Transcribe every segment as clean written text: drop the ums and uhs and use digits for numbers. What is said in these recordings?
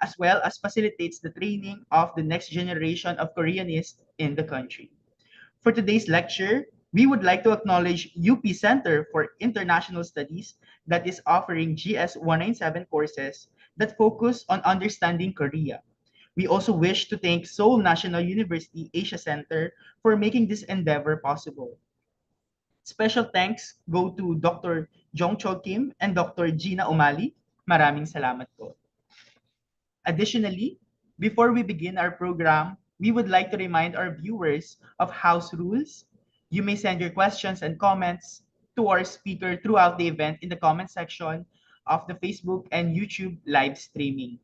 as well as facilitates the training of the next generation of Koreanists in the country. For today's lecture, we would like to acknowledge UP Center for International Studies that is offering GS 197 courses that focus on understanding Korea. We also wish to thank Seoul National University Asia Center for making this endeavor possible. Special thanks go to Dr. Jong Cho Kim and Dr. Gina Umali. Maraming salamat po. Additionally, before we begin our program, we would like to remind our viewers of house rules. You may send your questions and comments to our speaker throughout the event in the comment section of the Facebook and YouTube live streaming.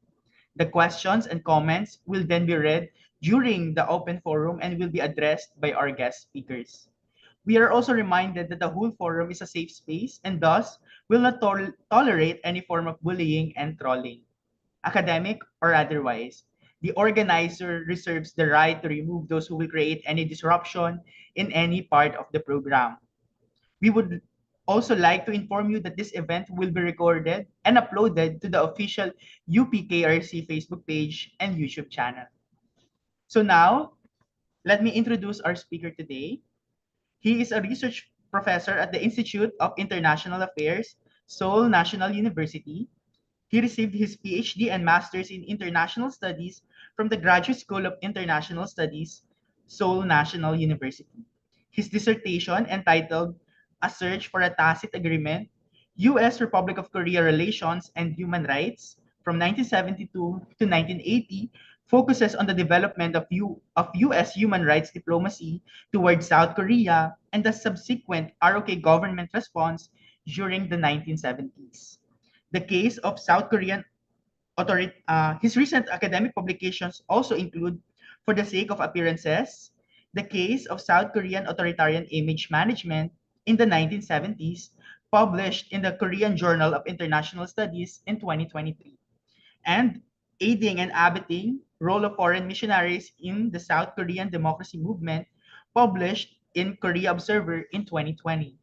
The questions and comments will then be read during the open forum and will be addressed by our guest speakers. We are also reminded that the whole forum is a safe space and thus will not tolerate any form of bullying and trolling, academic or otherwise. The organizer reserves the right to remove those who will create any disruption in any part of the program. We would also like to inform you that this event will be recorded and uploaded to the official UPKRC Facebook page and YouTube channel. So now, let me introduce our speaker today. He is a research professor at the Institute of International Affairs, Seoul National University. He received his PhD and Master's in International Studies from the Graduate School of International Studies, Seoul National University. His dissertation, entitled A Search for a Tacit Agreement, U.S. Republic of Korea Relations and Human Rights from 1972 to 1980, focuses on the development of U.S. human rights diplomacy towards South Korea and the subsequent ROK government response during the 1970s. The case of South Korean authority, his recent academic publications also include For the Sake of Appearances, the case of South Korean authoritarian image management in the 1970s, published in the Korean Journal of International Studies in 2023, and Aiding and Abetting, Role of Foreign Missionaries in the South Korean Democracy Movement, published in Korea Observer in 2020.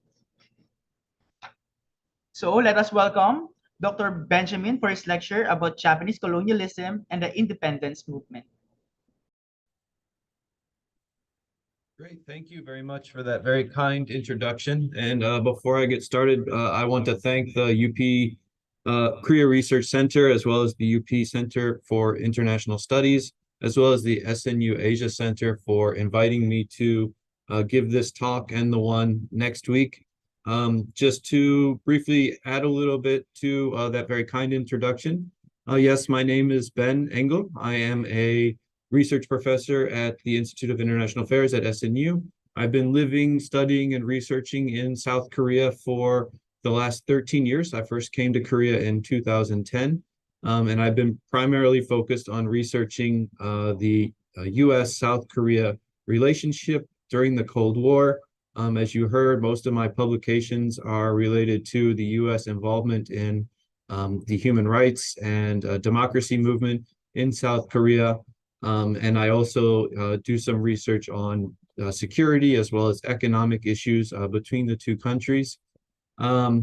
So let us welcome Dr. Benjamin for his lecture about Japanese colonialism and the independence movement. Great, thank you very much for that very kind introduction. And before I get started, I want to thank the UP Korea Research Center, as well as the UP Center for International Studies, as well as the SNU Asia Center for inviting me to give this talk and the one next week. Just to briefly add a little bit to that very kind introduction. Yes, my name is Ben Engel. I am a research professor at the Institute of International Affairs at SNU. I've been living, studying, and researching in South Korea for the last 13 years. I first came to Korea in 2010, and I've been primarily focused on researching the U.S.-South Korea relationship during the Cold War. As you heard, most of my publications are related to the U.S. involvement in the human rights and democracy movement in South Korea. And I also do some research on security as well as economic issues between the two countries. I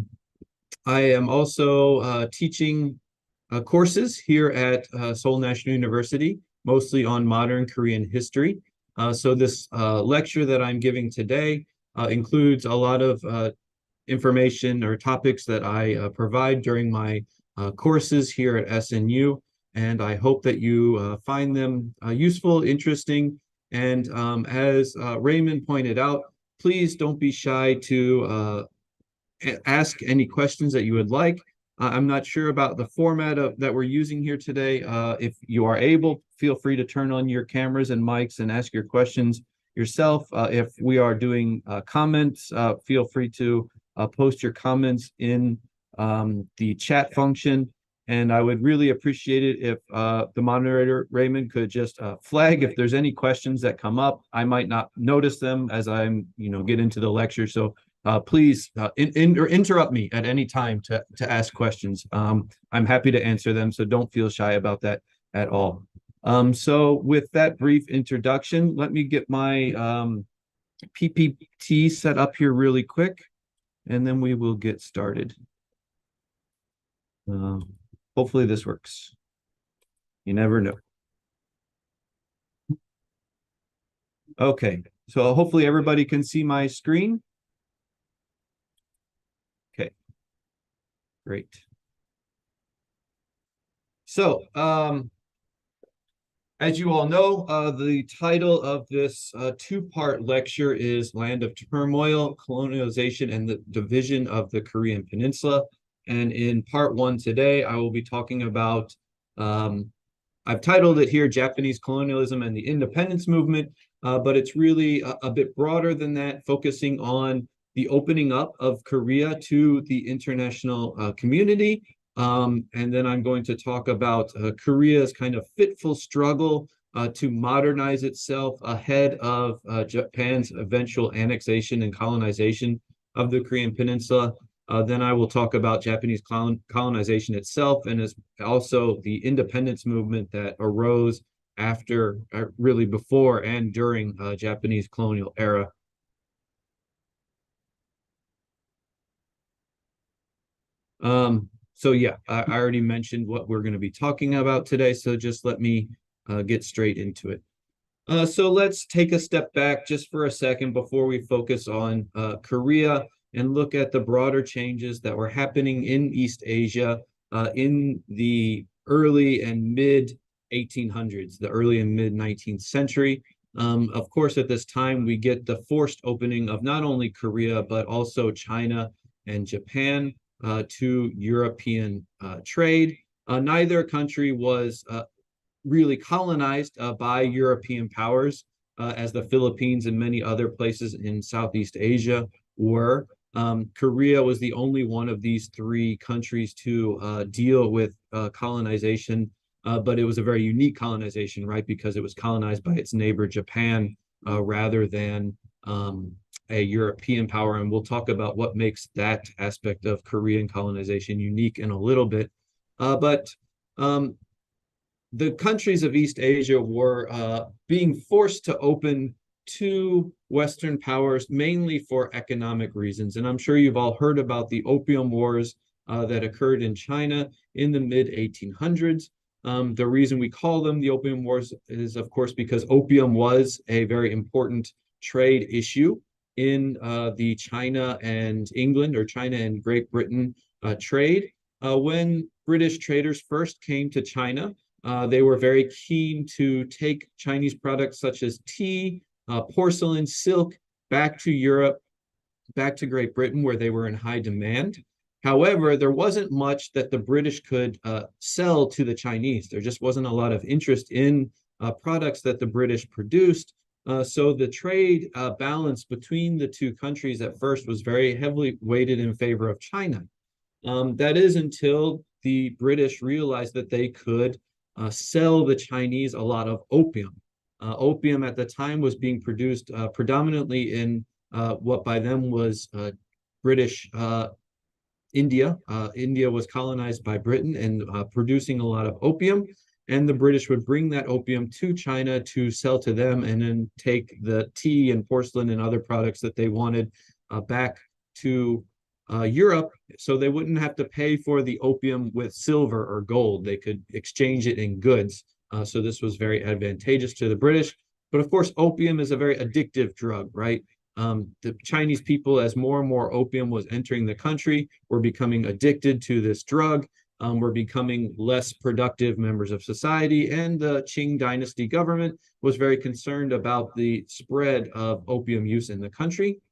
am also teaching courses here at Seoul National University, mostly on modern Korean history. So this lecture that I'm giving today includes a lot of information or topics that I provide during my courses here at SNU. And I hope that you find them useful, interesting, and as Raymond pointed out, please don't be shy to ask any questions that you would like. I'm not sure about the format that we're using here today. If you are able, feel free to turn on your cameras and mics and ask your questions yourself. If we are doing comments, feel free to post your comments in the chat function. And I would really appreciate it if the moderator, Raymond, could just flag if there's any questions that come up. I might not notice them as I'm, get into the lecture. So please interrupt me at any time to ask questions. I'm happy to answer them, so don't feel shy about that at all. So with that brief introduction, let me get my PPT set up here really quick, and then we will get started. Hopefully this works. You never know. Okay, so hopefully everybody can see my screen. Okay, great. So, as you all know, the title of this two-part lecture is Land of Turmoil, Colonialization, and the Division of the Korean Peninsula. And in part one today, I will be talking about, I've titled it here, Japanese Colonialism and the Independence Movement, but it's really a bit broader than that, focusing on the opening up of Korea to the international community. And then I'm going to talk about Korea's kind of fitful struggle to modernize itself ahead of Japan's eventual annexation and colonization of the Korean Peninsula. Then I will talk about Japanese colonization itself and as also the independence movement that arose after, really before and during Japanese colonial era. So yeah, I already mentioned what we're going to be talking about today, so just let me get straight into it. So let's take a step back just for a second before we focus on Korea and look at the broader changes that were happening in East Asia in the early and mid 1800s, the early and mid 19th century. Of course, at this time, we get the forced opening of not only Korea, but also China and Japan to European trade. Neither country was really colonized by European powers, as the Philippines and many other places in Southeast Asia were. Korea was the only one of these three countries to deal with colonization, but it was a very unique colonization, right? Because it was colonized by its neighbor Japan rather than a European power. And we'll talk about what makes that aspect of Korean colonization unique in a little bit. But the countries of East Asia were being forced to open to Western powers, mainly for economic reasons. And I'm sure you've all heard about the Opium Wars that occurred in China in the mid 1800s. The reason we call them the Opium Wars is, of course, because opium was a very important trade issue in the China and England, or China and Great Britain trade. When British traders first came to China, they were very keen to take Chinese products such as tea, porcelain, silk, back to Europe, back to Great Britain, where they were in high demand. However, there wasn't much that the British could sell to the Chinese. There just wasn't a lot of interest in products that the British produced. So the trade balance between the two countries at first was very heavily weighted in favor of China. That is until the British realized that they could sell the Chinese a lot of opium. Opium at the time was being produced predominantly in what by then was British India. India was colonized by Britain and producing a lot of opium. And the British would bring that opium to China to sell to them and then take the tea and porcelain and other products that they wanted back to Europe, so they wouldn't have to pay for the opium with silver or gold. They could exchange it in goods. So this was very advantageous to the British. But of course, opium is a very addictive drug, right? The Chinese people, as more and more opium was entering the country, were becoming addicted to this drug, were becoming less productive members of society. And the Qing dynasty government was very concerned about the spread of opium use in the country.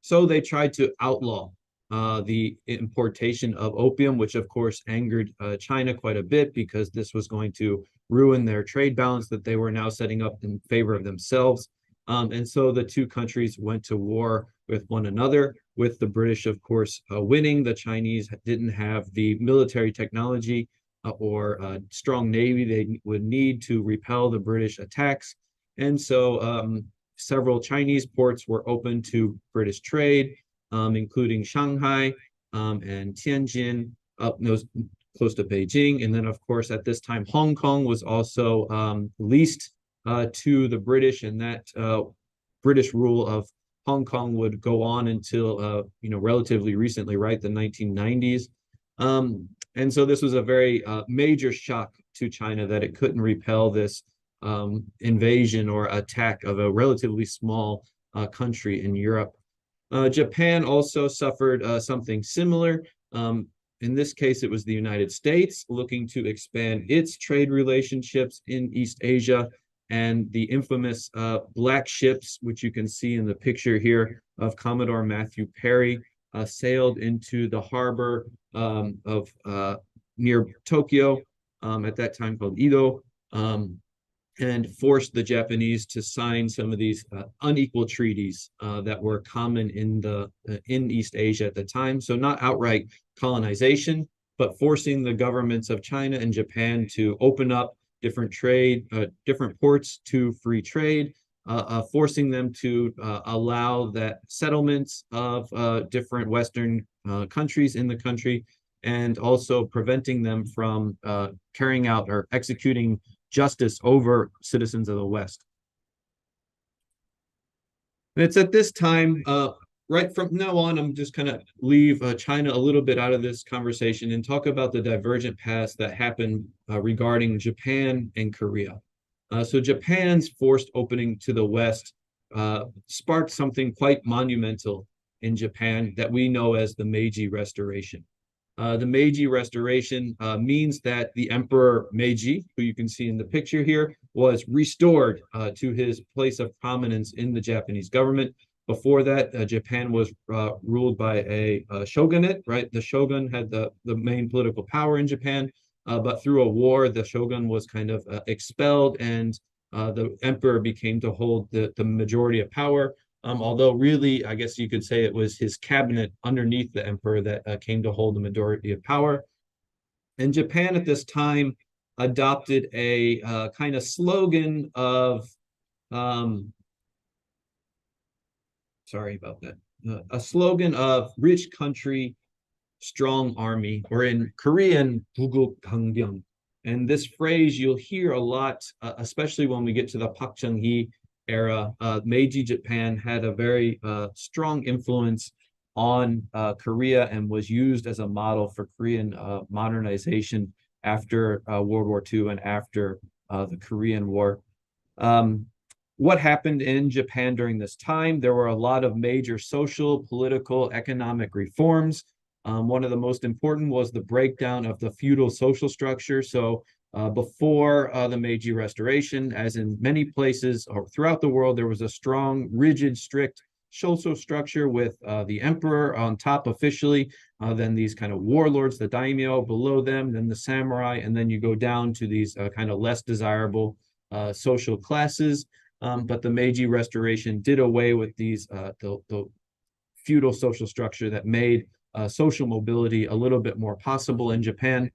So they tried to outlaw the importation of opium, which of course angered China quite a bit because this was going to ruin their trade balance that they were now setting up in favor of themselves. And so the two countries went to war with one another, with the British, of course, winning. The Chinese didn't have the military technology or strong navy they would need to repel the British attacks. And so several Chinese ports were open to British trade, including Shanghai and Tianjin, close to Beijing. And then, of course, at this time, Hong Kong was also leased to the British, and that British rule of Hong Kong would go on until, relatively recently, right, the 1990s. And so this was a very major shock to China that it couldn't repel this invasion or attack of a relatively small country in Europe. Japan also suffered something similar. In this case, it was the United States looking to expand its trade relationships in East Asia, and the infamous black ships, which you can see in the picture here of Commodore Matthew Perry, sailed into the harbor of near Tokyo, at that time called Edo, and forced the Japanese to sign some of these unequal treaties that were common in East Asia at the time. So not outright colonization, but forcing the governments of China and Japan to open up different ports to free trade, forcing them to allow that settlements of different Western countries in the country, and also preventing them from carrying out or executing justice over citizens of the West. And it's at this time, right from now on, I'm just kind of leave China a little bit out of this conversation and talk about the divergent paths that happened regarding Japan and Korea. So Japan's forced opening to the West sparked something quite monumental in Japan that we know as the Meiji Restoration. The Meiji Restoration means that the Emperor Meiji, who you can see in the picture here, was restored to his place of prominence in the Japanese government. Before that, Japan was ruled by a shogunate, right? The shogun had the main political power in Japan, but through a war, the shogun was kind of expelled, and the emperor became to hold the majority of power. Although really, I guess you could say it was his cabinet underneath the emperor that came to hold the majority of power. And Japan at this time adopted a kind of slogan of, sorry about that, a slogan of rich country, strong army, or in Korean, Buguk Gangyang. And this phrase you'll hear a lot, especially when we get to the Park Chung-hee era. Meiji Japan had a very strong influence on Korea and was used as a model for Korean modernization after World War II and after the Korean War. What happened in Japan during this time? There were a lot of major social, political, economic reforms. One of the most important was the breakdown of the feudal social structure. So before the Meiji Restoration, as in many places or throughout the world, there was a strong, rigid, strict social structure with the emperor on top officially, then these kind of warlords, the daimyo below them, then the samurai, and then you go down to these kind of less desirable social classes. But the Meiji Restoration did away with these the feudal social structure that made social mobility a little bit more possible in Japan.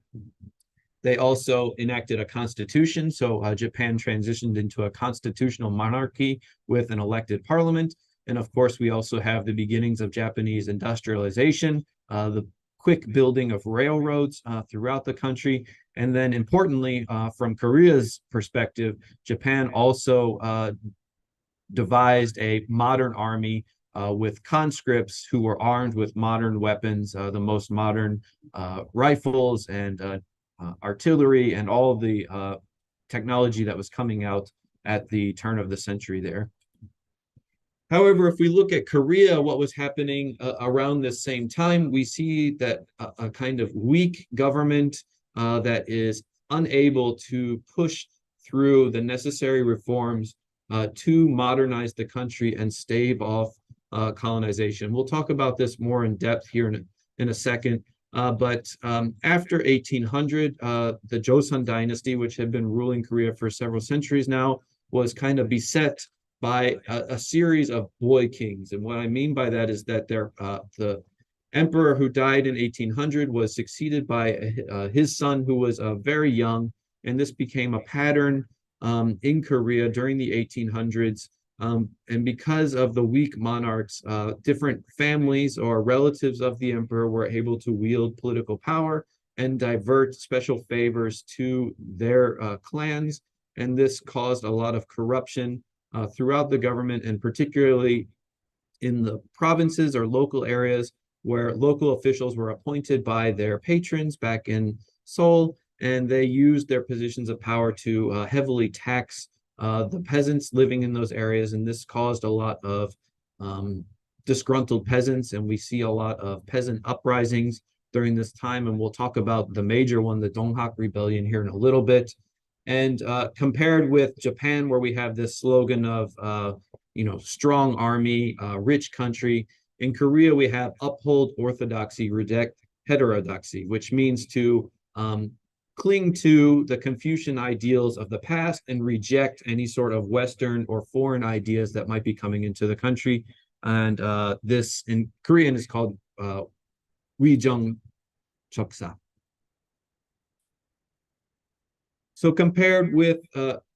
They also enacted a constitution, so Japan transitioned into a constitutional monarchy with an elected parliament. And of course, we also have the beginnings of Japanese industrialization, the quick building of railroads throughout the country. And then importantly, from Korea's perspective, Japan also devised a modern army with conscripts who were armed with modern weapons, the most modern rifles and artillery and all of the technology that was coming out at the turn of the century there. However, if we look at Korea, what was happening around this same time, we see that a kind of weak government that is unable to push through the necessary reforms to modernize the country and stave off colonization. We'll talk about this more in depth here in a second. But after 1800, the Joseon dynasty, which had been ruling Korea for several centuries now, was kind of beset by a series of boy kings. And what I mean by that is that the emperor who died in 1800 was succeeded by his son, who was very young. And this became a pattern in Korea during the 1800s. And because of the weak monarchs, different families or relatives of the emperor were able to wield political power and divert special favors to their clans. And this caused a lot of corruption throughout the government, and particularly in the provinces or local areas where local officials were appointed by their patrons back in Seoul. and they used their positions of power to heavily tax the peasants living in those areas, and this caused a lot of disgruntled peasants, and we see a lot of peasant uprisings during this time, and we'll talk about the major one, the Donghak Rebellion, here in a little bit. And compared with Japan, where we have this slogan of, strong army, rich country, in Korea, we have uphold orthodoxy, reject heterodoxy, which means to cling to the Confucian ideals of the past and reject any sort of Western or foreign ideas that might be coming into the country. And this in Korean is called Wijong Choksa. So compared with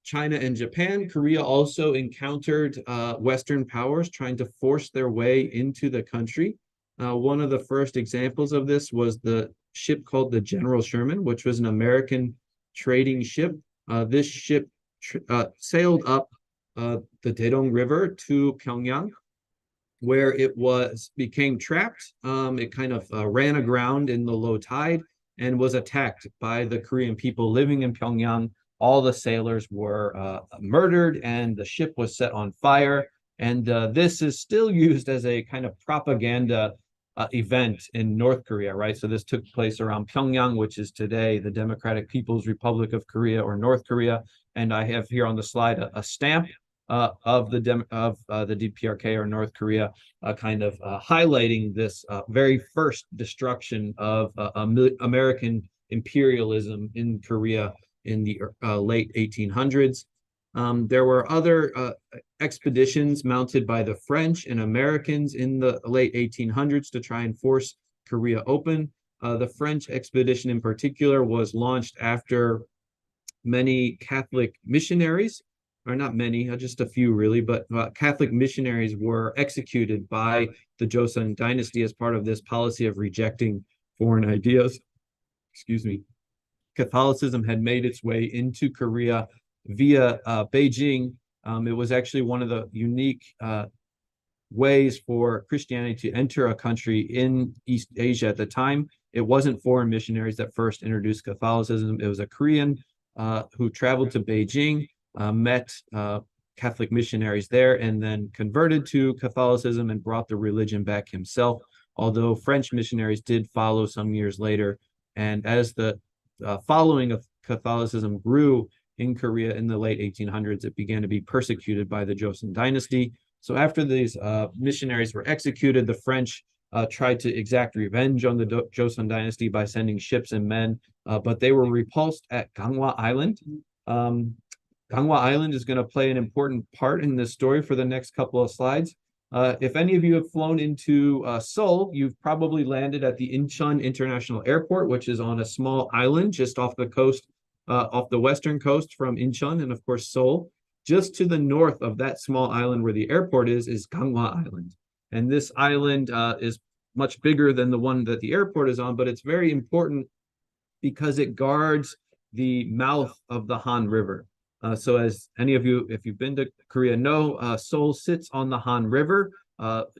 China and Japan, Korea also encountered Western powers trying to force their way into the country. One of the first examples of this was the ship called the General Sherman, which was an American trading ship. This ship sailed up the Daedong River to Pyongyang, where it became trapped. It kind of ran aground in the low tide and was attacked by the Korean people living in Pyongyang. All the sailors were murdered, and the ship was set on fire. And this is still used as a kind of propaganda event in North Korea, right? So this took place around Pyongyang, which is today the Democratic People's Republic of Korea, or North Korea. And I have here on the slide a stamp of the DPRK, or North Korea, kind of highlighting this very first destruction of American imperialism in Korea in the late 1800s. There were other expeditions mounted by the French and Americans in the late 1800s to try and force Korea open. The French expedition in particular was launched after many Catholic missionaries, or not many, just a few really, but Catholic missionaries were executed by the Joseon dynasty as part of this policy of rejecting foreign ideas. Excuse me. Catholicism had made its way into Korea via Beijing. It was actually one of the unique ways for Christianity to enter a country in East Asia at the time. It wasn't foreign missionaries that first introduced Catholicism. It was a Korean who traveled to Beijing, met Catholic missionaries there, and then converted to Catholicism and brought the religion back himself, although French missionaries did follow some years later. And as the following of Catholicism grew in Korea in the late 1800s, it began to be persecuted by the Joseon dynasty. So after these missionaries were executed, the French tried to exact revenge on the Joseon dynasty by sending ships and men, but they were repulsed at Ganghwa Island. Ganghwa Island is going to play an important part in this story for the next couple of slides. If any of you have flown into Seoul, you've probably landed at the Incheon International Airport, which is on a small island just off the coast, off the western coast from Incheon and, of course, Seoul. Just to the north of that small island where the airport is Ganghwa Island. And this island is much bigger than the one that the airport is on, but it's very important because it guards the mouth of the Han River. So as any of you, if you've been to Korea, know, Seoul sits on the Han River,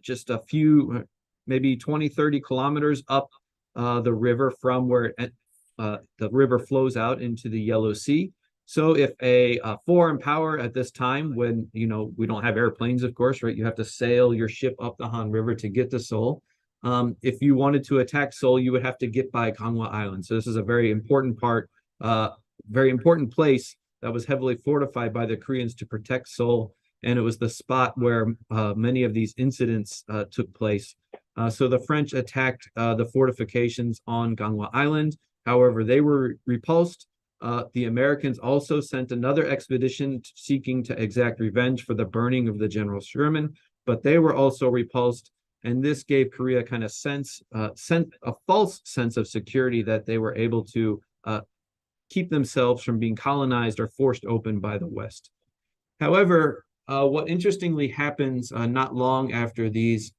just a few, maybe 20, 30 kilometers up the river from where the river flows out into the Yellow Sea. So if a foreign power at this time, when, we don't have airplanes, of course, right? You have to sail your ship up the Han River to get to Seoul. If you wanted to attack Seoul, you would have to get by Ganghwa Island. So this is a very important part, very important place that was heavily fortified by the Koreans to protect Seoul. And it was the spot where many of these incidents took place. So the French attacked the fortifications on Ganghwa Island. However, they were repulsed. The Americans also sent another expedition seeking to exact revenge for the burning of the General Sherman, but they were also repulsed. And this gave Korea kind of sent a false sense of security that they were able to keep themselves from being colonized or forced open by the West. However, what interestingly happens not long after these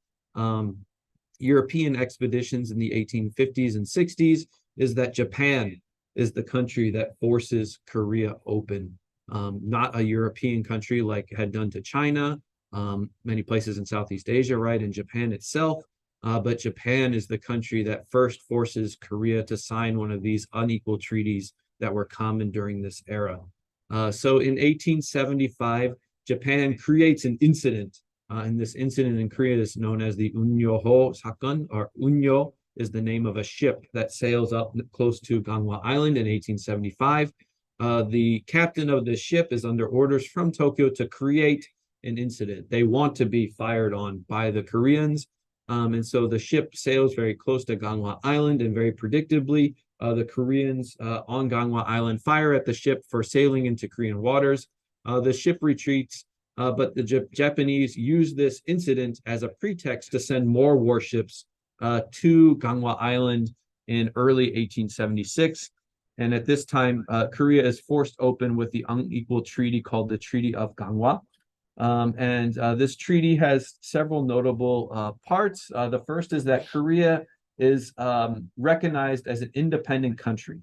European expeditions in the 1850s and 60s is that Japan is the country that forces Korea open, not a European country like it had done to China, many places in Southeast Asia, right, and Japan itself. But Japan is the country that first forces Korea to sign one of these unequal treaties that were common during this era. So in 1875, Japan creates an incident, and this incident in Korea is known as the Unnyo-ho Sakon, or Unnyo is the name of a ship that sails up close to Ganghwa Island in 1875. The captain of the ship is under orders from Tokyo to create an incident. They want to be fired on by the Koreans. And so the ship sails very close to Ganghwa Island, and very predictably, the Koreans on Ganghwa Island fire at the ship for sailing into Korean waters. The ship retreats, but the Japanese use this incident as a pretext to send more warships to Ganghwa Island in early 1876. And at this time, Korea is forced open with the unequal treaty called the Treaty of Ganghwa. This treaty has several notable parts. The first is that Korea is recognized as an independent country.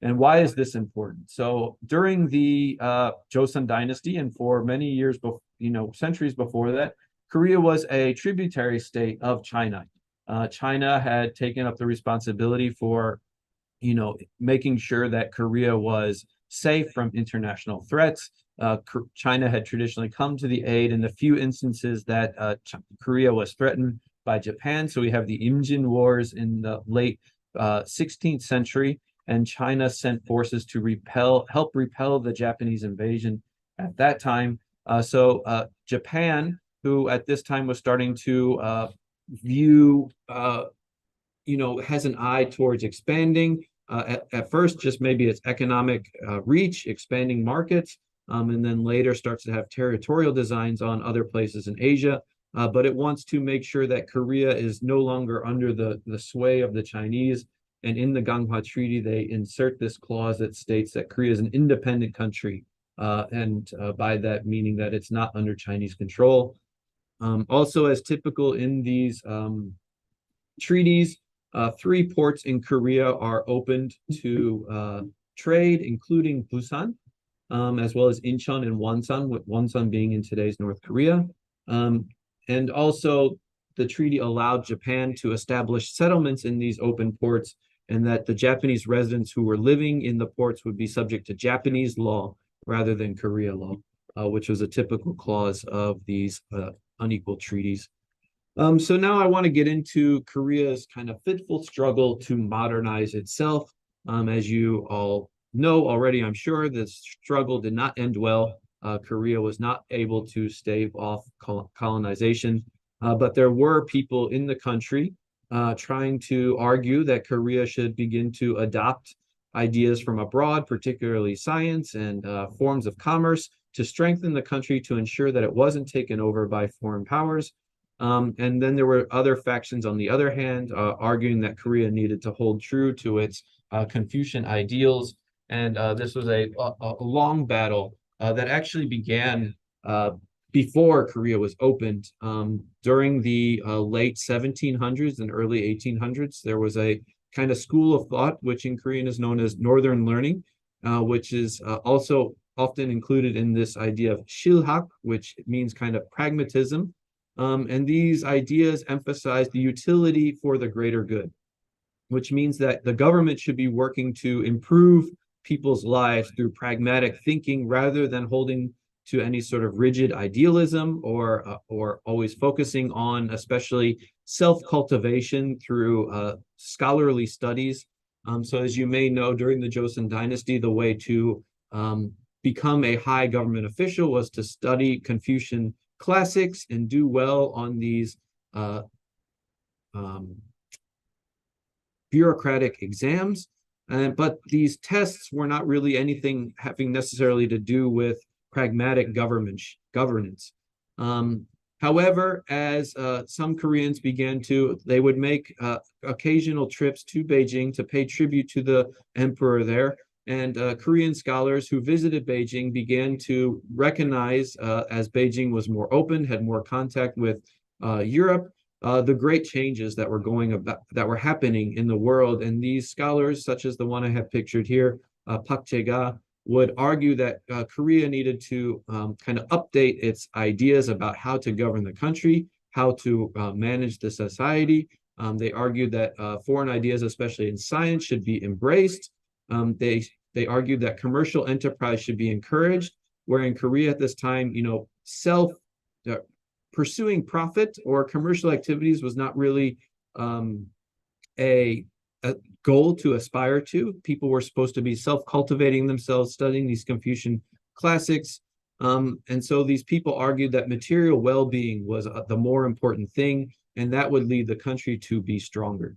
And why is this important? So during the Joseon dynasty, and for many years, centuries before that, Korea was a tributary state of China. China had taken up the responsibility for, making sure that Korea was safe from international threats. China had traditionally come to the aid in the few instances that Korea was threatened by Japan. So we have the Imjin Wars in the late 16th century, and China sent forces to help repel the Japanese invasion at that time. So Japan, who at this time was starting to view, has an eye towards expanding. At first, just maybe its economic reach, expanding markets, and then later starts to have territorial designs on other places in Asia. But it wants to make sure that Korea is no longer under the sway of the Chinese. And in the Ganghwa Treaty, they insert this clause that states that Korea is an independent country, and by that meaning that it's not under Chinese control. Also, as typical in these treaties, 3 ports in Korea are opened to trade, including Busan, as well as Incheon and Wonsan, with Wonsan being in today's North Korea. And also, the treaty allowed Japan to establish settlements in these open ports, and that the Japanese residents who were living in the ports would be subject to Japanese law rather than Korea law, which was a typical clause of these unequal treaties. So now I want to get into Korea's kind of fitful struggle to modernize itself. As you all know already, I'm sure, the struggle did not end well. Korea was not able to stave off colonization, but there were people in the country trying to argue that Korea should begin to adopt ideas from abroad, particularly science and forms of commerce, to strengthen the country to ensure that it wasn't taken over by foreign powers. And then there were other factions on the other hand, arguing that Korea needed to hold true to its Confucian ideals. And this was a long battle that actually began before Korea was opened. During the late 1700s and early 1800s, there was a kind of school of thought, which in Korean is known as Northern Learning, which is also often included in this idea of shilhak, which means kind of pragmatism. And these ideas emphasize the utility for the greater good, which means that the government should be working to improve people's lives through pragmatic thinking rather than holding to any sort of rigid idealism or always focusing on especially self-cultivation through scholarly studies. So as you may know, during the Joseon dynasty, the way to become a high government official was to study Confucian classics and do well on these bureaucratic exams. But these tests were not really anything having necessarily to do with pragmatic governance. However, as some Koreans began to, they would make occasional trips to Beijing to pay tribute to the emperor there. And Korean scholars who visited Beijing began to recognize, as Beijing was more open, had more contact with Europe, the great changes that were happening in the world. And these scholars, such as the one I have pictured here, Park Jae-ga, would argue that Korea needed to kind of update its ideas about how to govern the country, how to manage the society. They argued that foreign ideas, especially in science, should be embraced. They they argued that commercial enterprise should be encouraged, where in Korea at this time, pursuing profit or commercial activities was not really a goal to aspire to. People were supposed to be self-cultivating themselves, studying these Confucian classics. And so these people argued that material well-being was the more important thing, and that would lead the country to be stronger.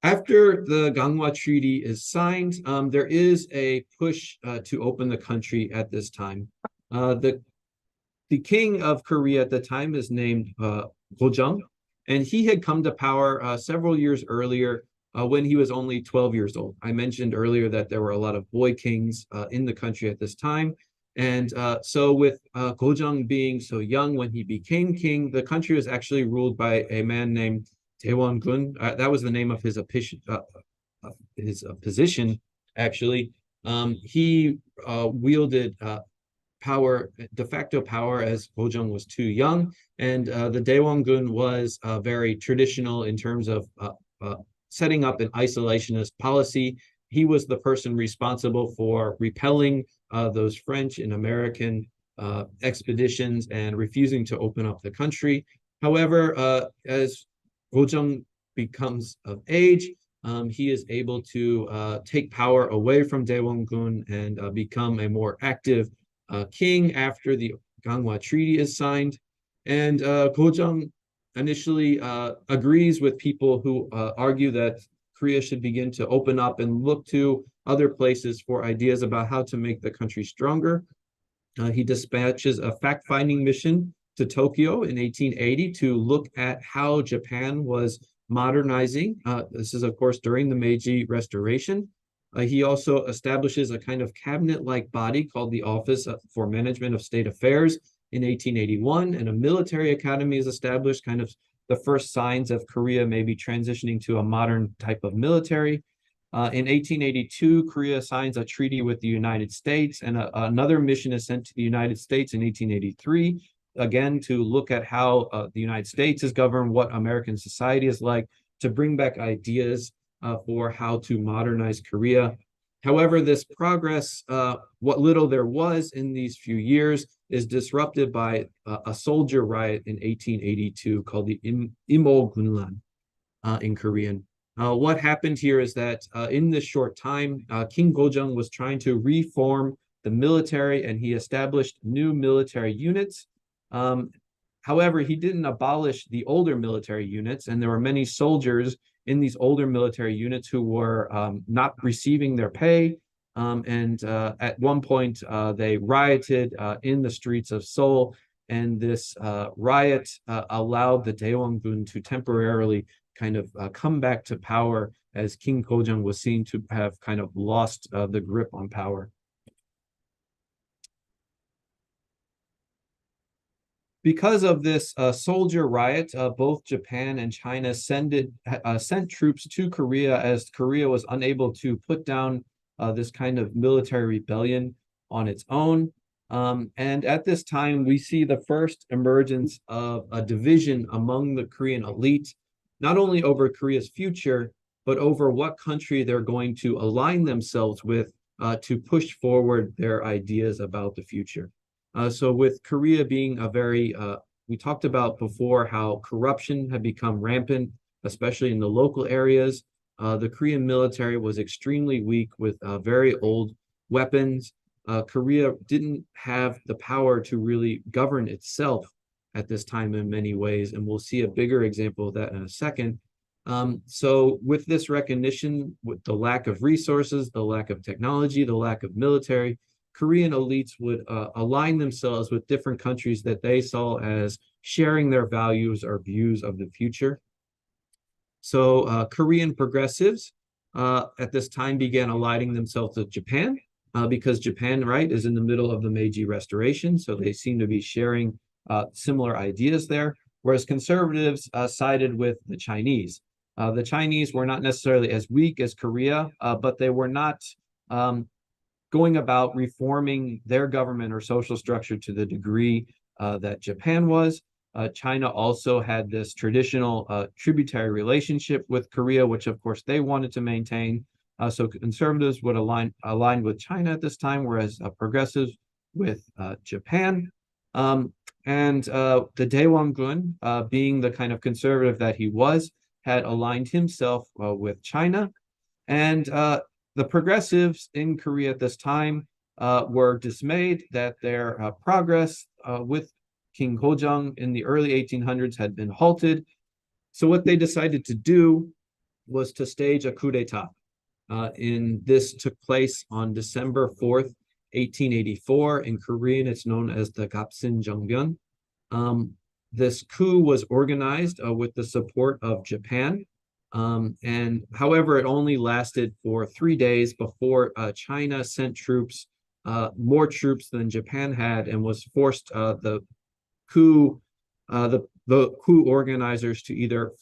After the Ganghwa Treaty is signed, there is a push to open the country at this time. The king of Korea at the time is named Gojong, and he had come to power several years earlier when he was only 12 years old. I mentioned earlier that there were a lot of boy kings in the country at this time. And so with Gojong being so young when he became king, the country was actually ruled by a man named Daewon-gun. That was the name of his position, actually. He wielded de facto power as Gojong was too young, and the Daewon-gun was very traditional in terms of setting up an isolationist policy. He was the person responsible for repelling those French and American expeditions and refusing to open up the country. However, as Gojong becomes of age, he is able to take power away from Daewon-gun and become a more active king after the Ganghwa Treaty is signed. And Gojong initially agrees with people who argue that Korea should begin to open up and look to other places for ideas about how to make the country stronger. He dispatches a fact-finding mission to Tokyo in 1880 to look at how Japan was modernizing. This is, of course, during the Meiji Restoration. He also establishes a kind of cabinet-like body called the Office for Management of State Affairs in 1881, and a military academy is established, kind of the first signs of Korea maybe transitioning to a modern type of military. In 1882, Korea signs a treaty with the United States, and another mission is sent to the United States in 1883, again, to look at how the United States is governed, what American society is like, to bring back ideas for how to modernize Korea. However, this progress, what little there was in these few years, is disrupted by a soldier riot in 1882 called the Imo Gunlan in Korean. What happened here is that in this short time, King Gojong was trying to reform the military, and he established new military units. However, he didn't abolish the older military units, and there were many soldiers in these older military units who were not receiving their pay. And at one point, they rioted in the streets of Seoul, and this riot allowed the Daewon-gun to temporarily kind of come back to power, as King Gojong was seen to have kind of lost the grip on power. Because of this soldier riot, both Japan and China sent troops to Korea, as Korea was unable to put down this kind of military rebellion on its own. And at this time, we see the first emergence of a division among the Korean elite, not only over Korea's future, but over what country they're going to align themselves with to push forward their ideas about the future. So with Korea being a very, we talked about before how corruption had become rampant, especially in the local areas. The Korean military was extremely weak with very old weapons. Korea didn't have the power to really govern itself at this time in many ways, and we'll see a bigger example of that in a second. So with this recognition, with the lack of resources, the lack of technology, the lack of military, Korean elites would align themselves with different countries that they saw as sharing their values or views of the future. So Korean progressives at this time began aligning themselves with Japan because Japan, right, is in the middle of the Meiji Restoration. So they seem to be sharing similar ideas there, whereas conservatives sided with the Chinese. The Chinese were not necessarily as weak as Korea, but they were not going about reforming their government or social structure to the degree that Japan was. China also had this traditional tributary relationship with Korea, which of course they wanted to maintain. So conservatives would align with China at this time, whereas progressives with Japan. And the Daewon-gun, being the kind of conservative that he was, had aligned himself with China. And the progressives in Korea at this time were dismayed that their progress with King Hojang in the early 1800s had been halted. So what they decided to do was to stage a coup d'etat. This took place on December 4th, 1884. In Korean, it's known as the Gapsin Jeongbyeon. This coup was organized with the support of Japan. And however, it only lasted for 3 days before China sent troops, more troops than Japan had, and was forced the coup organizers to either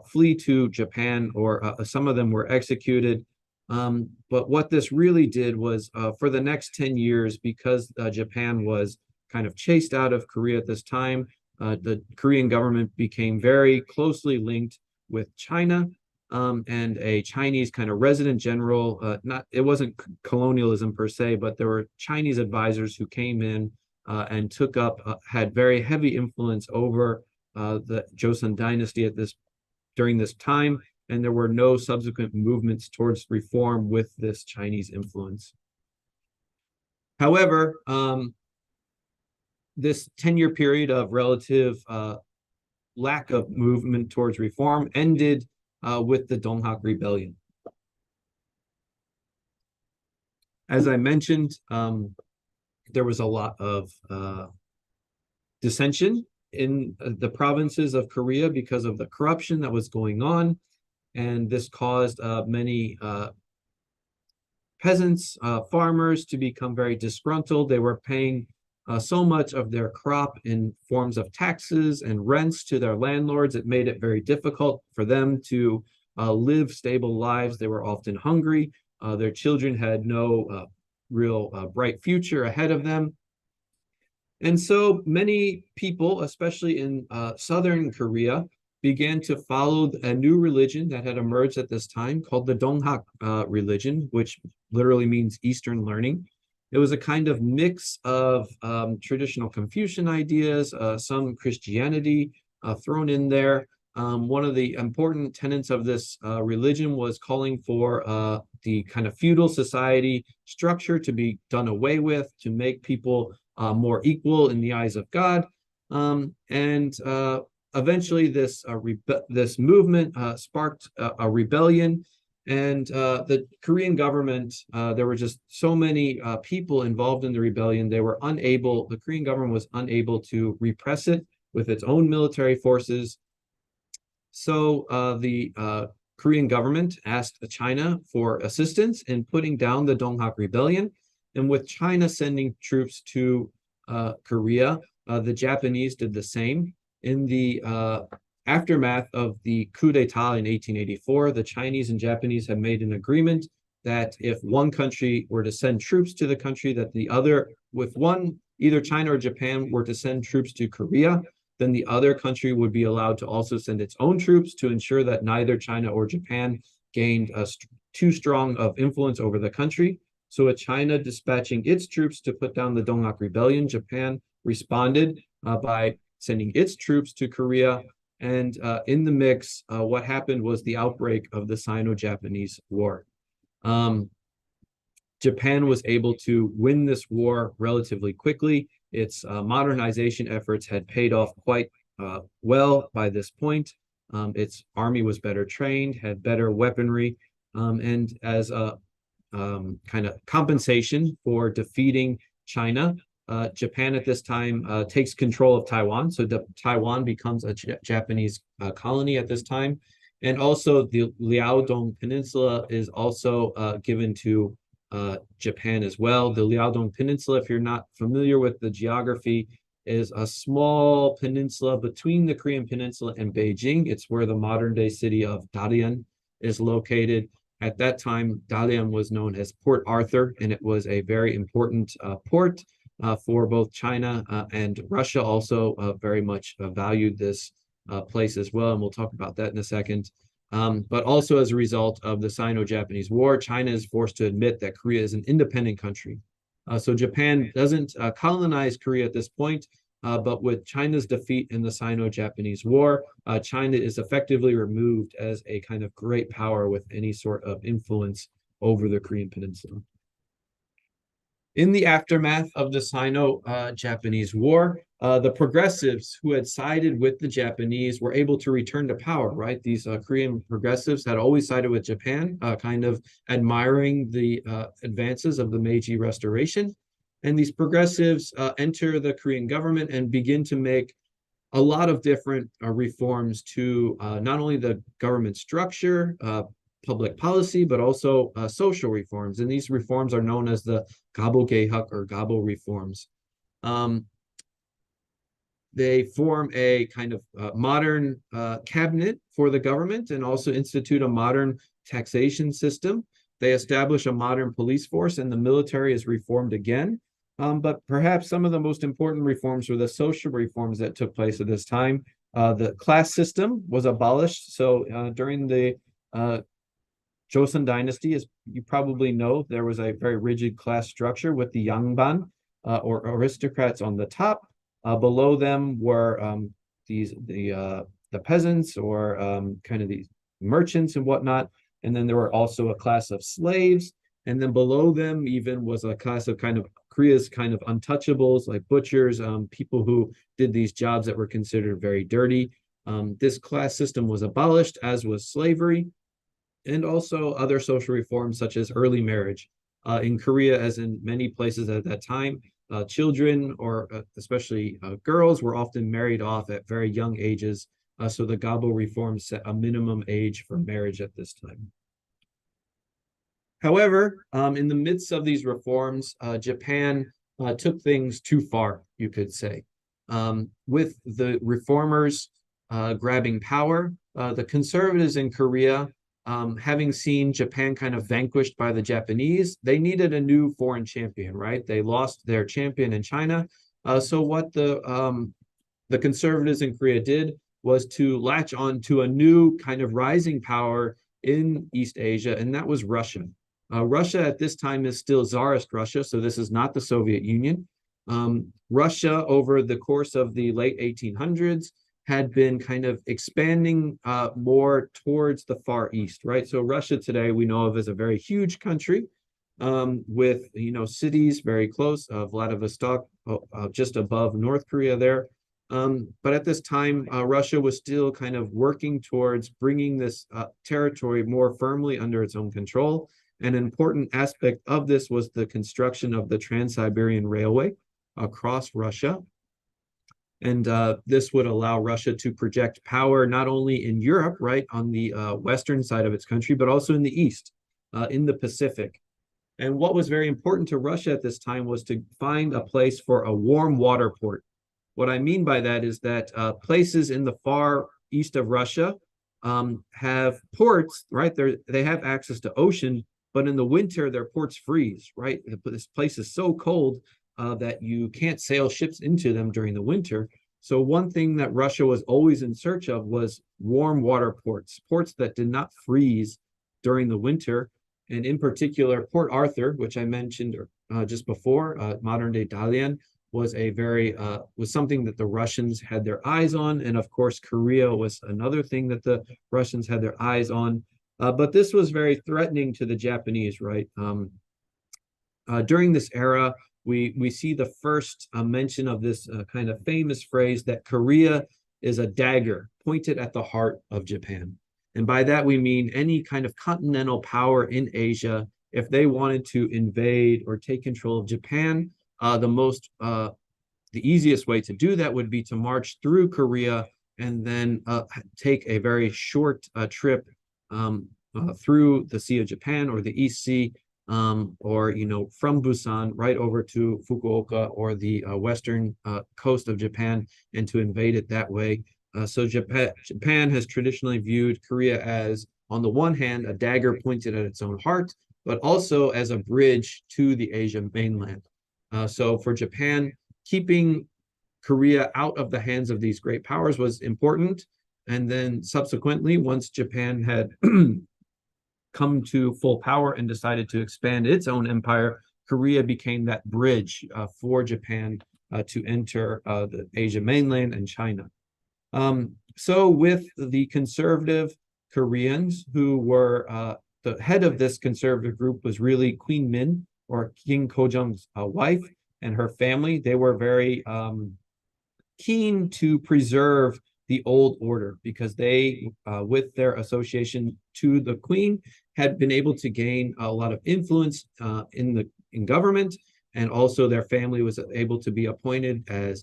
flee to Japan, or some of them were executed. But what this really did was, for the next 10 years, because Japan was kind of chased out of Korea at this time, the Korean government became very closely linked with China, and a Chinese kind of resident general. It wasn't colonialism per se, but there were Chinese advisors who came in and had very heavy influence over the Joseon dynasty during this time, and there were no subsequent movements towards reform with this Chinese influence. However, this 10-year period of relative lack of movement towards reform ended with the Donghak Rebellion. As I mentioned, there was a lot of dissension in the provinces of Korea because of the corruption that was going on, and this caused many peasants, farmers, to become very disgruntled. They were paying so much of their crop in forms of taxes and rents to their landlords. It made it very difficult for them to live stable lives. They were often hungry. Their children had no real bright future ahead of them. And so many people, especially in southern Korea, began to follow a new religion that had emerged at this time called the Donghak religion, which literally means Eastern learning. It was a kind of mix of traditional Confucian ideas, some Christianity thrown in there. One of the important tenets of this religion was calling for the kind of feudal society structure to be done away with, to make people more equal in the eyes of God. Eventually this movement sparked a rebellion. And the Korean government, there were just so many people involved in the rebellion, the Korean government was unable to repress it with its own military forces. So the Korean government asked China for assistance in putting down the Donghak Rebellion. And with China sending troops to Korea, the Japanese did the same. In the aftermath of the coup d'etat in 1884, the Chinese and Japanese had made an agreement that if one country were to send troops to the country, that the other, either China or Japan were to send troops to Korea, then the other country would be allowed to also send its own troops to ensure that neither China or Japan gained too strong of influence over the country. So with China dispatching its troops to put down the Donghak Rebellion, Japan responded by sending its troops to Korea. And in the mix, what happened was the outbreak of the Sino-Japanese War. Japan was able to win this war relatively quickly. Its modernization efforts had paid off quite well by this point. Its army was better trained, had better weaponry, and as a kind of compensation for defeating China, Japan at this time takes control of Taiwan. So Taiwan becomes a Japanese colony at this time. And also the Liaodong Peninsula is also given to Japan as well. The Liaodong Peninsula, if you're not familiar with the geography, is a small peninsula between the Korean Peninsula and Beijing. It's where the modern-day city of Dalian is located. At that time, Dalian was known as Port Arthur, and it was a very important port. for both China and Russia also very much valued this place as well, and we'll talk about that in a second. But also as a result of the Sino-Japanese War, China is forced to admit that Korea is an independent country. So Japan doesn't colonize Korea at this point, but with China's defeat in the Sino-Japanese War, China is effectively removed as a kind of great power with any sort of influence over the Korean Peninsula. In the aftermath of the Sino-Japanese War, the progressives who had sided with the Japanese were able to return to power, right? These Korean progressives had always sided with Japan, kind of admiring the advances of the Meiji Restoration. And these progressives enter the Korean government and begin to make a lot of different reforms to not only the government structure, public policy, but also social reforms. And these reforms are known as the Gabo Geihak or Gabo reforms. They form a kind of modern cabinet for the government and also institute a modern taxation system. They establish a modern police force, and the military is reformed again. But perhaps some of the most important reforms were the social reforms that took place at this time. The class system was abolished. So during the Joseon dynasty, as you probably know, there was a very rigid class structure with the Yangban, or aristocrats on the top. Below them were the peasants or kind of these merchants and whatnot. And then there were also a class of slaves. And then below them even was a class of kind of Korea's kind of untouchables, like butchers, people who did these jobs that were considered very dirty. This class system was abolished, as was slavery, and also other social reforms such as early marriage. In Korea, as in many places at that time, children, or especially girls, were often married off at very young ages. So the Gabo reforms set a minimum age for marriage at this time. However, in the midst of these reforms, Japan took things too far, you could say. With the reformers grabbing power, the conservatives in Korea, having seen Japan kind of vanquished by the Japanese, they needed a new foreign champion, right? They lost their champion in China. So what the conservatives in Korea did was to latch on to a new kind of rising power in East Asia, and that was Russia. Russia at this time is still Tsarist Russia, so this is not the Soviet Union. Russia, over the course of the late 1800s, had been kind of expanding more towards the Far East, right? So Russia today we know of as a very huge country with, cities very close, Vladivostok, just above North Korea there. But at this time, Russia was still kind of working towards bringing this territory more firmly under its own control. An important aspect of this was the construction of the Trans-Siberian Railway across Russia. And this would allow Russia to project power not only in Europe, right, on the western side of its country, but also in the east, in the Pacific. And what was very important to Russia at this time was to find a place for a warm water port. What I mean by that is that places in the far east of Russia have ports, right? They have access to ocean, but in the winter, their ports freeze, right? This place is so cold that you can't sail ships into them during the winter. So one thing that Russia was always in search of was warm water ports, ports that did not freeze during the winter. And in particular, Port Arthur, which I mentioned just before, modern-day Dalian, was something that the Russians had their eyes on. And of course, Korea was another thing that the Russians had their eyes on. But this was very threatening to the Japanese, right? During this era, we see the first mention of this kind of famous phrase that Korea is a dagger pointed at the heart of Japan. And by that, we mean any kind of continental power in Asia, if they wanted to invade or take control of Japan, the easiest way to do that would be to march through Korea and then take a very short trip through the Sea of Japan or the East Sea, or from Busan right over to Fukuoka or the western coast of Japan, and to invade it that way. So Japan has traditionally viewed Korea as, on the one hand, a dagger pointed at its own heart, but also as a bridge to the Asian mainland. So for Japan, keeping Korea out of the hands of these great powers was important. And then subsequently, once Japan had come to full power and decided to expand its own empire, Korea became that bridge for Japan to enter the Asia mainland and China. So with the conservative Koreans who were the head of this conservative group was really Queen Min, or King Kojong's wife, and her family. They were very keen to preserve the old order because they, with their association to the queen, had been able to gain a lot of influence in government, and also their family was able to be appointed as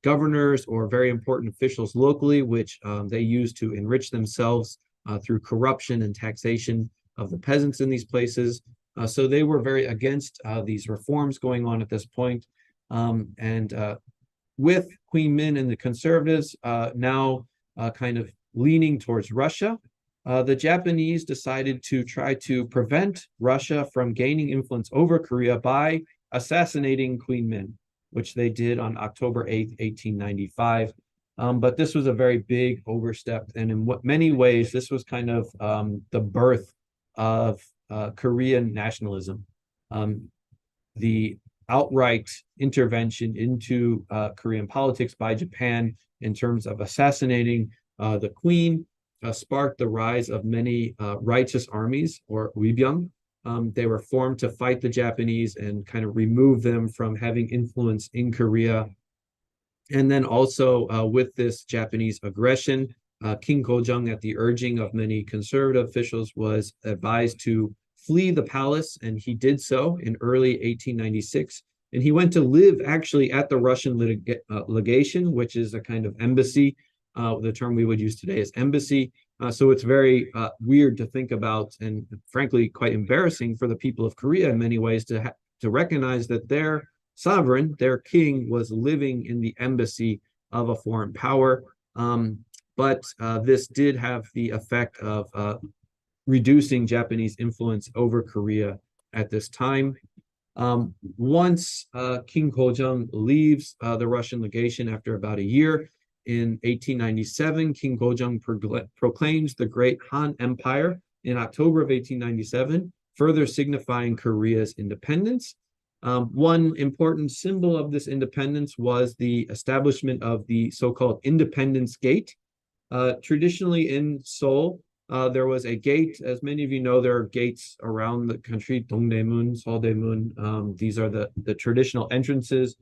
governors or very important officials locally, which they used to enrich themselves through corruption and taxation of the peasants in these places. So they were very against these reforms going on at this point. With Queen Min and the conservatives now kind of leaning towards Russia, the Japanese decided to try to prevent Russia from gaining influence over Korea by assassinating Queen Min, which they did on October 8th, 1895. But this was a very big overstep. And in many ways, this was kind of the birth of Korean nationalism. The outright intervention into Korean politics by Japan in terms of assassinating the queen sparked the rise of many righteous armies, or Wibyung. They were formed to fight the Japanese and kind of remove them from having influence in Korea. And then also with this Japanese aggression, King Kojong, at the urging of many conservative officials, was advised to flee the palace, and he did so in early 1896. And he went to live actually at the Russian legation, which is a kind of embassy. The term we would use today is embassy. So it's very weird to think about, and frankly, quite embarrassing for the people of Korea in many ways to recognize that their sovereign, their king, was living in the embassy of a foreign power. But this did have the effect of reducing Japanese influence over Korea at this time. Once King Kojong leaves the Russian legation after about a year, in 1897, King Kojong proclaims the Great Han Empire in October of 1897, further signifying Korea's independence. One important symbol of this independence was the establishment of the so-called Independence Gate. Traditionally in Seoul, there was a gate. As many of you know, there are gates around the country, Dongdaemun, Seoldaemun. These are the traditional entrances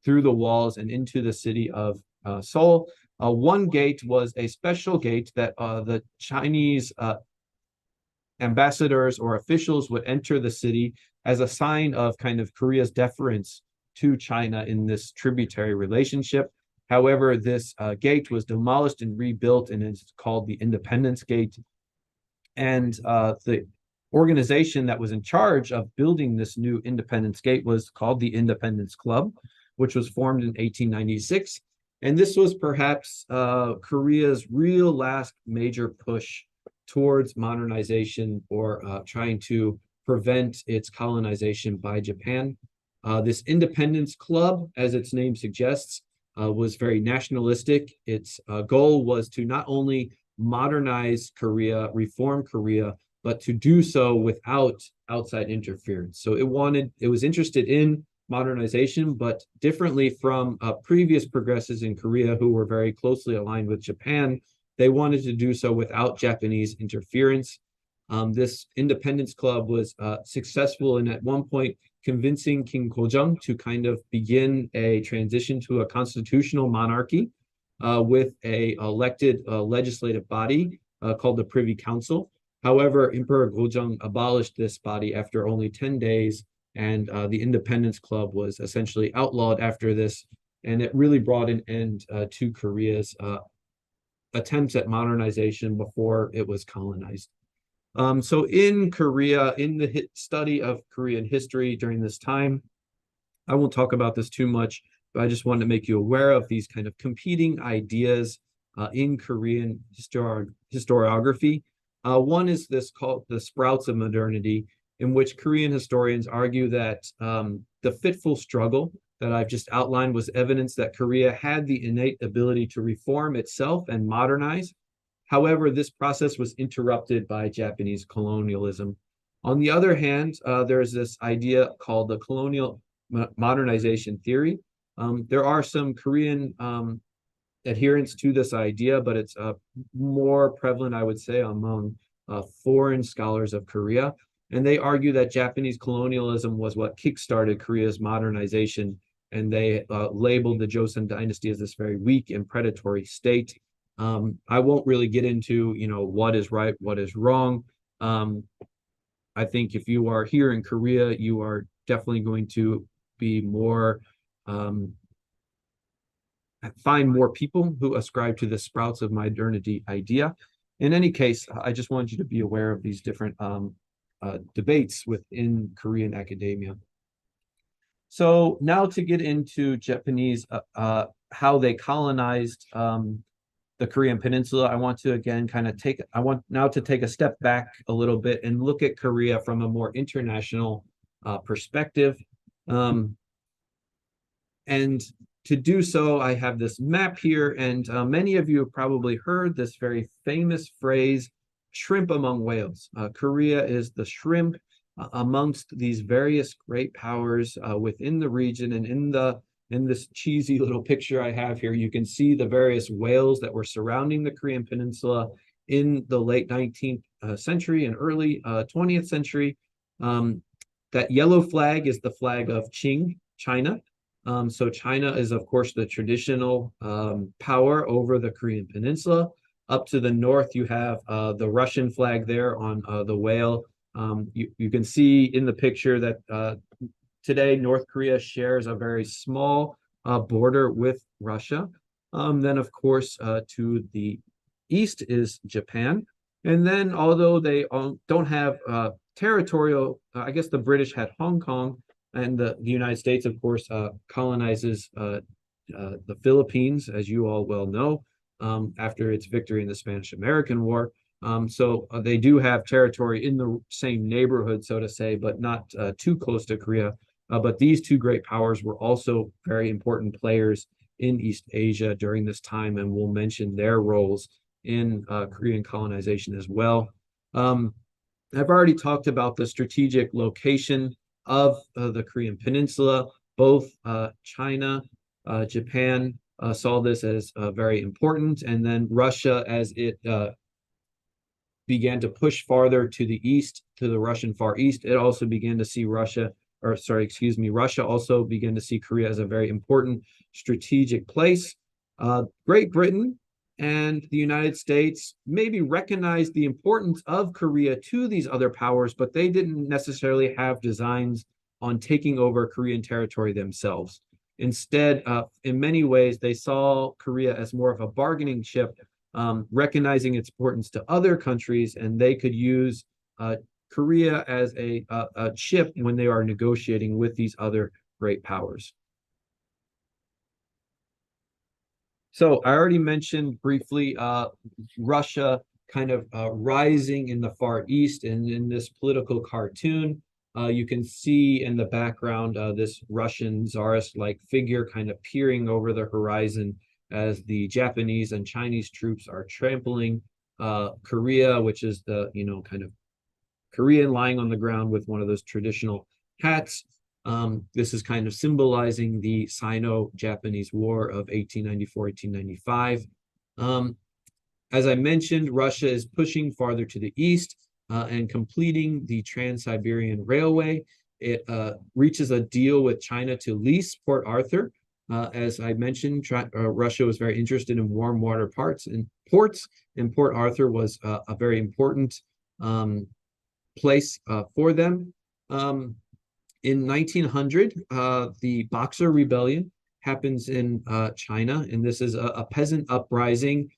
through the walls and into the city of Seoul. One gate was a special gate that the Chinese ambassadors or officials would enter the city as a sign of kind of Korea's deference to China in this tributary relationship. However, this gate was demolished and rebuilt, and it's called the Independence Gate. And the organization that was in charge of building this new Independence Gate was called the Independence Club, which was formed in 1896. And this was perhaps Korea's real last major push towards modernization, or trying to prevent its colonization by Japan. This Independence Club, as its name suggests, was very nationalistic. Its goal was to not only modernize Korea, reform Korea, but to do so without outside interference. So it was interested in modernization, but differently from previous progressives in Korea who were very closely aligned with Japan, they wanted to do so without Japanese interference. This Independence Club was successful in, at one point, convincing King Kojong to kind of begin a transition to a constitutional monarchy with a elected legislative body called the Privy Council. However, Emperor Kojong abolished this body after only 10 days, and the Independence Club was essentially outlawed after this, and it really brought an end to Korea's attempts at modernization before it was colonized. So in Korea, in the study of Korean history during this time, I won't talk about this too much, but I just wanted to make you aware of these kind of competing ideas in Korean historiography. One is this called the sprouts of modernity. in which Korean historians argue that the fitful struggle that I've just outlined was evidence that Korea had the innate ability to reform itself and modernize. However, this process was interrupted by Japanese colonialism. On the other hand, there's this idea called the colonial modernization theory. There are some Korean adherents to this idea, but it's more prevalent, I would say, among foreign scholars of Korea. And they argue that Japanese colonialism was what kickstarted Korea's modernization, and they labeled the Joseon dynasty as this very weak and predatory state. I won't really get into, what is right, what is wrong. I think if you are here in Korea, you are definitely going to be more find more people who ascribe to the sprouts of modernity idea. In any case, I just want you to be aware of these different debates within Korean academia. So now to get into Japanese, how they colonized the Korean Peninsula, I want to again take a step back a little bit and look at Korea from a more international perspective. And to do so, I have this map here, and many of you have probably heard this very famous phrase, shrimp among whales. Korea is the shrimp amongst these various great powers within the region. And in this cheesy little picture I have here, you can see the various whales that were surrounding the Korean Peninsula in the late 19th century and early 20th century. That yellow flag is the flag of Qing, China. So China is, of course, the traditional power over the Korean Peninsula. Up to the north, you have the Russian flag there on the whale. You can see in the picture that today North Korea shares a very small border with Russia. Then, of course, to the east is Japan. And then, although they don't have territorial, I guess the British had Hong Kong, and the United States, of course, colonizes the Philippines, as you all well know, after its victory in the Spanish-American War. So they do have territory in the same neighborhood, so to say, but not too close to Korea. But these two great powers were also very important players in East Asia during this time, and we'll mention their roles in Korean colonization as well. I've already talked about the strategic location of the Korean Peninsula. Both China, Japan saw this as very important, and then Russia, as it began to push farther to the east, to the Russian Far East, it also began to see Russia also began to see Korea as a very important strategic place. Great Britain and the United States maybe recognized the importance of Korea to these other powers, but they didn't necessarily have designs on taking over Korean territory themselves. Instead, in many ways, they saw Korea as more of a bargaining chip, recognizing its importance to other countries, and they could use Korea as a chip when they are negotiating with these other great powers. So I already mentioned briefly Russia kind of rising in the Far East, and in this political cartoon, you can see in the background this Russian czarist-like figure kind of peering over the horizon as the Japanese and Chinese troops are trampling Korea, which is the, kind of Korean lying on the ground with one of those traditional hats. This is kind of symbolizing the Sino-Japanese War of 1894-1895. As I mentioned, Russia is pushing farther to the east and completing the Trans-Siberian Railway. It reaches a deal with China to lease Port Arthur. As I mentioned, Russia was very interested in warm water ports, and Port Arthur was a very important place for them. In 1900, the Boxer Rebellion happens in China, and this is a peasant uprising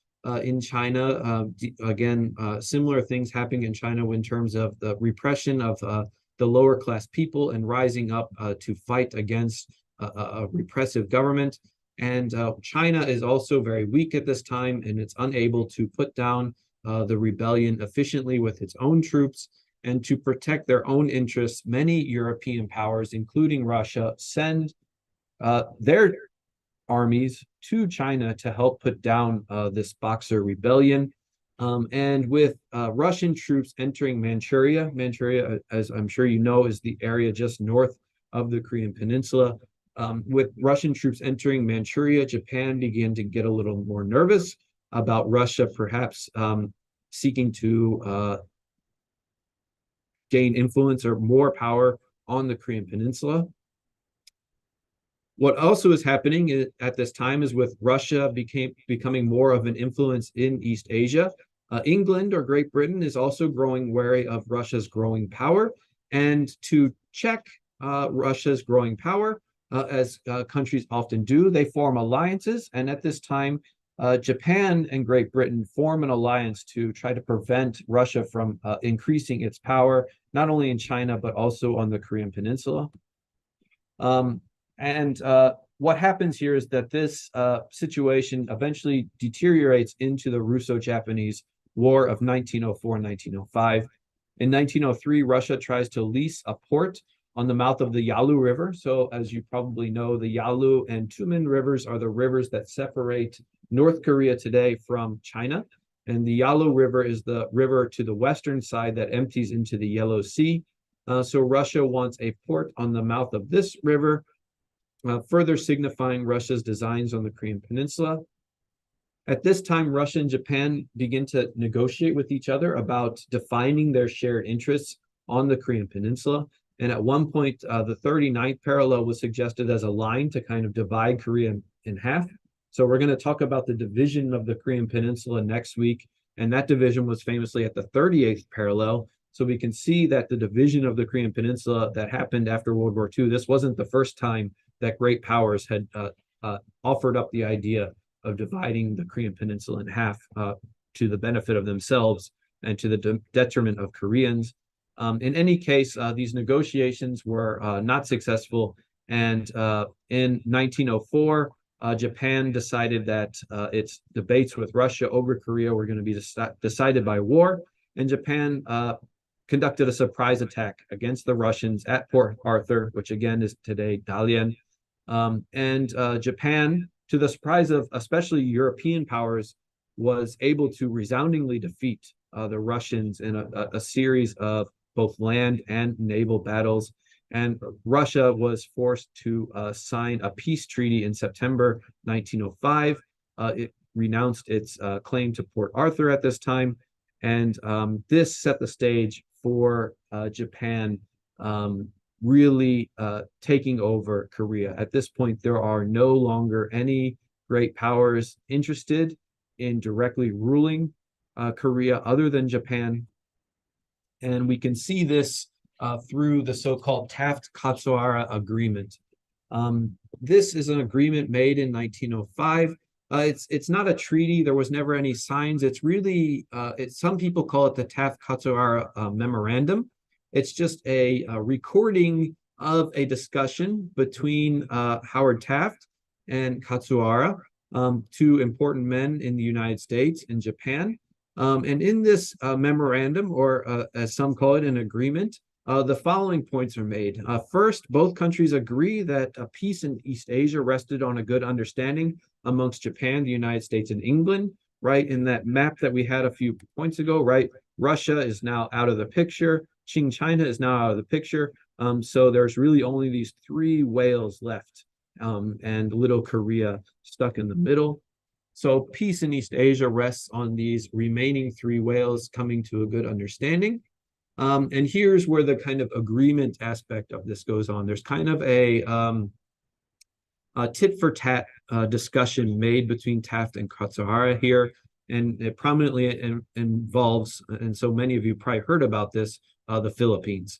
in China. Again, similar things happening in China in terms of the repression of the lower class people and rising up to fight against a repressive government. And China is also very weak at this time, and it's unable to put down the rebellion efficiently with its own troops. And to protect their own interests, many European powers, including Russia, send their armies to China to help put down this Boxer rebellion. And with Russian troops entering Manchuria, as I'm sure you know, is the area just north of the Korean Peninsula. With Russian troops entering Manchuria, Japan began to get a little more nervous about Russia perhaps seeking to gain influence or more power on the Korean Peninsula. What also is happening at this time is with Russia becoming more of an influence in East Asia. England or Great Britain is also growing wary of Russia's growing power. And to check Russia's growing power, as countries often do, they form alliances. And at this time, Japan and Great Britain form an alliance to try to prevent Russia from increasing its power, not only in China, but also on the Korean Peninsula. What happens here is that this situation eventually deteriorates into the Russo-Japanese War of 1904-1905. In 1903, Russia tries to lease a port on the mouth of the Yalu River. So as you probably know, the Yalu and Tumen rivers are the rivers that separate North Korea today from China. And the Yalu River is the river to the western side that empties into the Yellow Sea. So Russia wants a port on the mouth of this river, further signifying Russia's designs on the Korean Peninsula. At this time, Russia and Japan begin to negotiate with each other about defining their shared interests on the Korean Peninsula. And at one point, the 39th parallel was suggested as a line to kind of divide Korea in half. So we're going to talk about the division of the Korean Peninsula next week. And that division was famously at the 38th parallel. So we can see that the division of the Korean Peninsula that happened after World War II, this wasn't the first time that great powers had offered up the idea of dividing the Korean Peninsula in half to the benefit of themselves and to the detriment of Koreans. In any case, these negotiations were not successful. And in 1904, Japan decided that its debates with Russia over Korea were going to be decided by war. And Japan conducted a surprise attack against the Russians at Port Arthur, which again is today Dalian. Japan, to the surprise of especially European powers, was able to resoundingly defeat the Russians in a series of both land and naval battles. And Russia was forced to sign a peace treaty in September 1905. It renounced its claim to Port Arthur at this time. And this set the stage for Japan really taking over Korea. At this point, there are no longer any great powers interested in directly ruling Korea other than Japan. And we can see this through the so-called Taft-Katsuhara Agreement. This is an agreement made in 1905. It's not a treaty. There was never any signs. It's really, some people call it the Taft-Katsuhara Memorandum. It's just a recording of a discussion between Howard Taft and Katsuhara, two important men in the United States and Japan. And in this memorandum, or as some call it, an agreement, the following points are made. First, both countries agree that peace in East Asia rested on a good understanding amongst Japan, the United States, and England, right? In that map that we had a few points ago, right? Russia is now out of the picture. Qing China is now out of the picture. So there's really only these three whales left, and little Korea stuck in the middle. So peace in East Asia rests on these remaining three whales coming to a good understanding. And here's where the kind of agreement aspect of this goes on. There's kind of a tit for tat discussion made between Taft and Katsuhara here. And it prominently involves, and so many of you probably heard about this, the Philippines.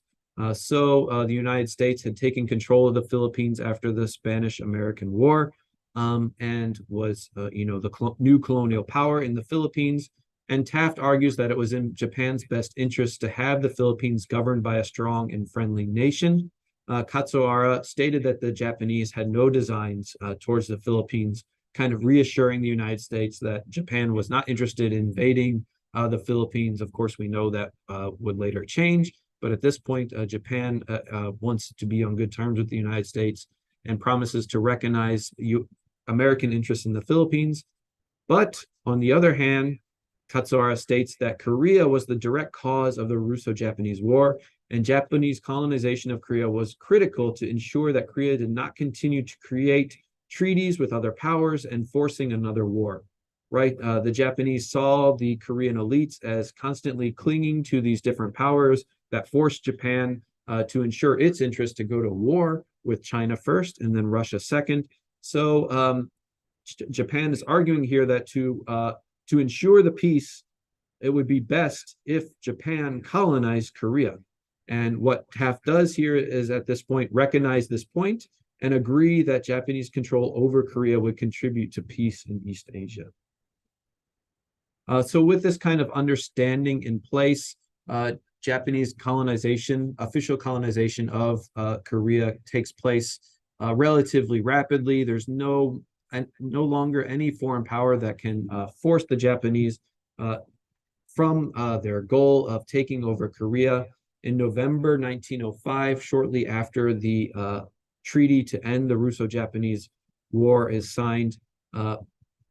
So the United States had taken control of the Philippines after the Spanish-American War, and was, the new colonial power in the Philippines. And Taft argues that it was in Japan's best interest to have the Philippines governed by a strong and friendly nation. Katsuhara stated that the Japanese had no designs towards the Philippines, kind of reassuring the United States that Japan was not interested in invading The Philippines, of course, we know that would later change. But at this point, Japan wants to be on good terms with the United States and promises to recognize American interests in the Philippines. But on the other hand, Katsura states that Korea was the direct cause of the Russo-Japanese War, and Japanese colonization of Korea was critical to ensure that Korea did not continue to create treaties with other powers and forcing another war. Right? The Japanese saw the Korean elites as constantly clinging to these different powers that forced Japan to ensure its interest to go to war with China first and then Russia second. So Japan is arguing here that to ensure the peace, it would be best if Japan colonized Korea. And what Taft does here is at this point recognize this point and agree that Japanese control over Korea would contribute to peace in East Asia. So with this kind of understanding in place, Japanese colonization, official colonization of Korea takes place relatively rapidly. There's no longer any foreign power that can force the Japanese from their goal of taking over Korea. In November 1905, shortly after the treaty to end the Russo-Japanese War is signed,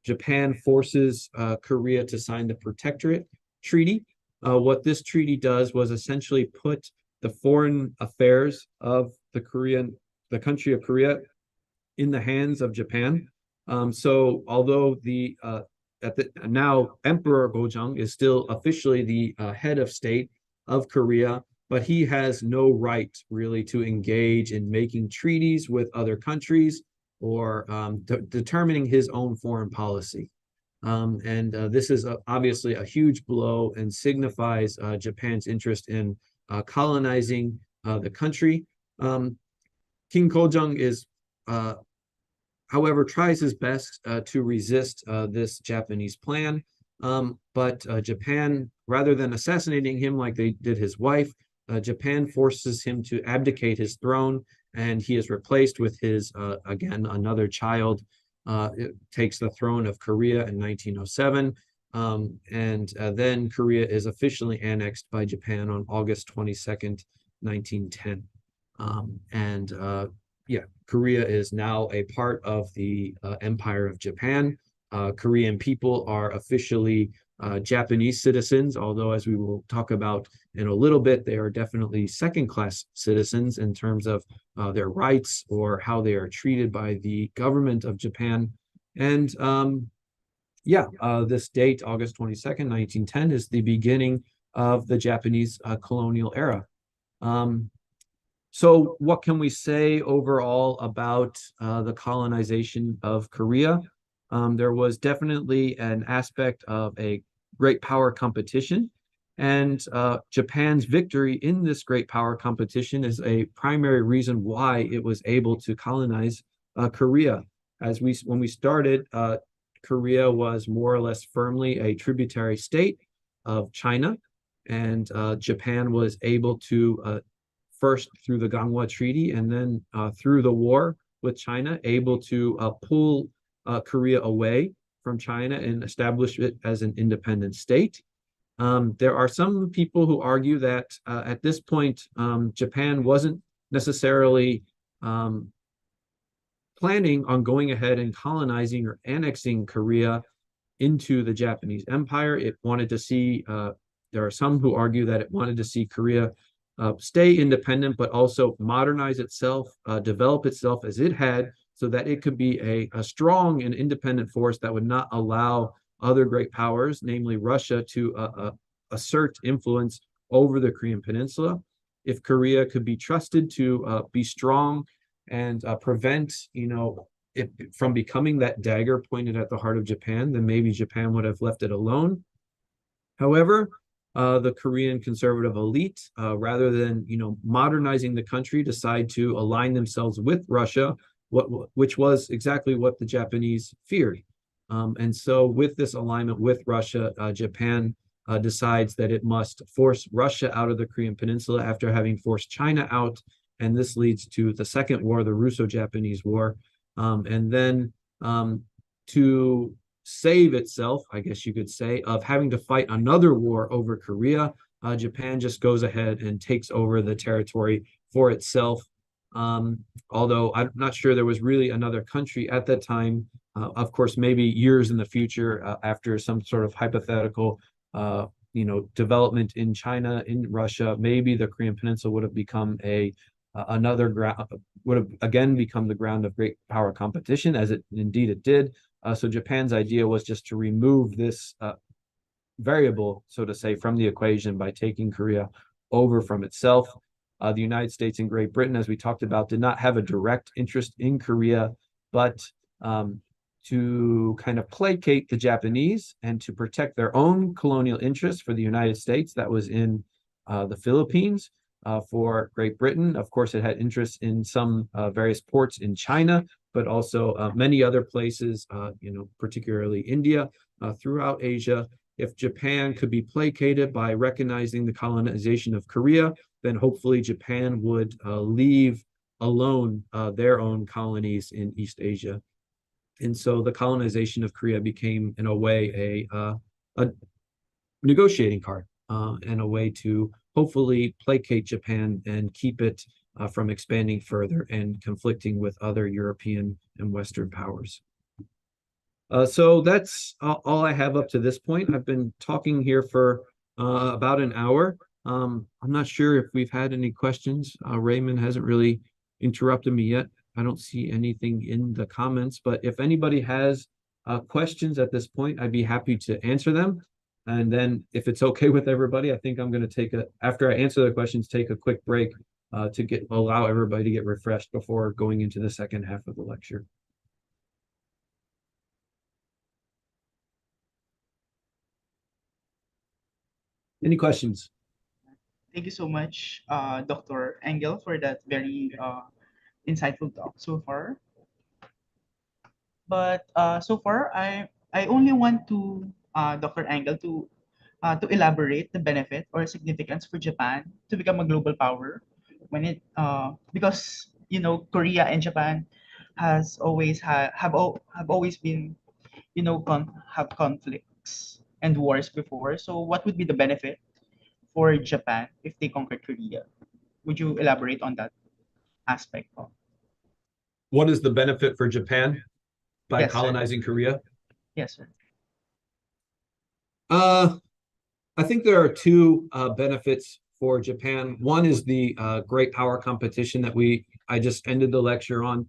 Japan forces Korea to sign the Protectorate Treaty. What this treaty does was essentially put the foreign affairs of the country of Korea in the hands of Japan. So although now Emperor Gojong is still officially the head of state of Korea, but he has no right really to engage in making treaties with other countries or determining his own foreign policy. This is obviously a huge blow and signifies Japan's interest in colonizing the country. King Kojong is, however, tries his best to resist this Japanese plan. But Japan, rather than assassinating him like they did his wife, Japan forces him to abdicate his throne, and he is replaced with his, again, another child. It takes the throne of Korea in 1907, and then Korea is officially annexed by Japan on August 22nd, 1910. Korea is now a part of the Empire of Japan. Korean people are officially Japanese citizens, although as we will talk about in a little bit, they are definitely second-class citizens in terms of their rights or how they are treated by the government of Japan. And this date, August 22nd, 1910, is the beginning of the Japanese colonial era. So what can we say overall about the colonization of Korea? There was definitely an aspect of a great power competition, and Japan's victory in this great power competition is a primary reason why it was able to colonize Korea. When we started, Korea was more or less firmly a tributary state of China, and Japan was able to first through the Ganghwa Treaty and then through the war with China, able to pull Korea away from China and establish it as an independent state. There are some people who argue that at this point, Japan wasn't necessarily planning on going ahead and colonizing or annexing Korea into the Japanese Empire. It wanted to see, there are some who argue that it wanted to see Korea stay independent, but also modernize itself, develop itself as it had, so that it could be a strong and independent force that would not allow other great powers, namely Russia, to assert influence over the Korean Peninsula. If Korea could be trusted to be strong and prevent, it from becoming that dagger pointed at the heart of Japan, then maybe Japan would have left it alone. However, the Korean conservative elite, rather than modernizing the country, decide to align themselves with Russia, which was exactly what the Japanese feared. And so with this alignment with Russia, Japan decides that it must force Russia out of the Korean Peninsula after having forced China out. And this leads to the Second War, the Russo-Japanese War. And then to save itself, I guess you could say, of having to fight another war over Korea, Japan just goes ahead and takes over the territory for itself. Although I'm not sure there was really another country at that time. Of course, maybe years in the future, after some sort of hypothetical, development in China, in Russia, maybe the Korean Peninsula would have become another ground, would have again become the ground of great power competition, as it did. So Japan's idea was just to remove this variable, so to say, from the equation by taking Korea over from itself. The United States and Great Britain, as we talked about, did not have a direct interest in Korea, but to kind of placate the Japanese and to protect their own colonial interests for the United States, that was in the Philippines. For Great Britain, of course, it had interests in some various ports in China, but also many other places, particularly India, throughout Asia. If Japan could be placated by recognizing the colonization of Korea, then hopefully Japan would leave alone their own colonies in East Asia. And so the colonization of Korea became, in a way, a negotiating card and a way to hopefully placate Japan and keep it from expanding further and conflicting with other European and Western powers. So that's all I have up to this point. I've been talking here for about an hour. I'm not sure if we've had any questions. Raymond hasn't really interrupted me yet. I don't see anything in the comments, but if anybody has questions at this point, I'd be happy to answer them. And then if it's okay with everybody, I think I'm going to after I answer the questions, take a quick break to allow everybody to get refreshed before going into the second half of the lecture. Any questions? Thank you so much, Dr. Engel, for that very insightful talk so far. But so far, I only want to Dr. Engel to elaborate the benefit or significance for Japan to become a global power when it because Korea and Japan has always have always been have conflicts and wars before. So what would be the benefit for Japan if they conquered Korea? Would you elaborate on that aspect? What is the benefit for Japan by Yes, sir. colonizing Korea? Yes, sir. I think there are two benefits for Japan. One is the great power competition that I just ended the lecture on.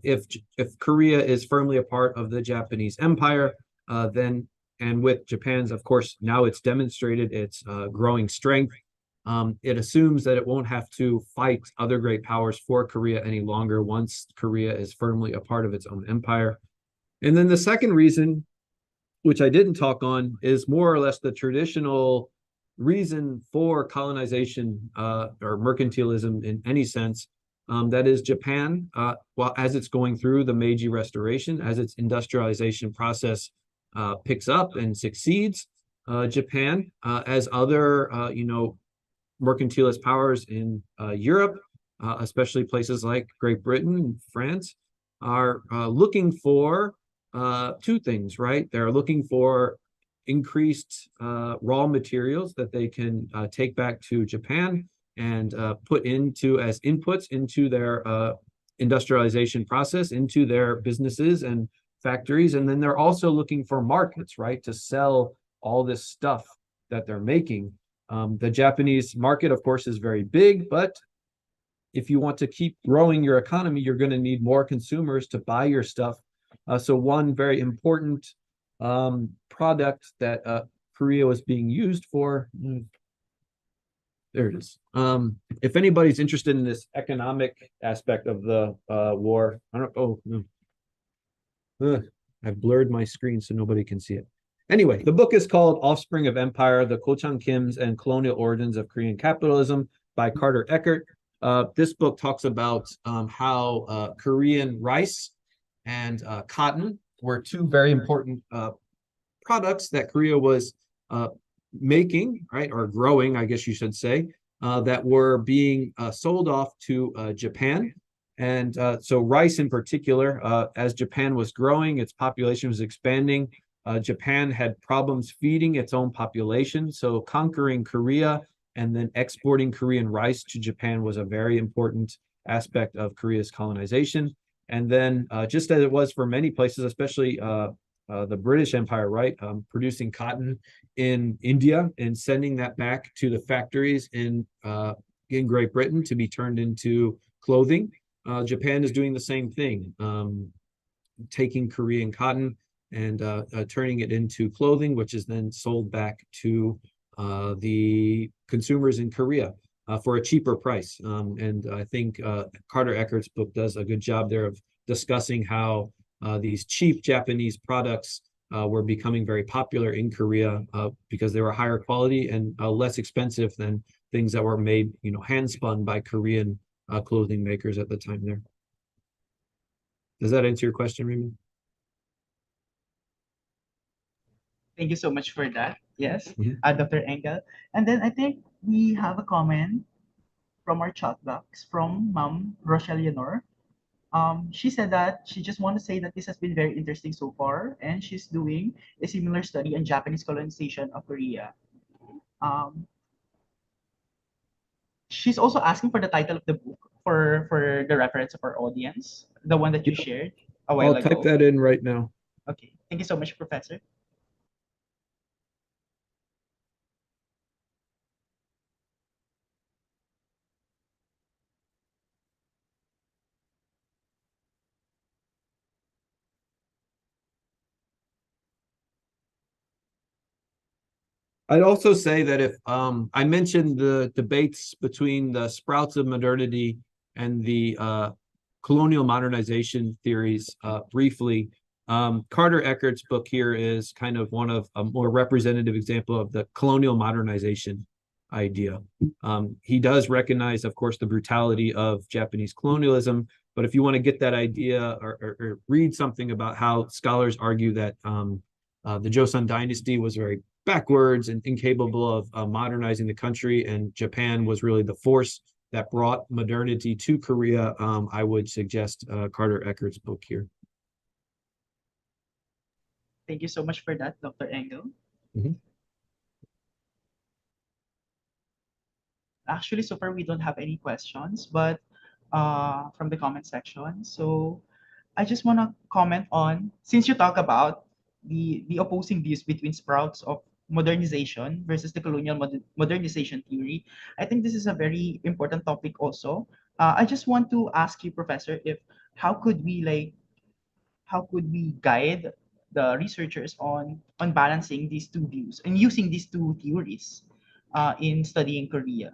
If Korea is firmly a part of the Japanese Empire, then, and with Japan's, of course, now it's demonstrated its growing strength, it assumes that it won't have to fight other great powers for Korea any longer once Korea is firmly a part of its own empire. And then the second reason, which I didn't talk on, is more or less the traditional reason for colonization or mercantilism in any sense. That is Japan, as it's going through the Meiji Restoration, as its industrialization process picks up and succeeds, Japan, as other, mercantilist powers in Europe, especially places like Great Britain and France, are looking for two things, right? They're looking for increased raw materials that they can take back to Japan and put into as inputs into their industrialization process, into their businesses and factories. And then they're also looking for markets, right, to sell all this stuff that they're making. The Japanese market, of course, is very big, but if you want to keep growing your economy, you're going to need more consumers to buy your stuff. So one very important product that Korea was being used for, there it is. If anybody's interested in this economic aspect of the war, I don't, oh, no. I've blurred my screen so nobody can see it. Anyway, the book is called Offspring of Empire, The Kochang Kims and Colonial Origins of Korean Capitalism by Carter Eckert. This book talks about how Korean rice and cotton were two very important products that Korea was making, right, or growing, I guess you should say, that were being sold off to Japan. And so rice in particular, as Japan was growing, its population was expanding. Japan had problems feeding its own population. So conquering Korea and then exporting Korean rice to Japan was a very important aspect of Korea's colonization. And then just as it was for many places, especially the British Empire, right, producing cotton in India and sending that back to the factories in Great Britain to be turned into clothing. Japan is doing the same thing, taking Korean cotton and turning it into clothing, which is then sold back to the consumers in Korea for a cheaper price. And I think Carter Eckert's book does a good job there of discussing how these cheap Japanese products were becoming very popular in Korea because they were higher quality and less expensive than things that were made, hand spun by Korean clothing makers at the time there. Does that answer your question, Raymond? Thank you so much for that. Yes, Mhm. Dr. Engel. And then I think we have a comment from our chat box from Ma'am Rochelle Leonor. She said that she just want to say that this has been very interesting so far, and she's doing a similar study on Japanese colonization of Korea. Um, she's also asking for the title of the book for the reference of our audience, the one that you shared a while I'll type ago. that in right now. Okay, thank you so much, Professor. I'd also say that if I mentioned the debates between the sprouts of modernity and the colonial modernization theories briefly, Carter Eckert's book here is kind of one of a more representative example of the colonial modernization idea. He does recognize, of course, the brutality of Japanese colonialism, but if you want to get that idea or read something about how scholars argue that the Joseon dynasty was very backwards and incapable of modernizing the country, and Japan was really the force that brought modernity to Korea, I would suggest Carter Eckert's book here. Thank you so much for that, Dr. Engel. Mhm. Actually, so far we don't have any questions, but from the comment section. So I just want to comment on, since you talk about the opposing views between sprouts of modernization versus the colonial modernization theory, I think this is a very important topic also. I just want to ask you, Professor, if how could we how could we guide the researchers on balancing these two views and using these two theories in studying Korea?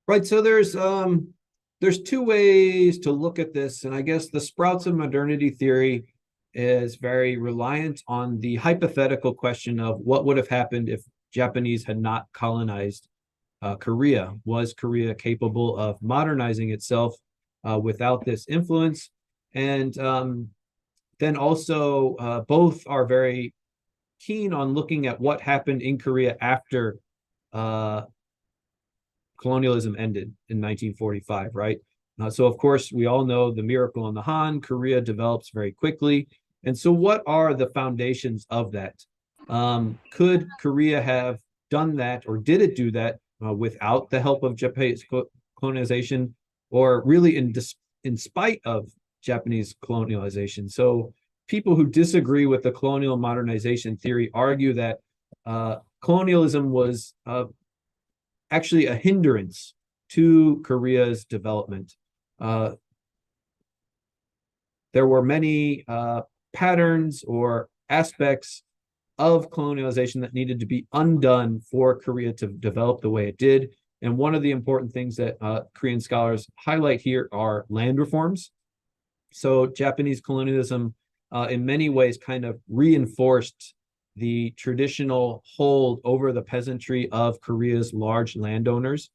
Right, so there's two ways to look at this, and I guess the sprouts of modernity theory is very reliant on the hypothetical question of what would have happened if Japanese had not colonized Korea. Was Korea capable of modernizing itself without this influence? And then also both are very keen on looking at what happened in Korea after colonialism ended in 1945, right? So, of course, we all know the miracle in the Han, Korea develops very quickly. And so, what are the foundations of that? Could Korea have done that, or did it do that without the help of Japanese colonization, or really in spite of Japanese colonialization? So, people who disagree with the colonial modernization theory argue that colonialism was actually a hindrance to Korea's development. There were many patterns or aspects of colonialization that needed to be undone for Korea to develop the way it did. And one of the important things that Korean scholars highlight here are land reforms. So Japanese colonialism in many ways kind of reinforced the traditional hold over the peasantry of Korea's large landowners.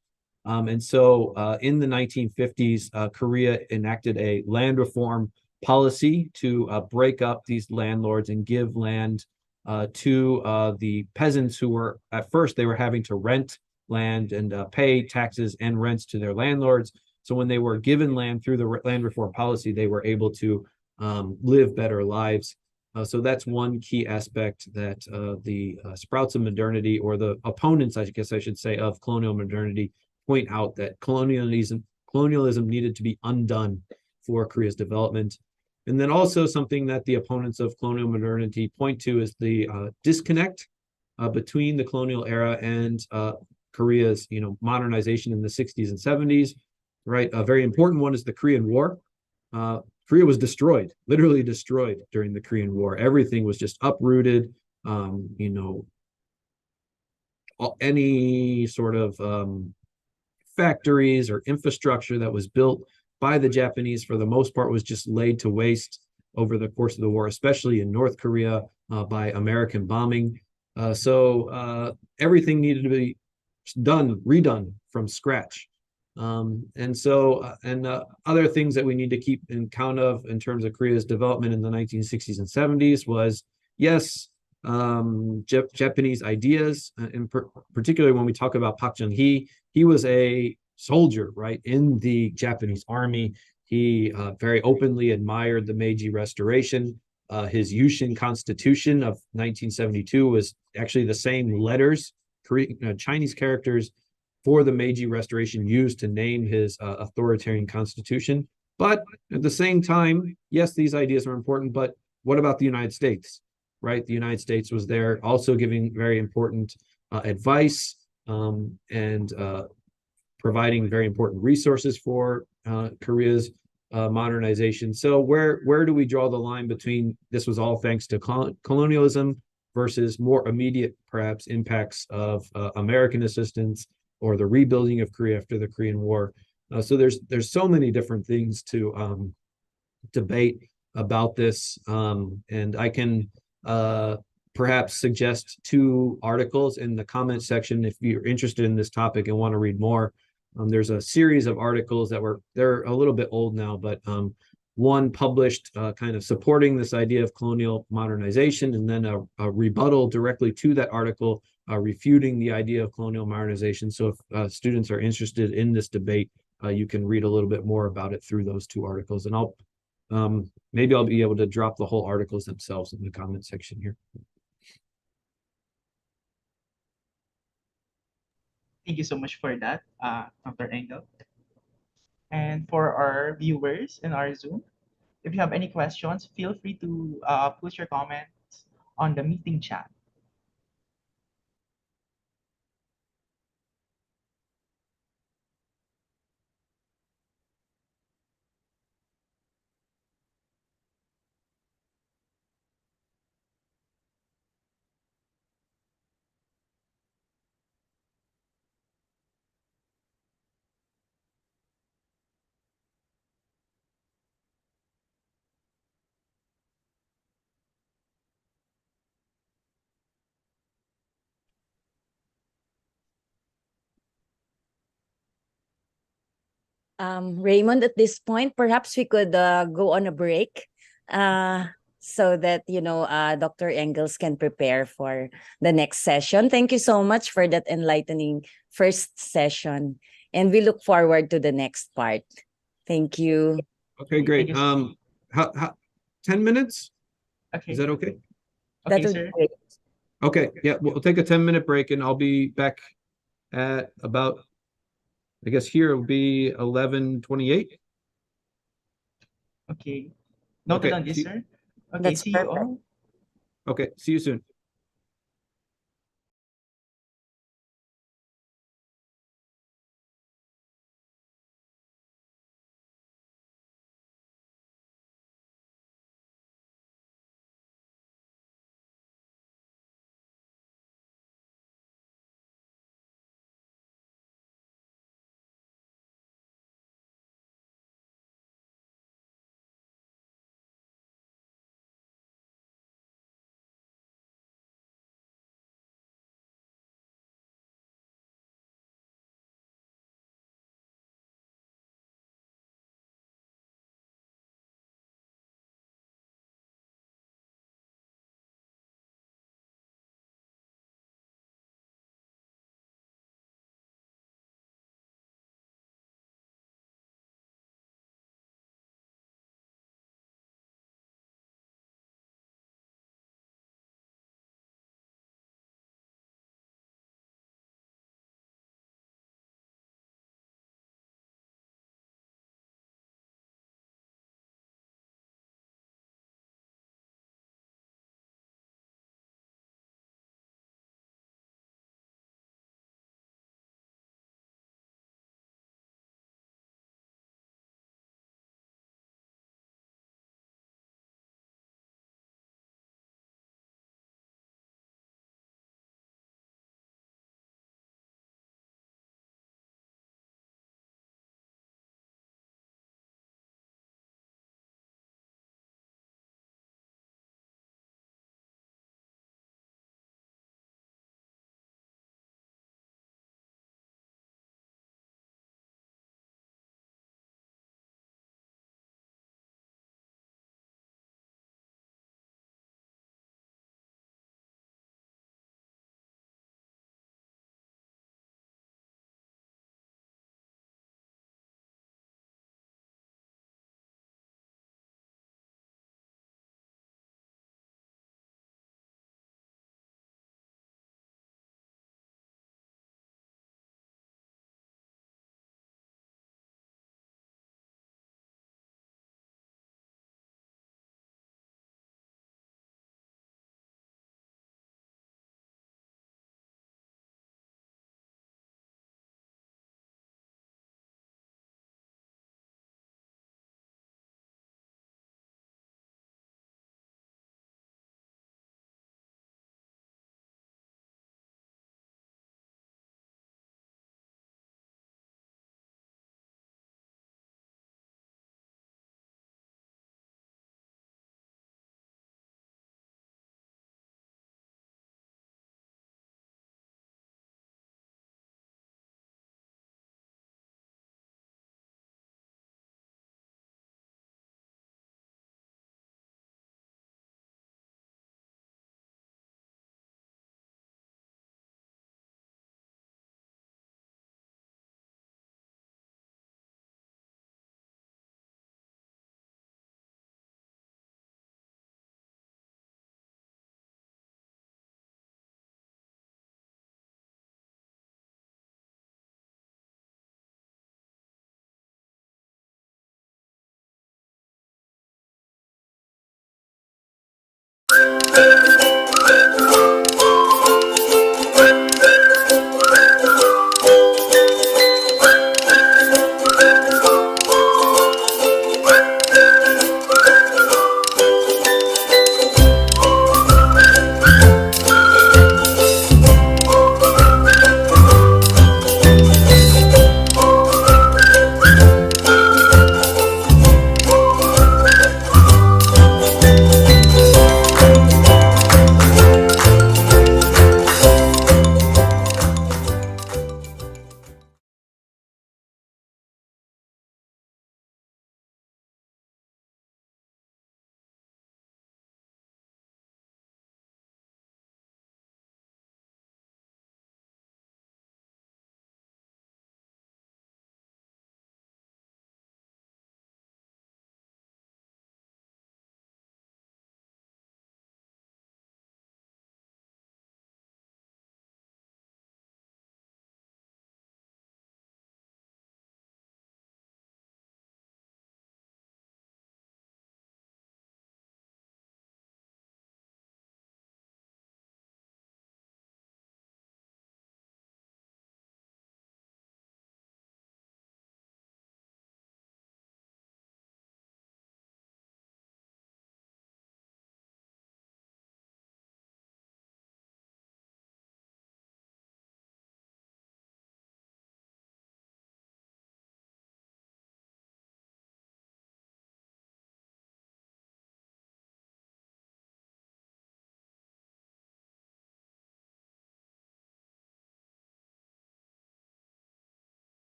And so in the 1950s, Korea enacted a land reform policy to break up these landlords and give land to the peasants who were, at first, they were having to rent land and pay taxes and rents to their landlords. So when they were given land through the land reform policy, they were able to live better lives. So that's one key aspect that the sprouts of modernity, or the opponents, I guess I should say, of colonial modernity, point out, that colonialism needed to be undone for Korea's development. And then also something that the opponents of colonial modernity point to is the disconnect between the colonial era and Korea's, modernization in the 60s and 70s. Right, a very important one is the Korean War. Korea was destroyed, literally destroyed during the Korean War. Everything was just uprooted. Any sort of factories or infrastructure that was built by the Japanese, for the most part, was just laid to waste over the course of the war, especially in North Korea, by American bombing. So everything needed to be redone from scratch. And other things that we need to keep in count of in terms of Korea's development in the 1960s and 70s was, yes, Japanese ideas, particularly when we talk about Park Chung-hee. He was a soldier, right, in the Japanese army. He very openly admired the Meiji Restoration. His Yushin Constitution of 1972 was actually the same letters, Chinese characters, for the Meiji Restoration used to name his authoritarian constitution. But at the same time, yes, these ideas are important, but what about the United States, right? The United States was there also giving very important advice and providing very important resources for Korea's modernization. So where do we draw the line between this was all thanks to colonialism versus more immediate, perhaps, impacts of American assistance or the rebuilding of Korea after the Korean War? So there's so many different things to debate about this, and I can perhaps suggest 2 articles in the comment section if you're interested in this topic and want to read more. There's a series of articles they're a little bit old now, but one published kind of supporting this idea of colonial modernization, and then a rebuttal directly to that article refuting the idea of colonial modernization. So if students are interested in this debate, you can read a little bit more about it through those 2 articles. And maybe I'll be able to drop the whole articles themselves in the comment section here. Thank you so much for that, Dr. Engel. And for our viewers in our Zoom, if you have any questions, feel free to put your comments on the meeting chat. Raymond, at this point, perhaps we could go on a break so that, Dr. Engels can prepare for the next session. Thank you so much for that enlightening first session. And we look forward to the next part. Thank you. Okay, great. Thank you. How 10 minutes? Okay. Is that okay? Okay, That would sir. be great. Okay, yeah, we'll take a 10-minute break and I'll be back at about, I guess here will be 11:28. Okay. Noted on this, sir. Okay, That's see you perfect. all. Okay, see you soon.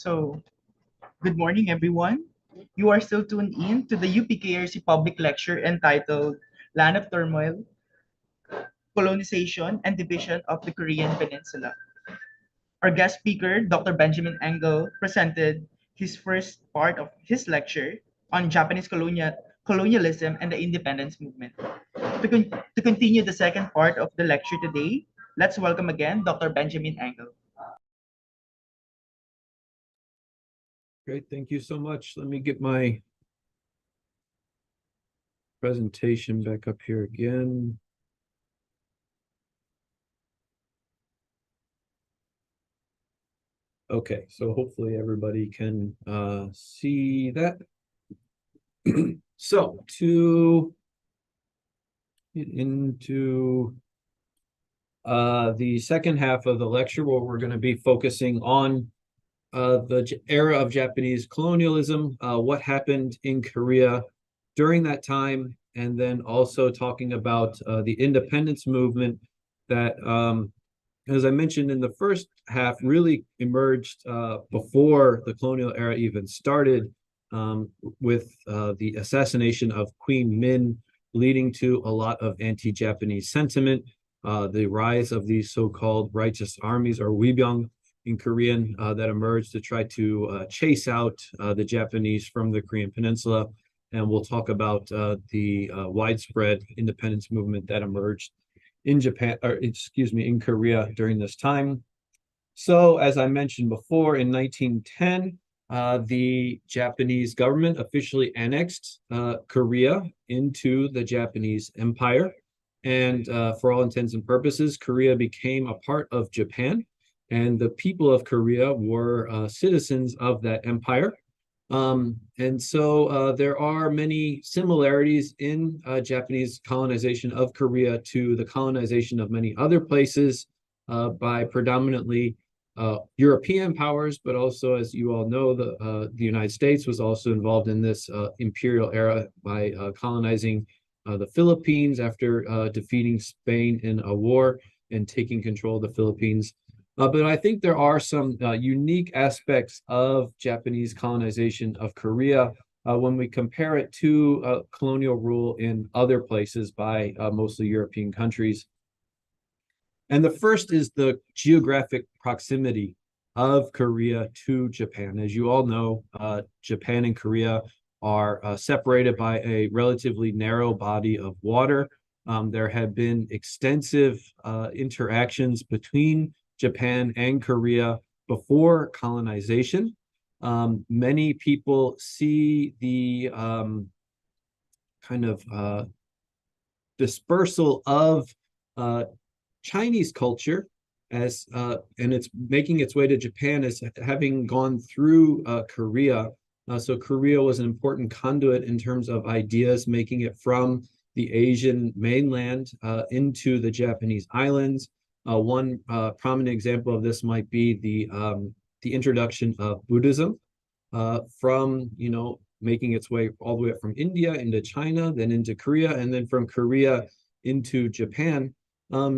So, good morning, everyone. You are still tuned in to the UPKRC public lecture entitled Land of Turmoil, Colonization, and Division of the Korean Peninsula. Our guest speaker, Dr. Benjamin Engel, presented his first part of his lecture on Japanese colonialism and the independence movement. To continue the second part of the lecture today, let's welcome again Dr. Benjamin Engel. Great, thank you so much. Let me get my presentation back up here again. Okay, so hopefully everybody can see that. So to get into the second half of the lecture, where we're going to be focusing on the era of Japanese colonialism, what happened in Korea during that time, and then also talking about the independence movement that, as I mentioned in the first half, really emerged before the colonial era even started, with the assassination of Queen Min, leading to a lot of anti-Japanese sentiment, the rise of these so-called righteous armies, or Wibyeong in Korean, that emerged to try to chase out the Japanese from the Korean Peninsula. And we'll talk about the widespread independence movement that emerged in Japan, or excuse me, in Korea during this time. So, as I mentioned before, in 1910, the Japanese government officially annexed Korea into the Japanese Empire. And for all intents and purposes, Korea became a part of Japan, and the people of Korea were citizens of that empire. And so there are many similarities in Japanese colonization of Korea to the colonization of many other places by predominantly European powers, but also, as you all know, the United States was also involved in this imperial era by colonizing the Philippines after defeating Spain in a war and taking control of the Philippines. But I think there are some unique aspects of Japanese colonization of Korea when we compare it to colonial rule in other places by mostly European countries. And the first is the geographic proximity of Korea to Japan. As you all know, Japan and Korea are separated by a relatively narrow body of water. There have been extensive interactions between Japan and Korea before colonization. Many people see the kind of dispersal of Chinese culture as and it's making its way to Japan as having gone through Korea. So Korea was an important conduit in terms of ideas, making it from the Asian mainland into the Japanese islands. One prominent example of this might be the introduction of Buddhism from, making its way all the way up from India into China, then into Korea, and then from Korea into Japan.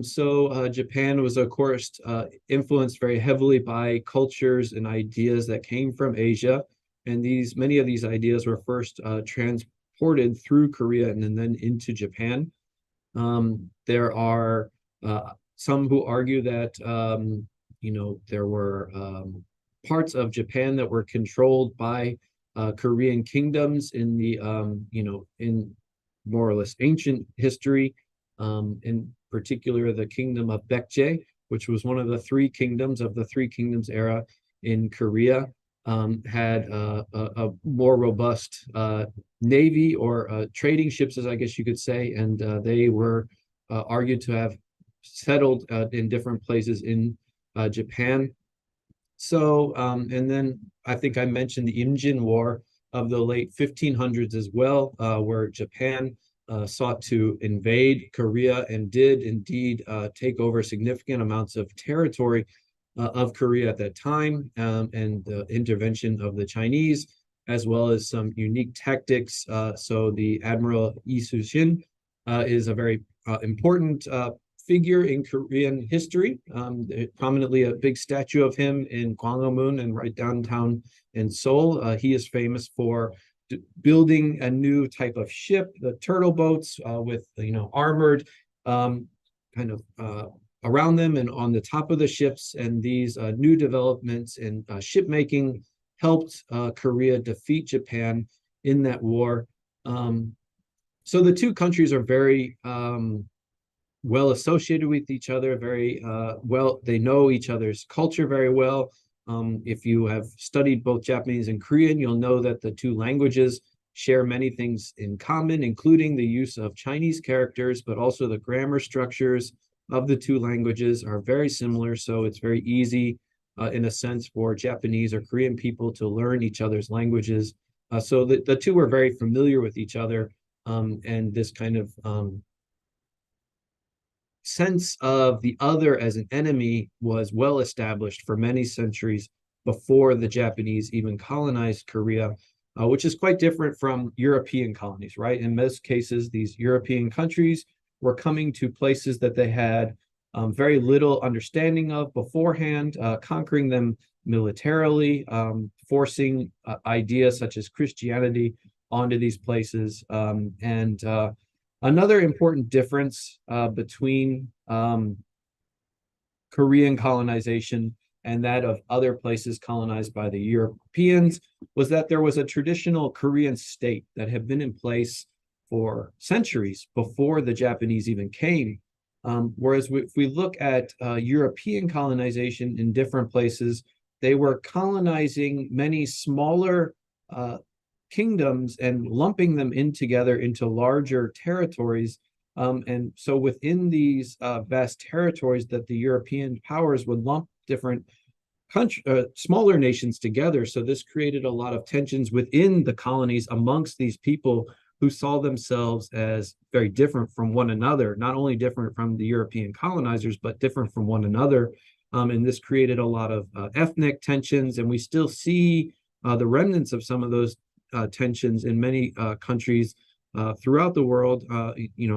So Japan was, of course, influenced very heavily by cultures and ideas that came from Asia. And many of these ideas were first transported through Korea and then into Japan. There are some who argue that, there were parts of Japan that were controlled by Korean kingdoms in the, in more or less ancient history, in particular the kingdom of Baekje, which was one of the three kingdoms of the Three Kingdoms era in Korea, had a more robust navy or trading ships, as I guess you could say, and they were argued to have settled in different places in Japan. So, and then I think I mentioned the Imjin War of the late 1500s as well, where Japan sought to invade Korea and did indeed take over significant amounts of territory of Korea at that time, and the intervention of the Chinese, as well as some unique tactics. So the Admiral Yi Su-shin is a very important figure in Korean history. Prominently a big statue of him in Gwanghwamun and right downtown in Seoul. He is famous for building a new type of ship, the turtle boats, with armored kind of around them and on the top of the ships. And these new developments in shipmaking helped Korea defeat Japan in that war. So the two countries are very well associated with each other, very well, they know each other's culture very well. If you have studied both Japanese and Korean, you'll know that the two languages share many things in common, including the use of Chinese characters, but also the grammar structures of the two languages are very similar. So it's very easy, in a sense, for Japanese or Korean people to learn each other's languages. So the two were very familiar with each other, and this kind of sense of the other as an enemy was well established for many centuries before the Japanese even colonized Korea, which is quite different from European colonies, right? In most cases, these European countries were coming to places that they had very little understanding of beforehand, conquering them militarily, forcing ideas such as Christianity onto these places. Another important difference between Korean colonization and that of other places colonized by the Europeans was that there was a traditional Korean state that had been in place for centuries before the Japanese even came. Whereas if we look at European colonization in different places, they were colonizing many smaller kingdoms and lumping them in together into larger territories. And so within these vast territories that the European powers would lump different smaller nations together. So this created a lot of tensions within the colonies amongst these people who saw themselves as very different from one another, not only different from the European colonizers, but different from one another. And this created a lot of ethnic tensions, and we still see the remnants of some of those tensions in many countries throughout the world,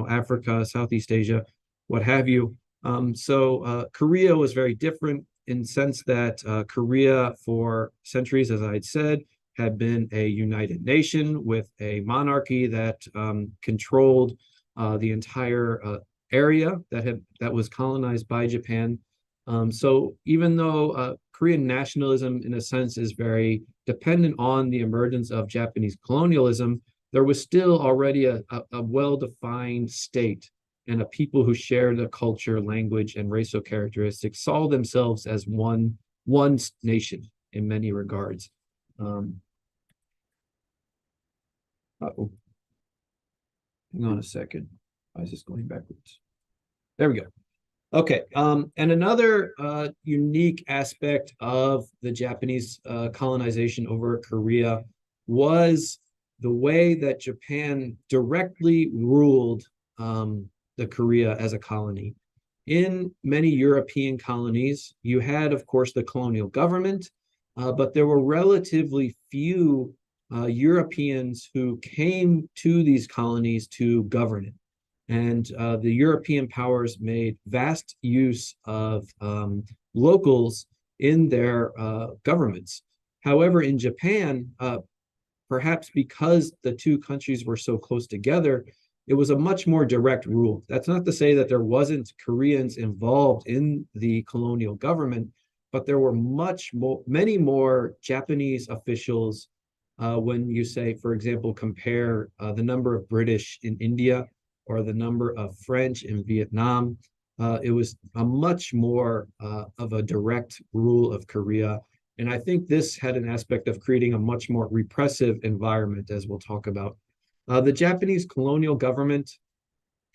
Africa, Southeast Asia, what have you. So Korea was very different in the sense that Korea for centuries, as I had said, had been a united nation with a monarchy that controlled the entire area that was colonized by Japan. So even though Korean nationalism, in a sense, is very dependent on the emergence of Japanese colonialism, there was still already a well-defined state, and a people who shared a culture, language, and racial characteristics saw themselves as one nation in many regards. Uh-oh. Hang on a second. Why is this going backwards? There we go. Okay, and another unique aspect of the Japanese colonization over Korea was the way that Japan directly ruled the Korea as a colony. In many European colonies, you had, of course, the colonial government, but there were relatively few Europeans who came to these colonies to govern it. And the European powers made vast use of locals in their governments. However, in Japan, perhaps because the two countries were so close together, it was a much more direct rule. That's not to say that there wasn't Koreans involved in the colonial government, but there were many more Japanese officials. When you say, for example, compare the number of British in India or the number of French in Vietnam, it was a much more of a direct rule of Korea. And I think this had an aspect of creating a much more repressive environment, as we'll talk about. The Japanese colonial government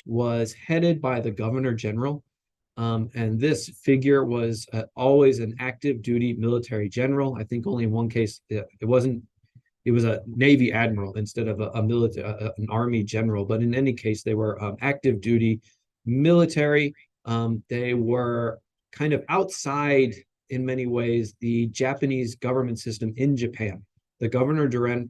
was headed by the Governor General, and this figure was always an active duty military general. I think only in one case it was a Navy admiral instead of an Army general. But in any case, they were active duty military. They were kind of outside, in many ways, the Japanese government system in Japan. The Governor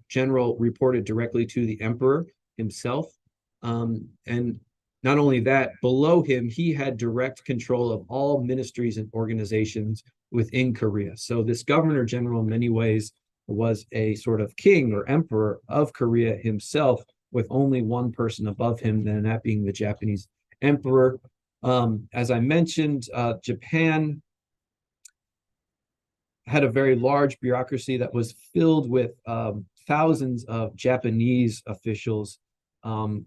General reported directly to the Emperor himself. And not only that, below him, he had direct control of all ministries and organizations within Korea. So this governor general, in many ways, was a sort of king or emperor of Korea himself, with only one person above him, and that being the Japanese emperor. As I mentioned, Japan had a very large bureaucracy that was filled with thousands of Japanese officials,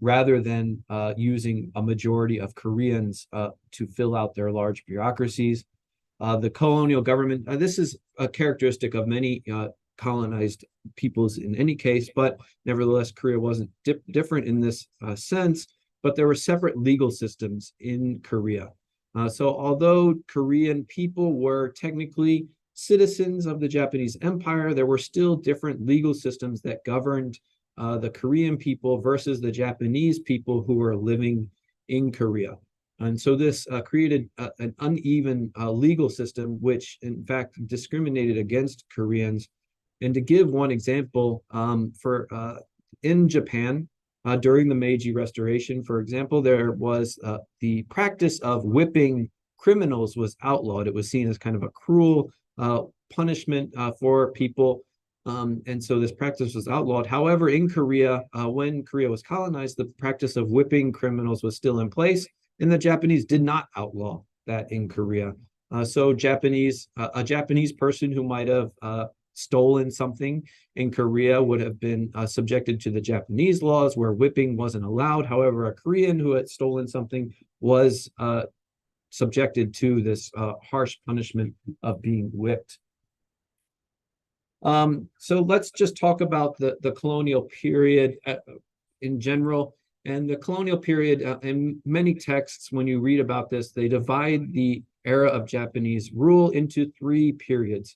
rather than using a majority of Koreans to fill out their large bureaucracies. The colonial government, this is a characteristic of many colonized peoples in any case, but nevertheless, Korea wasn't different in this sense, but there were separate legal systems in Korea. So although Korean people were technically citizens of the Japanese Empire, there were still different legal systems that governed the Korean people versus the Japanese people who were living in Korea. And so this created an uneven legal system, which in fact discriminated against Koreans. And to give one example, in Japan, during the Meiji Restoration, for example, there was the practice of whipping criminals was outlawed. It was seen as kind of a cruel punishment for people. And so this practice was outlawed. However, in Korea, when Korea was colonized, the practice of whipping criminals was still in place, and the Japanese did not outlaw that in Korea. So a Japanese person who might have stolen something in Korea would have been subjected to the Japanese laws where whipping wasn't allowed. However, a Korean who had stolen something was subjected to this harsh punishment of being whipped. So let's just talk about the colonial period in general. And the colonial period, in many texts, when you read about this, they divide the era of Japanese rule into 3 periods.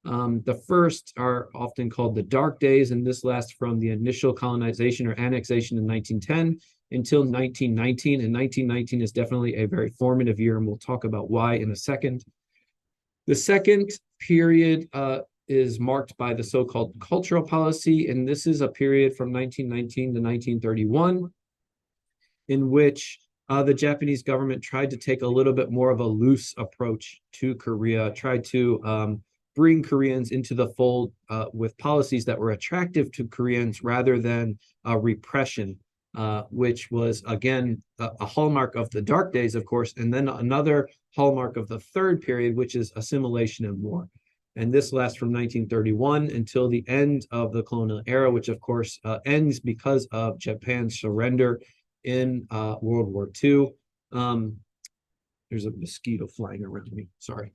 The first are often called the Dark Days, and this lasts from the initial colonization or annexation in 1910 until 1919. And 1919 is definitely a very formative year, and we'll talk about why in a second. The second period is marked by the so-called cultural policy, and this is a period from 1919 to 1931, in which the Japanese government tried to take a little bit more of a loose approach to Korea, tried to bring Koreans into the fold with policies that were attractive to Koreans rather than repression, which was, again, a hallmark of the Dark Days, of course, and then another hallmark of the third period, which is assimilation and war. And this lasts from 1931 until the end of the colonial era, which, of course, ends because of Japan's surrender in World War II. There's a mosquito flying around me, sorry.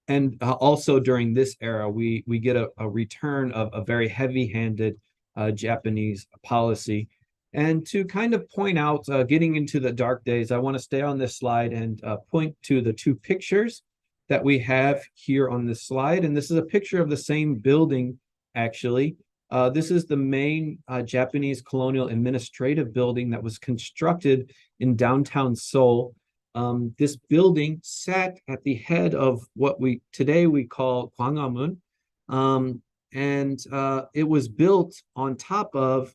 And also during this era, we get a return of a very heavy-handed Japanese policy. And to kind of point out, getting into the Dark Days, I want to stay on this slide and point to the 2 pictures that we have here on this slide. And this is a picture of the same building, actually. This is the main Japanese colonial administrative building that was constructed in downtown Seoul. This building sat at the head of what today we call Gwanghwamun, and it was built on top of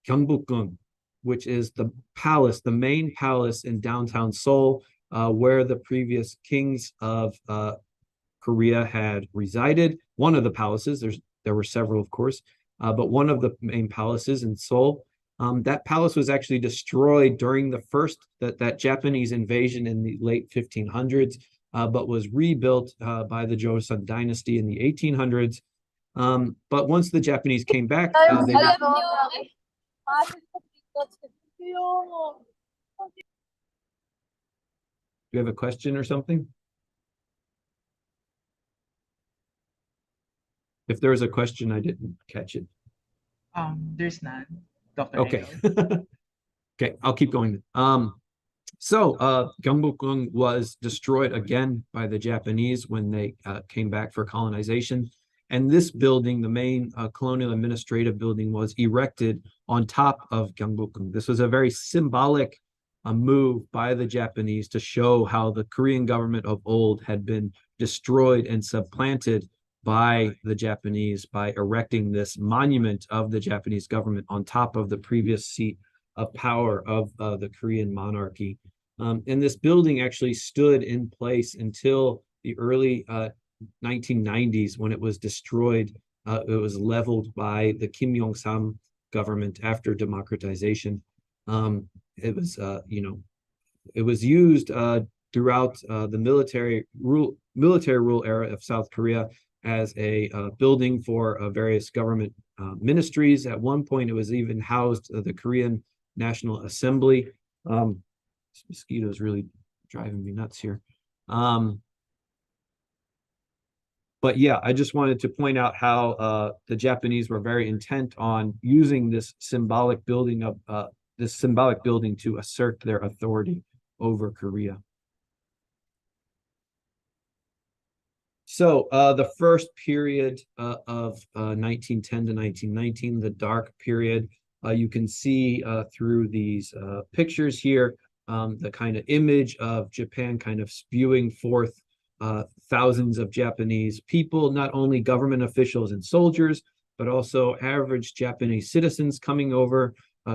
Gyeongbokgung, which is the palace, the main palace in downtown Seoul, where the previous kings of Korea had resided. One of the palaces, there were several, of course, but one of the main palaces in Seoul. That palace was actually destroyed during that Japanese invasion in the late 1500s, but was rebuilt by the Joseon dynasty in the 1800s. But once the Japanese came back, do you have a question or something? If there is a question, I didn't catch it. There's none, Dr. Okay. Engel. Okay, I'll keep going. So Gyeongbokgung was destroyed again by the Japanese when they came back for colonization. And this building, the main colonial administrative building, was erected on top of Gyeongbokgung. This was a very symbolic move by the Japanese to show how the Korean government of old had been destroyed and supplanted by the Japanese by erecting this monument of the Japanese government on top of the previous seat of power of the Korean monarchy. And this building actually stood in place until the early 1990s when it was destroyed. It was leveled by the Kim Yong-sam government after democratization. It was, it was used throughout the military rule era of South Korea as a building for various government ministries. At one point, it was even housed the Korean National Assembly. This mosquito is really driving me nuts here. But yeah, I just wanted to point out how the Japanese were very intent on using this symbolic building to assert their authority over Korea. So the first period of 1910 to 1919, the dark period, you can see through these pictures here, the kind of image of Japan kind of spewing forth thousands of Japanese people, not only government officials and soldiers, but also average Japanese citizens coming over.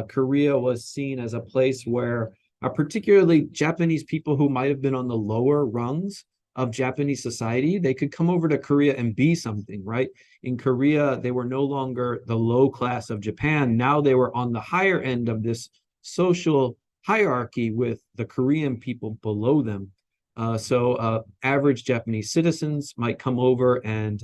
Korea was seen as a place where particularly Japanese people who might have been on the lower rungs of Japanese society, they could come over to Korea and be something, right? In Korea, they were no longer the low class of Japan. Now they were on the higher end of this social hierarchy with the Korean people below them. So average Japanese citizens might come over and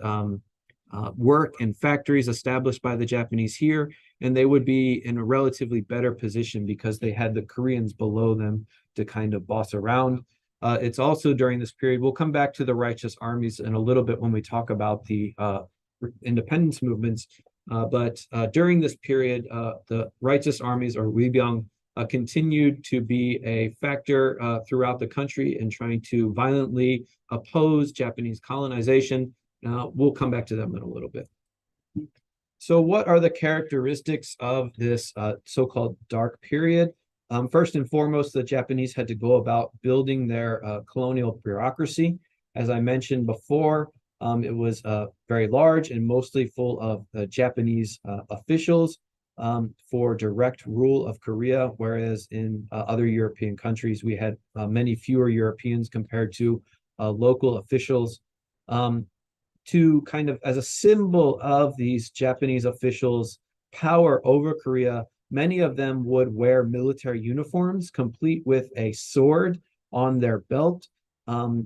work in factories established by the Japanese here, and they would be in a relatively better position because they had the Koreans below them to kind of boss around. It's also during this period, we'll come back to the righteous armies in a little bit when we talk about the independence movements, but during this period, the righteous armies, or Wibyang, continued to be a factor throughout the country in trying to violently oppose Japanese colonization. We'll come back to them in a little bit. So what are the characteristics of this so-called dark period? First and foremost, the Japanese had to go about building their colonial bureaucracy. As I mentioned before, it was very large and mostly full of Japanese officials for direct rule of Korea, whereas in other European countries, we had many fewer Europeans compared to local officials. To kind of as a symbol of these Japanese officials' power over Korea, many of them would wear military uniforms, complete with a sword on their belt, as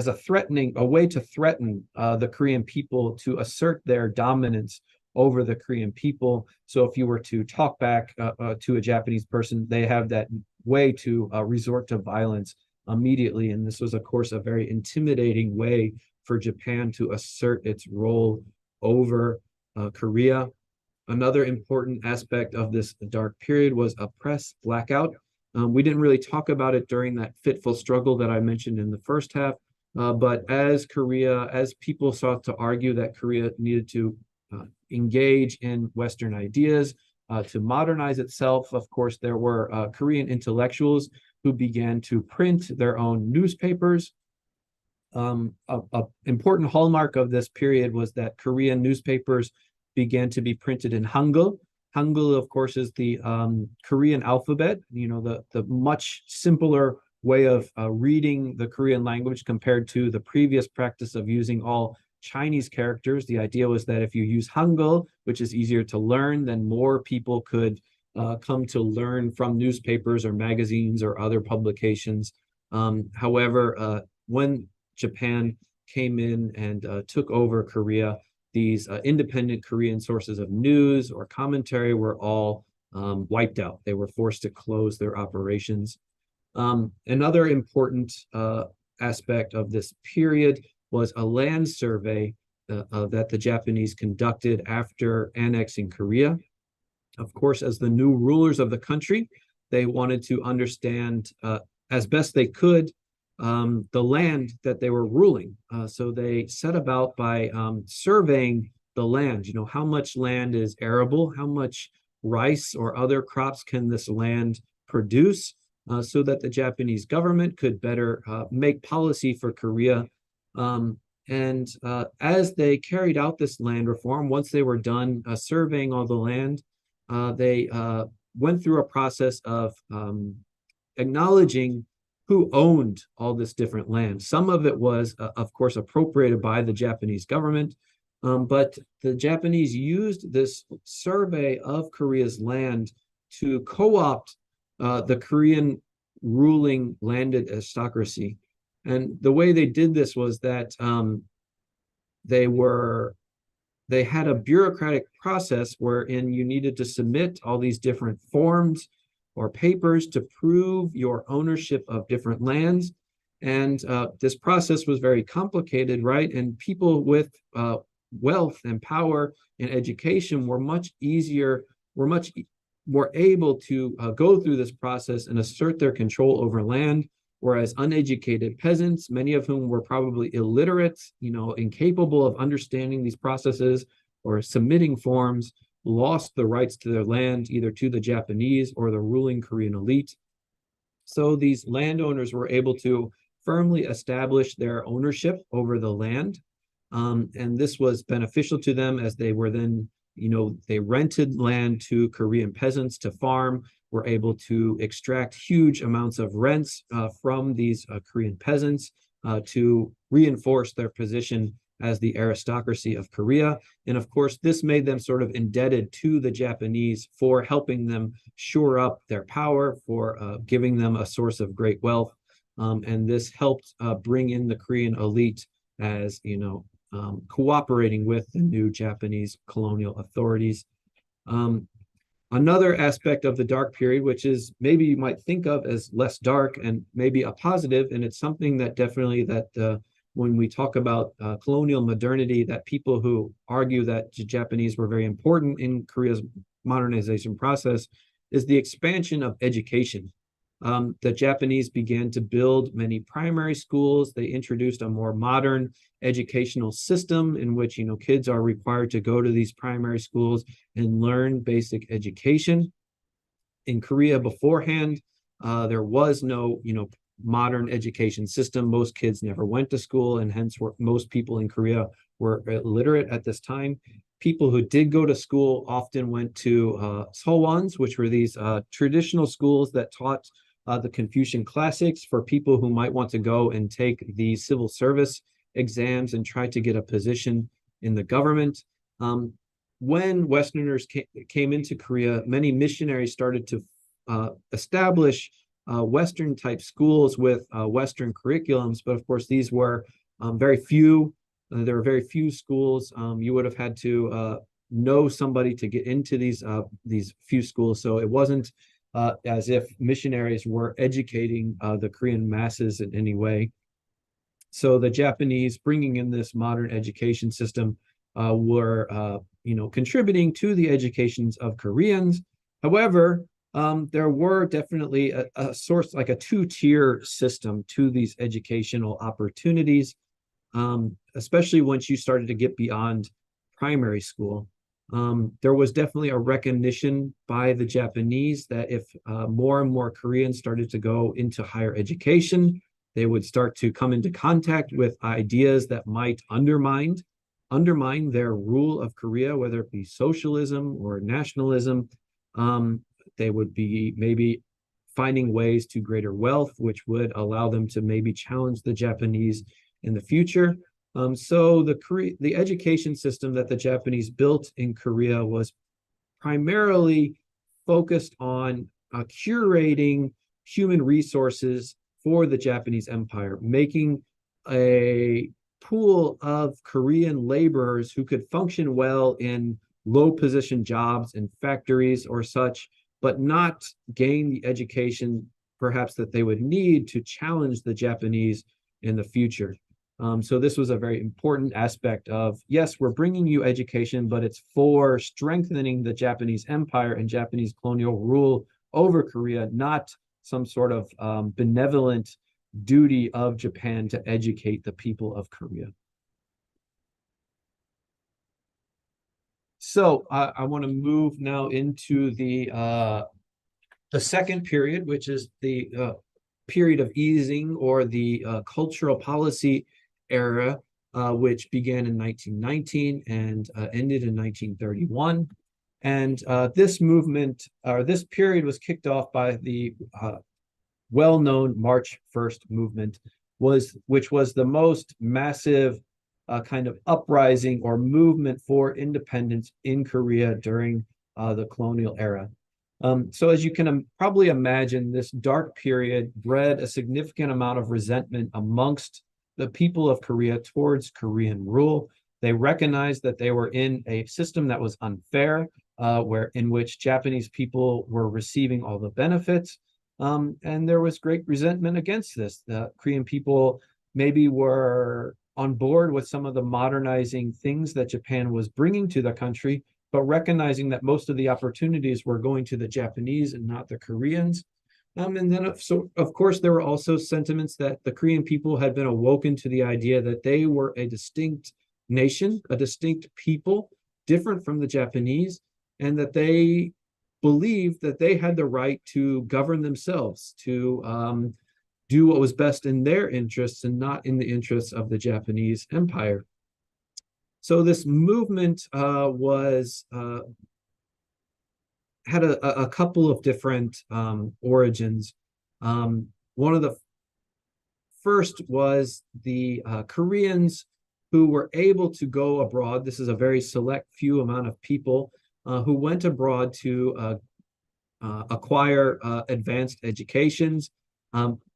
a way to threaten the Korean people to assert their dominance over the Korean people. So if you were to talk back to a Japanese person, they have that way to resort to violence immediately. And this was, of course, a very intimidating way for Japan to assert its role over Korea. Another important aspect of this dark period was a press blackout. We didn't really talk about it during that fitful struggle that I mentioned in the first half, but as people sought to argue that Korea needed to engage in Western ideas, to modernize itself, of course, there were Korean intellectuals who began to print their own newspapers. An important hallmark of this period was that Korean newspapers began to be printed in Hangul. Hangul, of course, is the Korean alphabet, the much simpler way of reading the Korean language compared to the previous practice of using all Chinese characters. The idea was that if you use Hangul, which is easier to learn, then more people could come to learn from newspapers or magazines or other publications. However, when Japan came in and took over Korea, these independent Korean sources of news or commentary were all wiped out. They were forced to close their operations. Another important aspect of this period was a land survey that the Japanese conducted after annexing Korea. Of course, as the new rulers of the country, they wanted to understand as best they could the land that they were ruling. So they set about by surveying the land. How much land is arable? How much rice or other crops can this land produce? So that the Japanese government could better make policy for Korea. And as they carried out this land reform, once they were done surveying all the land, they went through a process of acknowledging who owned all this different land. Some of it was, of course, appropriated by the Japanese government, but the Japanese used this survey of Korea's land to co-opt the Korean ruling landed aristocracy. And the way they did this was that they had a bureaucratic process wherein you needed to submit all these different forms or papers to prove your ownership of different lands. And this process was very complicated, right? And people with wealth and power and education were much more able to go through this process and assert their control over land, whereas uneducated peasants, many of whom were probably illiterate, incapable of understanding these processes or submitting forms, lost the rights to their land either to the Japanese or the ruling Korean elite. So these landowners were able to firmly establish their ownership over the land. And this was beneficial to them as they were then, they rented land to Korean peasants to farm, were able to extract huge amounts of rents from these Korean peasants to reinforce their position as the aristocracy of Korea. And of course, this made them sort of indebted to the Japanese for helping them shore up their power, for giving them a source of great wealth. And this helped bring in the Korean elite as, cooperating with the new Japanese colonial authorities. Another aspect of the dark period, which is maybe you might think of as less dark and maybe a positive, and it's something that definitely when we talk about colonial modernity, that people who argue that the Japanese were very important in Korea's modernization process, is the expansion of education. The Japanese began to build many primary schools. They introduced a more modern educational system in which, kids are required to go to these primary schools and learn basic education. In Korea beforehand, there was no, modern education system. Most kids never went to school, and hence most people in Korea were illiterate at this time. People who did go to school often went to Seoul's, which were these traditional schools that taught the Confucian classics for people who might want to go and take the civil service exams and try to get a position in the government. When Westerners came into Korea, many missionaries started to establish Western type schools with Western curriculums, but of course these were very few. There were very few schools. You would have had to know somebody to get into these few schools, so it wasn't as if missionaries were educating the Korean masses in any way. So the Japanese, bringing in this modern education system, were contributing to the educations of Koreans. However, there were definitely a source, like a two-tier system to these educational opportunities, especially once you started to get beyond primary school. There was definitely a recognition by the Japanese that if more and more Koreans started to go into higher education, they would start to come into contact with ideas that might undermine their rule of Korea, whether it be socialism or nationalism. They would be maybe finding ways to greater wealth, which would allow them to maybe challenge the Japanese in the future. So the education system that the Japanese built in Korea was primarily focused on curating human resources for the Japanese Empire, making a pool of Korean laborers who could function well in low position jobs in factories or such, but not gain the education perhaps that they would need to challenge the Japanese in the future. So this was a very important aspect of, yes, we're bringing you education, but it's for strengthening the Japanese Empire and Japanese colonial rule over Korea, not some sort of benevolent duty of Japan to educate the people of Korea. So I want to move now into the second period, which is the period of easing, or the cultural policy era, which began in 1919 and ended in 1931. And this movement, or this period, was kicked off by the well-known March 1st movement, which was the most massive kind of uprising or movement for independence in Korea during the colonial era. So as you can probably imagine, this dark period bred a significant amount of resentment amongst the people of Korea towards Korean rule. They recognized that they were in a system that was unfair, in which Japanese people were receiving all the benefits. And there was great resentment against this. The Korean people maybe were on board with some of the modernizing things that Japan was bringing to the country, but recognizing that most of the opportunities were going to the Japanese and not the Koreans. And then, so of course, there were also sentiments that the Korean people had been awoken to the idea that they were a distinct nation, a distinct people, different from the Japanese, and that they believed that they had the right to govern themselves, to do what was best in their interests and not in the interests of the Japanese Empire. So this movement had a couple of different origins. One of the first was the Koreans who were able to go abroad. This is a very select few amount of people who went abroad to acquire advanced educations.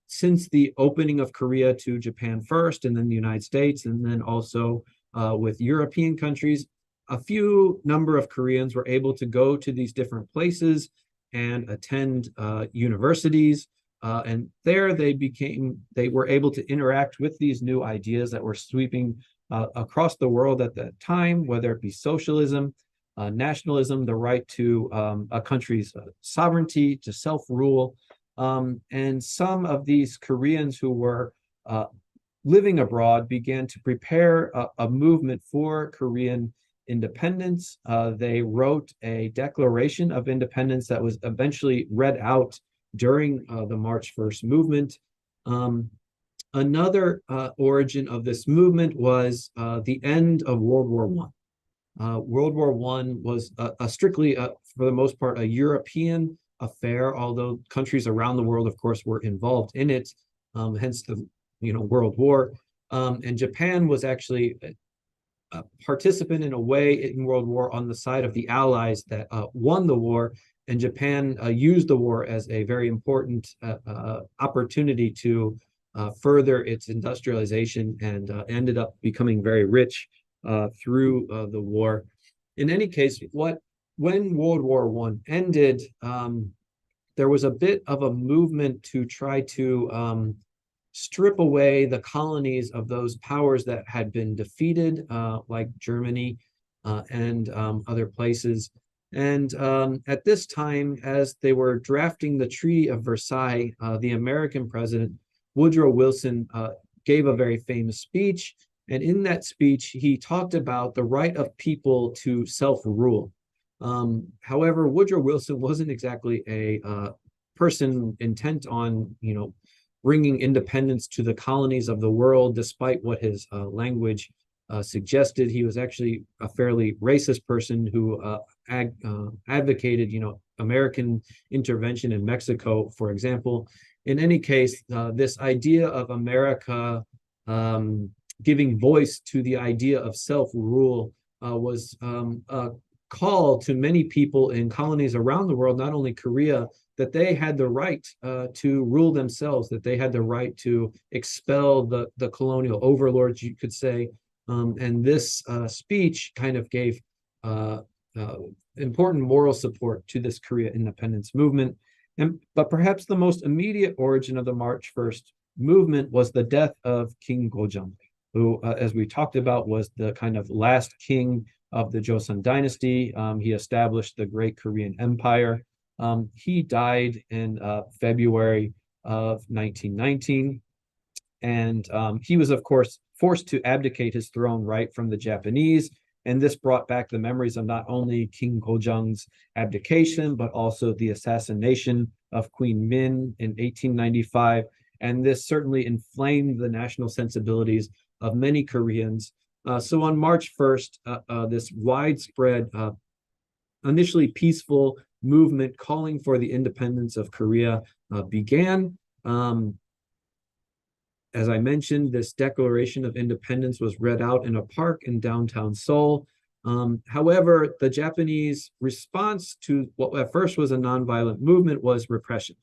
Since the opening of Korea to Japan first, and then the United States, and then also with European countries, a few number of Koreans were able to go to these different places and attend universities. And there they were able to interact with these new ideas that were sweeping across the world at that time, whether it be socialism, nationalism, the right to a country's sovereignty, to self-rule. And some of these Koreans who were living abroad began to prepare a movement for Korean independence. They wrote a declaration of independence that was eventually read out during the March 1st movement. Another origin of this movement was the end of World War I. World War I was a strictly, for the most part, a European affair, although countries around the world, of course, were involved in it, hence the World War. And Japan was actually a participant in a way in World War on the side of the Allies that won the war, and Japan used the war as a very important opportunity to further its industrialization and ended up becoming very rich through the war. In any case, when World War I ended, there was a bit of a movement to try to strip away the colonies of those powers that had been defeated, like Germany and other places. And at this time, as they were drafting the Treaty of Versailles, the American president, Woodrow Wilson, gave a very famous speech. And in that speech, he talked about the right of people to self-rule. However, Woodrow Wilson wasn't exactly a person intent on, bringing independence to the colonies of the world, despite what his language suggested. He was actually a fairly racist person who advocated, American intervention in Mexico, for example. In any case, this idea of America giving voice to the idea of self-rule was a call to many people in colonies around the world, not only Korea, that they had the right to rule themselves, that they had the right to expel the colonial overlords, you could say. And this speech kind of gave important moral support to this Korea independence movement. But perhaps the most immediate origin of the March 1st movement was the death of King Gojong, who, as we talked about, was the kind of last king of the Joseon dynasty. He established the Great Korean Empire. He died in February of 1919. And he was, of course, forced to abdicate his throne right from the Japanese. And this brought back the memories of not only King Gojong's abdication, but also the assassination of Queen Min in 1895. And this certainly inflamed the national sensibilities of many Koreans. So on March 1st, this widespread, initially peaceful movement calling for the independence of Korea began. As I mentioned, this Declaration of Independence was read out in a park in downtown Seoul. However, the Japanese response to what at first was a nonviolent movement was repression.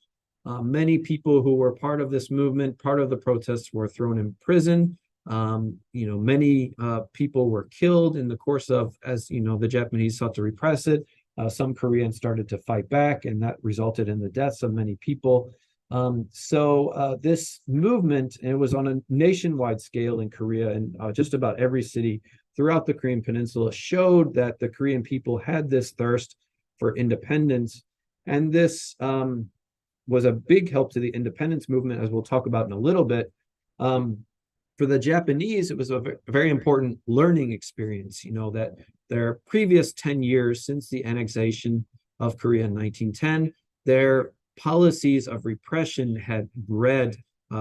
Many people who were part of this movement, part of the protests, were thrown in prison. Many people were killed in the course of, as the Japanese sought to repress it. Some Koreans started to fight back, and that resulted in the deaths of many people. So this movement, and it was on a nationwide scale in Korea, and just about every city throughout the Korean Peninsula, showed that the Korean people had this thirst for independence. And this was a big help to the independence movement, as we'll talk about in a little bit. For the Japanese, it was a very important learning experience, that their previous 10 years since the annexation of Korea in 1910, their policies of repression had bred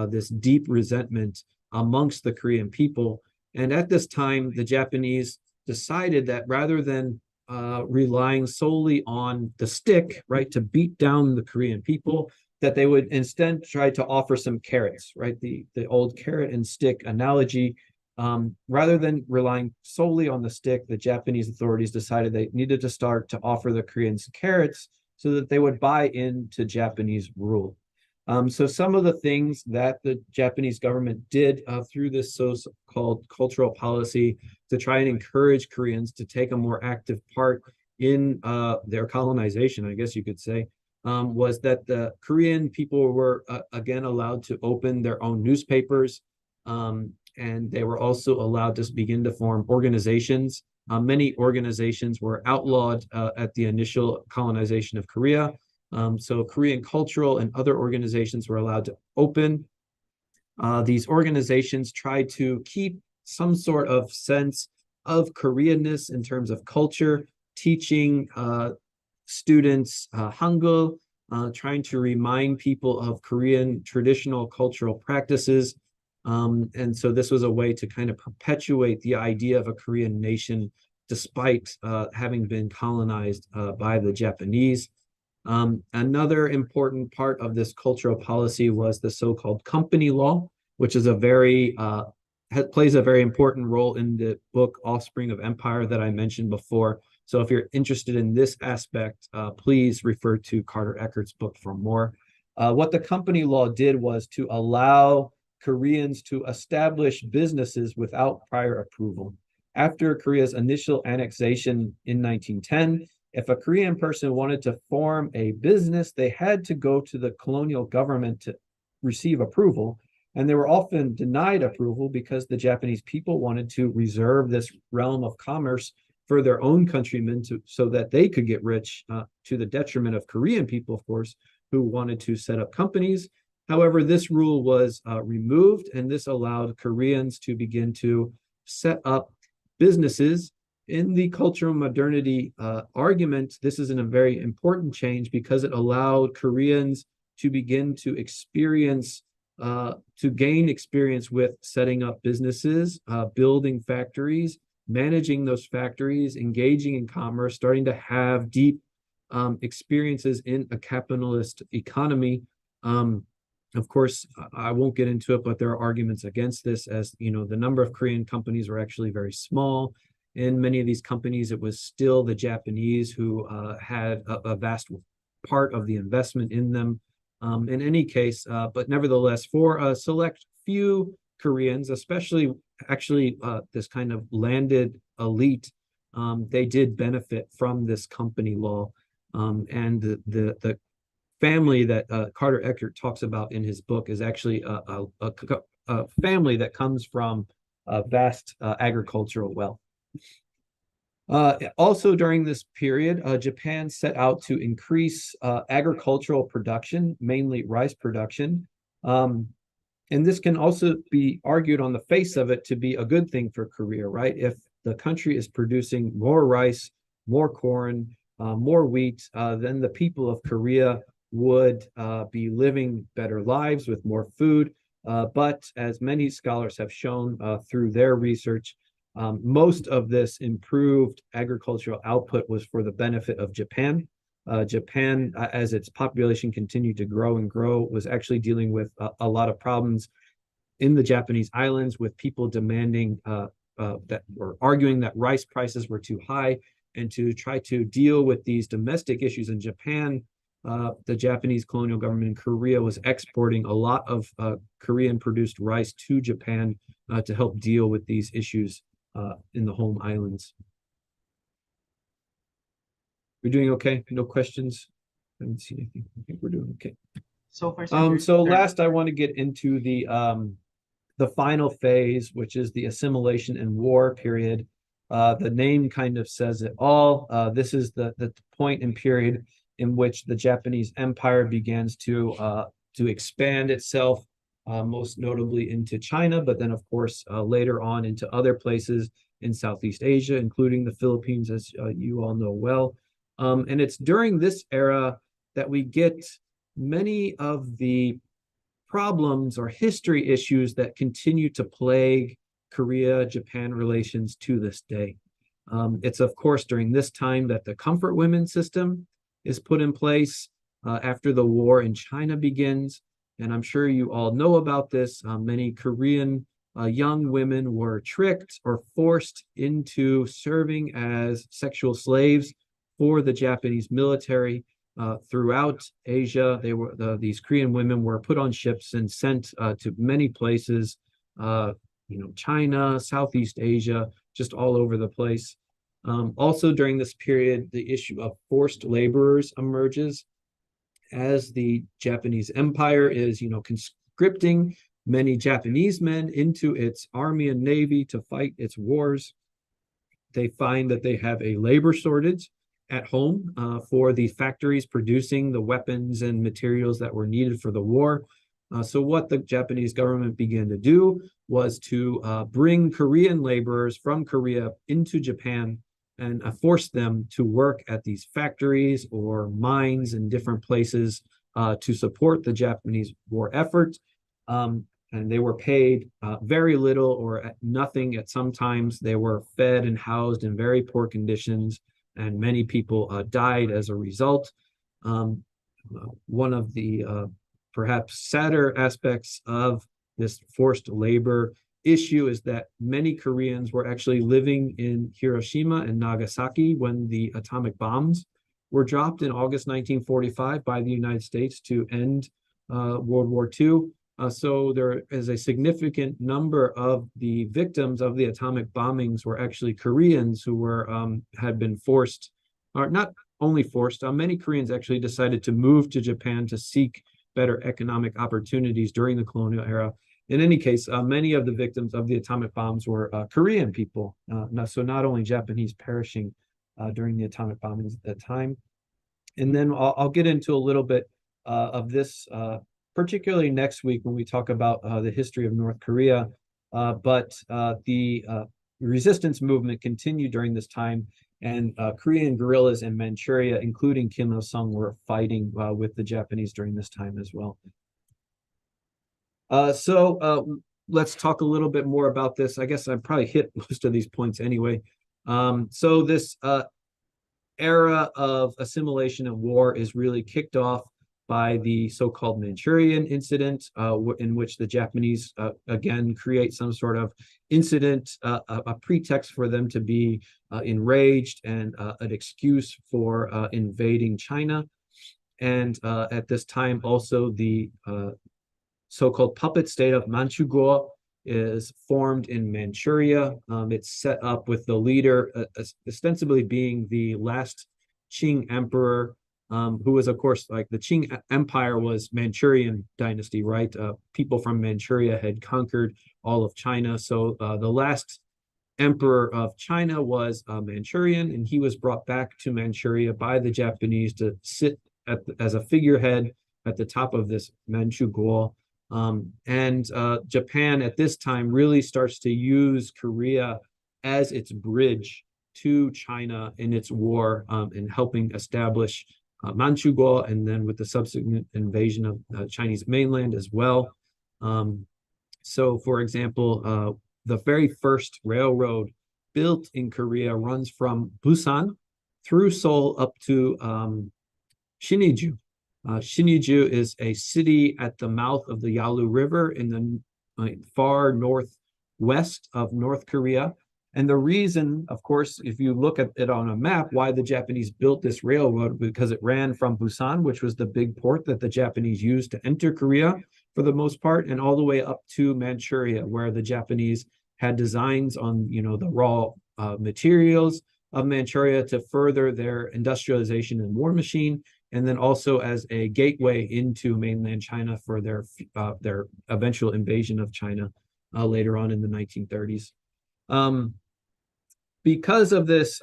this deep resentment amongst the Korean people. And at this time, the Japanese decided that rather than relying solely on the stick, right, to beat down the Korean people, that they would instead try to offer some carrots, right? The old carrot and stick analogy. Rather than relying solely on the stick, the Japanese authorities decided they needed to start to offer the Koreans carrots so that they would buy into Japanese rule. So some of the things that the Japanese government did through this so-called cultural policy to try and encourage Koreans to take a more active part in their colonization, I guess you could say, was that the Korean people were again allowed to open their own newspapers, and they were also allowed to begin to form organizations. Many organizations were outlawed at the initial colonization of Korea. So Korean cultural and other organizations were allowed to open. These organizations tried to keep some sort of sense of Koreanness in terms of culture, teaching students Hangul, trying to remind people of Korean traditional cultural practices. And so this was a way to kind of perpetuate the idea of a Korean nation despite having been colonized by the Japanese. Another important part of this cultural policy was the so-called company law, which is plays a very important role in the book Offspring of Empire that I mentioned before. So if you're interested in this aspect, please refer to Carter Eckert's book for more. What the company law did was to allow Koreans to establish businesses without prior approval. After Korea's initial annexation in 1910, if a Korean person wanted to form a business, they had to go to the colonial government to receive approval. And they were often denied approval because the Japanese people wanted to reserve this realm of commerce for their own countrymen so that they could get rich to the detriment of Korean people, of course, who wanted to set up companies. However, this rule was removed, and this allowed Koreans to begin to set up businesses. In the cultural modernity argument, this is a very important change because it allowed Koreans to begin to gain experience with setting up businesses, building factories, managing those factories, engaging in commerce, starting to have deep experiences in a capitalist economy. Of course, I won't get into it, but there are arguments against this, as the number of Korean companies were actually very small. In many of these companies, it was still the Japanese who had a vast part of the investment in them. In any case, but nevertheless, for a select few Koreans, especially actually this kind of landed elite, they did benefit from this company law. And the family that Carter Eckert talks about in his book is actually a family that comes from vast agricultural wealth. Also during this period, Japan set out to increase agricultural production, mainly rice production. And this can also be argued on the face of it to be a good thing for Korea, right? If the country is producing more rice, more corn, more wheat, then the people of Korea would be living better lives with more food. But as many scholars have shown through their research, most of this improved agricultural output was for the benefit of Japan. Japan, as its population continued to grow and grow, was actually dealing with a lot of problems in the Japanese islands, with people demanding that were arguing that rice prices were too high. And to try to deal with these domestic issues in Japan, the Japanese colonial government in Korea was exporting a lot of Korean-produced rice to Japan to help deal with these issues in the home islands. We're doing okay? No questions? I haven't seen anything. I think we're doing okay. So for So last, I want to get into the final phase, which is the assimilation and war period. The name kind of says it all. This is the point and period in which the Japanese Empire begins to expand itself, most notably into China, but then, of course, later on into other places in Southeast Asia, including the Philippines, as you all know well. And it's during this era that we get many of the problems or history issues that continue to plague Korea-Japan relations to this day. It's, of course, during this time that the comfort women system is put in place after the war in China begins. And I'm sure you all know about this. Many Korean young women were tricked or forced into serving as sexual slaves for the Japanese military. Throughout Asia, these Korean women were put on ships and sent to many places, China, Southeast Asia, just all over the place. Also during this period, the issue of forced laborers emerges as the Japanese Empire is, conscripting many Japanese men into its army and navy to fight its wars. They find that they have a labor shortage at home for the factories producing the weapons and materials that were needed for the war. So what the Japanese government began to do was to bring Korean laborers from Korea into Japan and force them to work at these factories or mines in different places to support the Japanese war effort. And they were paid very little or nothing at some times. They were fed and housed in very poor conditions, and many people died as a result. One of the perhaps sadder aspects of this forced labor issue is that many Koreans were actually living in Hiroshima and Nagasaki when the atomic bombs were dropped in August 1945 by the United States to end World War II. So there is a significant number of the victims of the atomic bombings were actually Koreans who were had been forced, or not only forced, many Koreans actually decided to move to Japan to seek better economic opportunities during the colonial era. In any case, many of the victims of the atomic bombs were Korean people. So not only Japanese perishing during the atomic bombings at that time. And then I'll get into a little bit of this, particularly next week when we talk about the history of North Korea. But the resistance movement continued during this time, and Korean guerrillas in Manchuria, including Kim Il-sung, were fighting with the Japanese during this time as well. So let's talk a little bit more about this. I guess I probably hit most of these points anyway. So this era of assimilation and war is really kicked off by the so-called Manchurian incident, in which the Japanese, again, create some sort of incident, a pretext for them to be enraged and an excuse for invading China. And at this time, also the so-called puppet state of Manchukuo is formed in Manchuria. It's set up with the leader ostensibly being the last Qing emperor, who was, of course, like the Qing Empire was Manchurian dynasty, right? People from Manchuria had conquered all of China. So the last emperor of China was Manchurian, and he was brought back to Manchuria by the Japanese to sit as a figurehead at the top of this Manchukuo. And Japan at this time really starts to use Korea as its bridge to China in its war, in helping establish Manchukuo, and then with the subsequent invasion of Chinese mainland as well. So, for example, the very first railroad built in Korea runs from Busan through Seoul up to Siniju. Siniju is a city at the mouth of the Yalu River in the far northwest of North Korea. And the reason, of course, if you look at it on a map, why the Japanese built this railroad, because it ran from Busan, which was the big port that the Japanese used to enter Korea for the most part, and all the way up to Manchuria, where the Japanese had designs on, the raw materials of Manchuria to further their industrialization and war machine, and then also as a gateway into mainland China for their eventual invasion of China later on in the 1930s. Because of this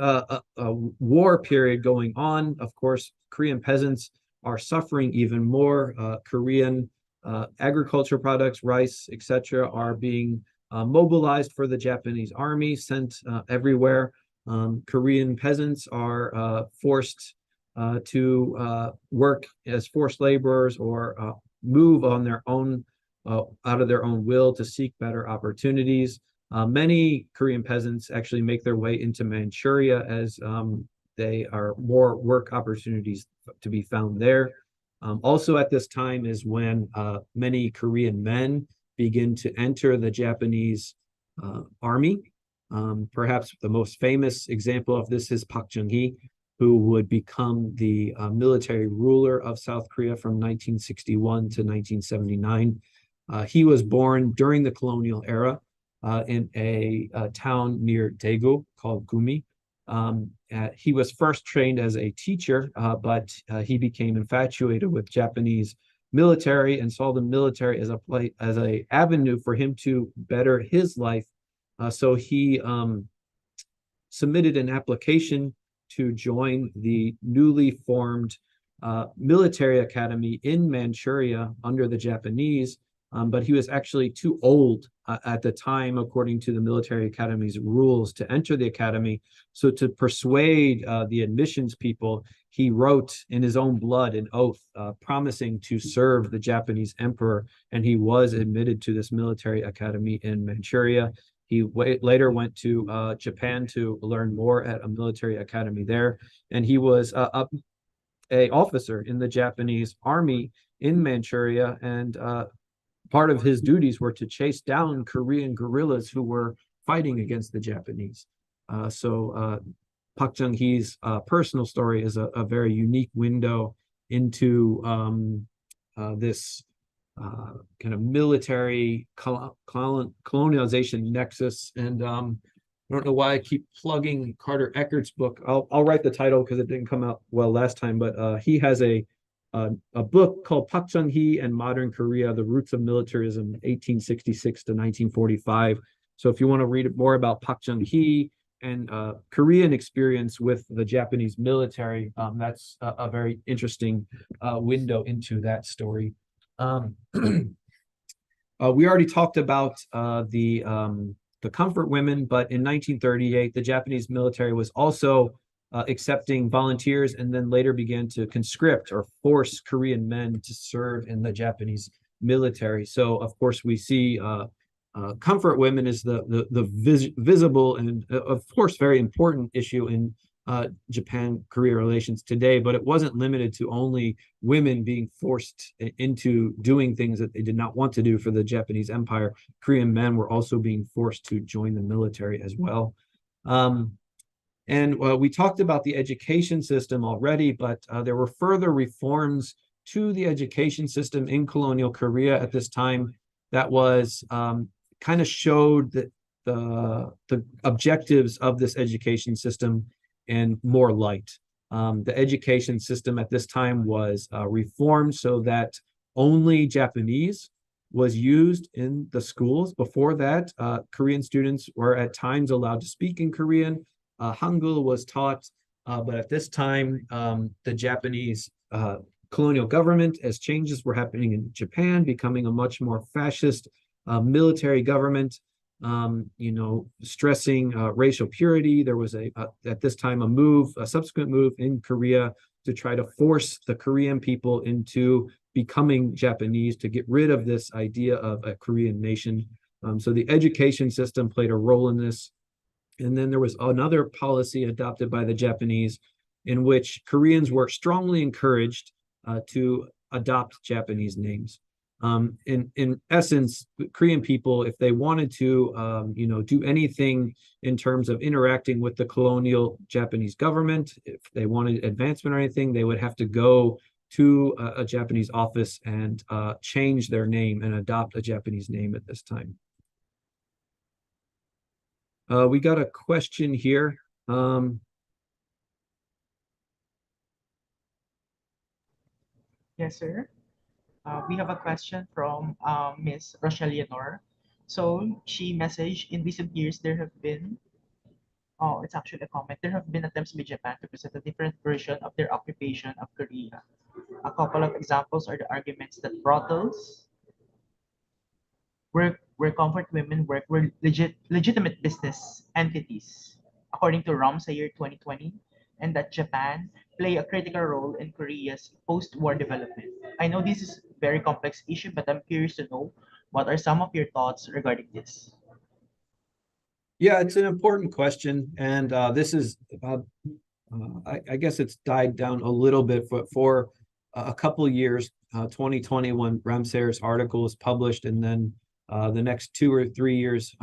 war period going on, of course, Korean peasants are suffering even more. Korean agriculture products, rice, etc., are being mobilized for the Japanese army, sent everywhere. Korean peasants are forced to work as forced laborers or move on their own, out of their own will, to seek better opportunities. Many Korean peasants actually make their way into Manchuria, as they are more work opportunities to be found there. Also at this time is when many Korean men begin to enter the Japanese army. Perhaps the most famous example of this is Park Chung-hee, who would become the military ruler of South Korea from 1961 to 1979. He was born during the colonial era in a town near Daegu called Gumi. He was first trained as a teacher, but he became infatuated with Japanese military and saw the military as a avenue for him to better his life. So he submitted an application to join the newly formed military academy in Manchuria under the Japanese. But he was actually too old at the time, according to the military academy's rules, to enter the academy. So to persuade the admissions people, he wrote in his own blood an oath promising to serve the Japanese emperor, and he was admitted to this military academy in Manchuria. He later went to Japan to learn more at a military academy there, and he was a officer in the Japanese army in Manchuria, and part of his duties were to chase down Korean guerrillas who were fighting against the Japanese. So Park Chung-hee's personal story is a very unique window into this kind of military colonialization nexus. And I don't know why I keep plugging Carter Eckert's book. I'll write the title because it didn't come out well last time, but he has a book called Park Chung-hee and Modern Korea, The Roots of Militarism, 1866 to 1945. So if you want to read more about Park Chung-hee and Korean experience with the Japanese military, that's a very interesting window into that story. We already talked about the comfort women, but in 1938, the Japanese military was also accepting volunteers, and then later began to conscript or force Korean men to serve in the Japanese military. So, of course, we see comfort women is the visible and, of course, very important issue in Japan-Korea relations today, but it wasn't limited to only women being forced into doing things that they did not want to do for the Japanese Empire. Korean men were also being forced to join the military as well. And we talked about the education system already, but there were further reforms to the education system in colonial Korea at this time that was kind of showed that the objectives of this education system in more light. The education system at this time was reformed so that only Japanese was used in the schools. Before that, Korean students were at times allowed to speak in Korean. Hangul was taught, but at this time, the Japanese colonial government, as changes were happening in Japan, becoming a much more fascist military government, stressing racial purity. There was at this time a subsequent move in Korea to try to force the Korean people into becoming Japanese, to get rid of this idea of a Korean nation. So the education system played a role in this. And then there was another policy adopted by the Japanese in which Koreans were strongly encouraged to adopt Japanese names. In essence, Korean people, if they wanted to, do anything in terms of interacting with the colonial Japanese government, if they wanted advancement or anything, they would have to go to a Japanese office and change their name and adopt a Japanese name at this time. We got a question here. Yes, sir. We have a question from Miss Rochelle Leonor. So she messaged, in recent years, there have been, oh, it's actually a comment, there have been attempts by Japan to present a different version of their occupation of Korea. A couple of examples are the arguments that brothels, where comfort women work, were legitimate business entities, according to Ramsayer 2020, and that Japan play a critical role in Korea's post-war development. I know this is a very complex issue, but I'm curious to know what are some of your thoughts regarding this? Yeah, it's an important question, and this is, I guess it's died down a little bit for a couple of years. 2020, when Ramsayer's article was published, and then the next 2 or 3 years,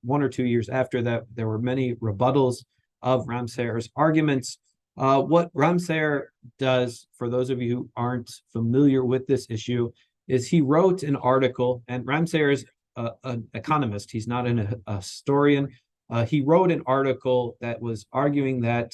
1 or 2 years after that, there were many rebuttals of Ramsayer's arguments. What Ramsayer does, for those of you who aren't familiar with this issue, is he wrote an article, and Ramsayer is an economist. He's not a historian. He wrote an article that was arguing that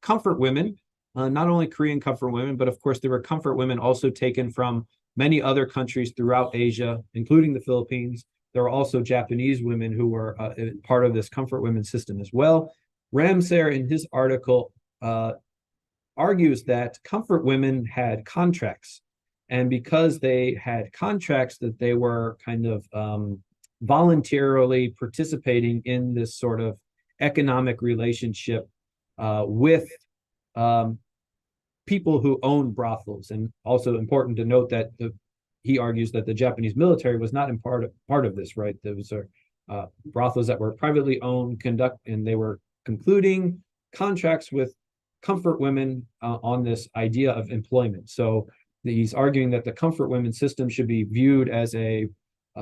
comfort women, not only Korean comfort women, but of course there were comfort women also taken from many other countries throughout Asia, including the Philippines. There were also Japanese women who were part of this comfort women system as well. Ramsayer, in his article, argues that comfort women had contracts. And because they had contracts, that they were kind of voluntarily participating in this sort of economic relationship with people who own brothels. And also important to note that he argues that the Japanese military was not in part of this, right? There was brothels that were privately owned, and they were concluding contracts with comfort women on this idea of employment. So he's arguing that the comfort women system should be viewed as a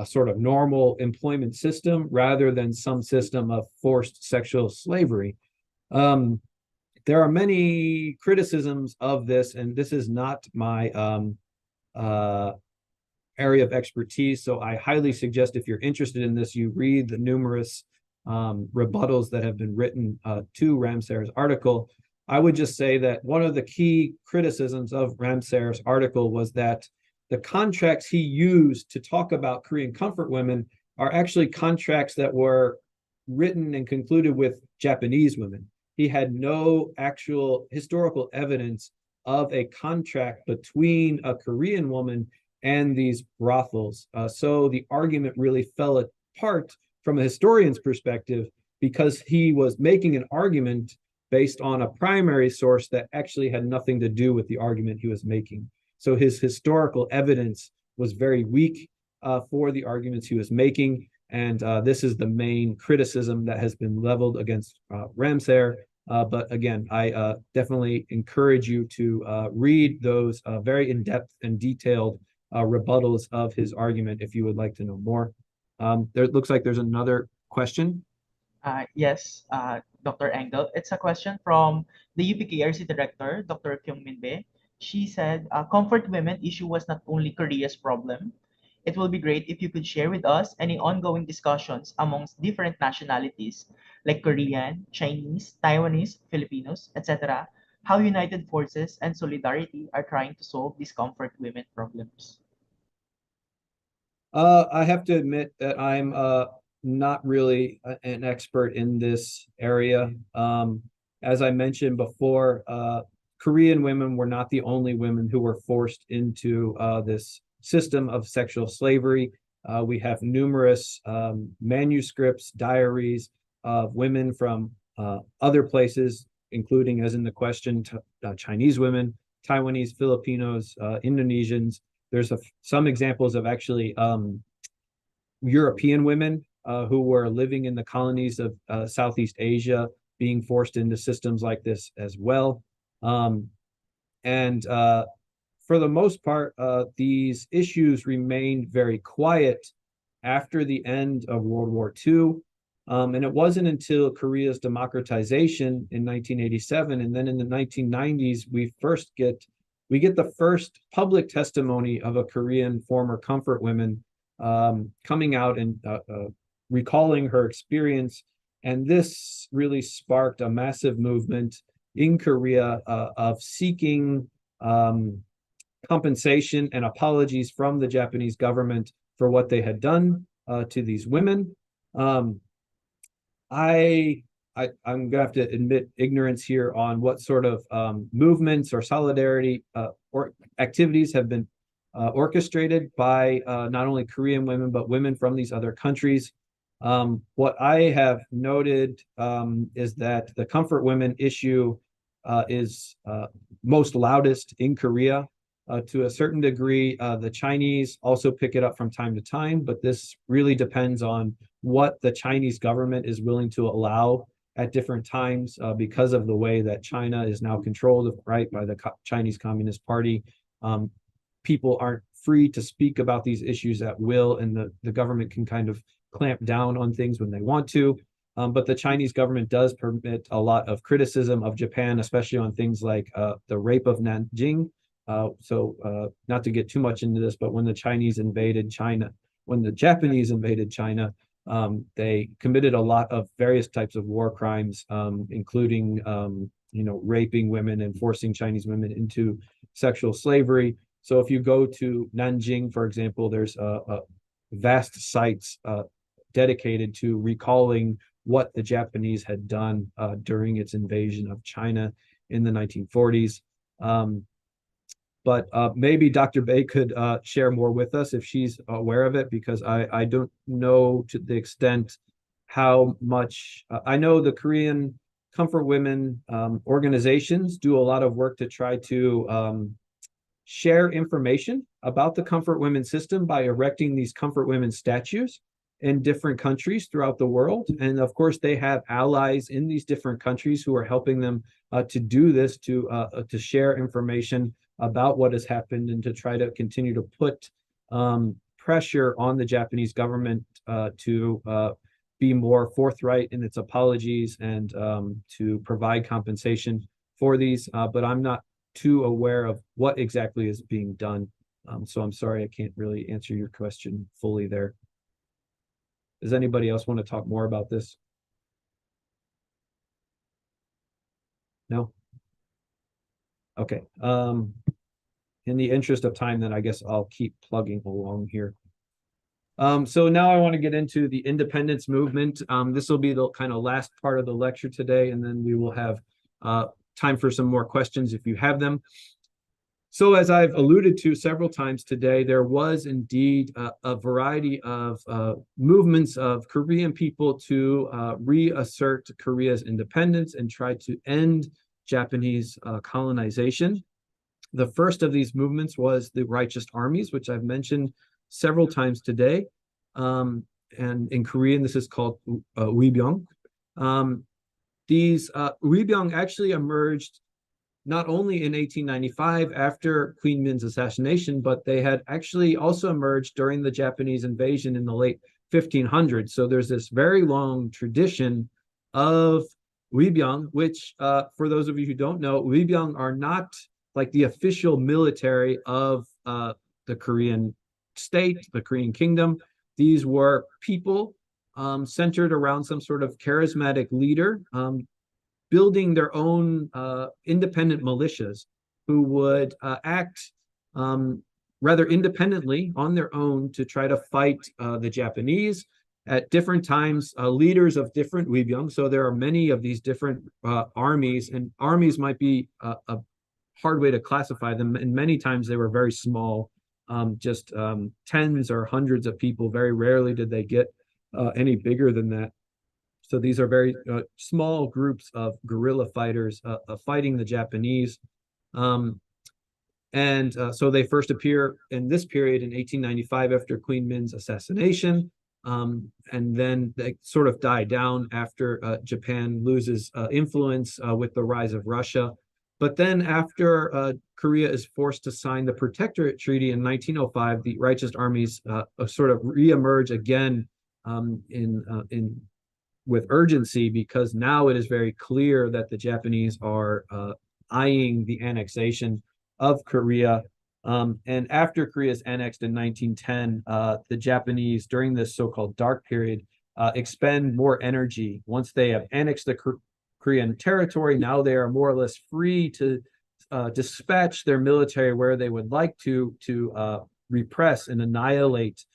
sort of normal employment system rather than some system of forced sexual slavery. There are many criticisms of this, and this is not my area of expertise. So I highly suggest, if you're interested in this, you read the numerous rebuttals that have been written to Ramsayer's article. I would just say that one of the key criticisms of Ramsayer's article was that the contracts he used to talk about Korean comfort women are actually contracts that were written and concluded with Japanese women. He had no actual historical evidence of a contract between a Korean woman and these brothels. So the argument really fell apart from a historian's perspective, because he was making an argument based on a primary source that actually had nothing to do with the argument he was making. So his historical evidence was very weak for the arguments he was making. And this is the main criticism that has been leveled against Ramsayer. But again, I definitely encourage you to read those very in-depth and detailed rebuttals of his argument if you would like to know more. There looks like there's another question. Yes, Dr. Engel. It's a question from the UPKRC director, Dr. Kyung Min Bae. She said, comfort women issue was not only Korea's problem. It will be great if you could share with us any ongoing discussions amongst different nationalities like Korean, Chinese, Taiwanese, Filipinos, etc., how united forces and solidarity are trying to solve these comfort women problems. I have to admit that I'm not really an expert in this area. As I mentioned before, Korean women were not the only women who were forced into this system of sexual slavery. We have numerous manuscripts, diaries of women from other places, including, as in the question, Chinese women, Taiwanese, Filipinos, Indonesians. There's some examples of actually European women who were living in the colonies of Southeast Asia being forced into systems like this as well. And for the most part, these issues remained very quiet after the end of World War II. And it wasn't until Korea's democratization in 1987, and then in the 1990s, we get the first public testimony of a Korean former comfort woman coming out and recalling her experience. And this really sparked a massive movement in Korea of seeking compensation and apologies from the Japanese government for what they had done to these women. I'm gonna have to admit ignorance here on what sort of movements or solidarity or activities have been orchestrated by not only Korean women, but women from these other countries. What I have noted is that the comfort women issue is most loudest in Korea. To a certain degree, the Chinese also pick it up from time to time, but this really depends on what the Chinese government is willing to allow at different times because of the way that China is now controlled, right, by the Chinese Communist Party. People aren't free to speak about these issues at will, and the government can kind of clamp down on things when they want to. But the Chinese government does permit a lot of criticism of Japan, especially on things like the rape of Nanjing. Not to get too much into this, but when the Japanese invaded China, they committed a lot of various types of war crimes, including raping women and forcing Chinese women into sexual slavery. So if you go to Nanjing, for example, there's vast sites dedicated to recalling what the Japanese had done during its invasion of China in the 1940s. But maybe Dr. Bae could share more with us if she's aware of it, because I don't know to the extent how much. I know the Korean comfort women organizations do a lot of work to try to share information about the comfort women system by erecting these comfort women statues in different countries throughout the world. And of course, they have allies in these different countries who are helping them to do this, to share information about what has happened and to try to continue to put pressure on the Japanese government to be more forthright in its apologies and to provide compensation for these. But I'm not too aware of what exactly is being done. So I'm sorry, I can't really answer your question fully there. Does anybody else want to talk more about this? No? Okay. In the interest of time, then I guess I'll keep plugging along here. So now I want to get into the independence movement. This will be the kind of last part of the lecture today, and then we will have time for some more questions if you have them. So as I've alluded to several times today, there was indeed a variety of movements of Korean people to reassert Korea's independence and try to end Japanese colonization. The first of these movements was the Righteous Armies, which I've mentioned several times today. And in Korean, this is called Wibyong. These Wibyong actually emerged not only in 1895 after Queen Min's assassination, but they had actually also emerged during the Japanese invasion in the late 1500s. So there's this very long tradition of Wibyong, which for those of you who don't know, Wibyong are not like the official military of the Korean state, the Korean kingdom. These were people centered around some sort of charismatic leader, building their own independent militias who would act rather independently on their own to try to fight the Japanese. At different times, leaders of different Wibyong. So there are many of these different armies, and armies might be a hard way to classify them. And many times they were very small, just tens or hundreds of people. Very rarely did they get any bigger than that. So these are very small groups of guerrilla fighters fighting the Japanese. So they first appear in this period in 1895 after Queen Min's assassination. And then they sort of die down after Japan loses influence with the rise of Russia. But then after Korea is forced to sign the Protectorate Treaty in 1905, the righteous armies sort of reemerge again with urgency, because now it is very clear that the Japanese are eyeing the annexation of Korea. And after Korea is annexed in 1910, the Japanese, during this so-called dark period, expend more energy. Once they have annexed the Korean territory, now they are more or less free to dispatch their military where they would like to repress and annihilate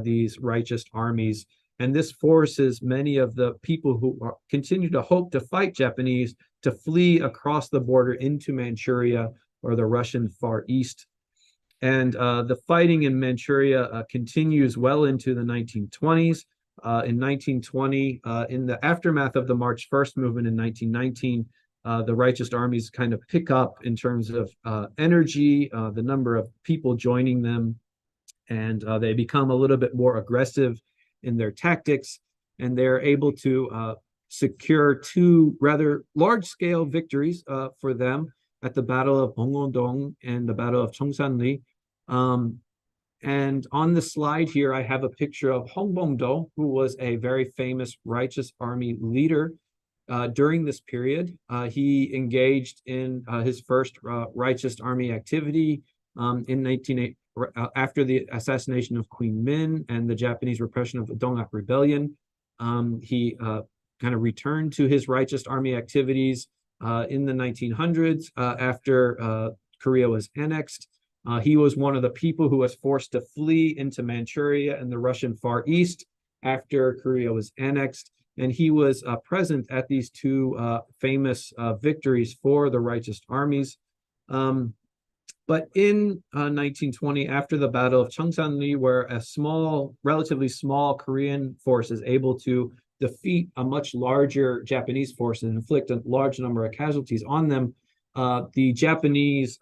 these righteous armies. And this forces many of the people who continue to hope to fight Japanese to flee across the border into Manchuria or the Russian Far East. And the fighting in Manchuria continues well into the 1920s. In 1920, in the aftermath of the March 1st movement in 1919, the righteous armies kind of pick up in terms of energy, the number of people joining them, and they become a little bit more aggressive in their tactics, and they're able to secure two rather large-scale victories for them at the Battle of Bongondong and the Battle of Cheongsanli. And on the slide here, I have a picture of Hongbongdo, who was a very famous righteous army leader during this period. He engaged in his first righteous army activity in 1980, after the assassination of Queen Min and the Japanese repression of the Dongak Rebellion. He kind of returned to his righteous army activities in the 1900s after Korea was annexed. He was one of the people who was forced to flee into Manchuria and the Russian Far East after Korea was annexed. And he was present at these two famous victories for the righteous armies. But in 1920, after the Battle of Cheongsanli, where a relatively small Korean force is able to defeat a much larger Japanese force and inflict a large number of casualties on them, the Japanese,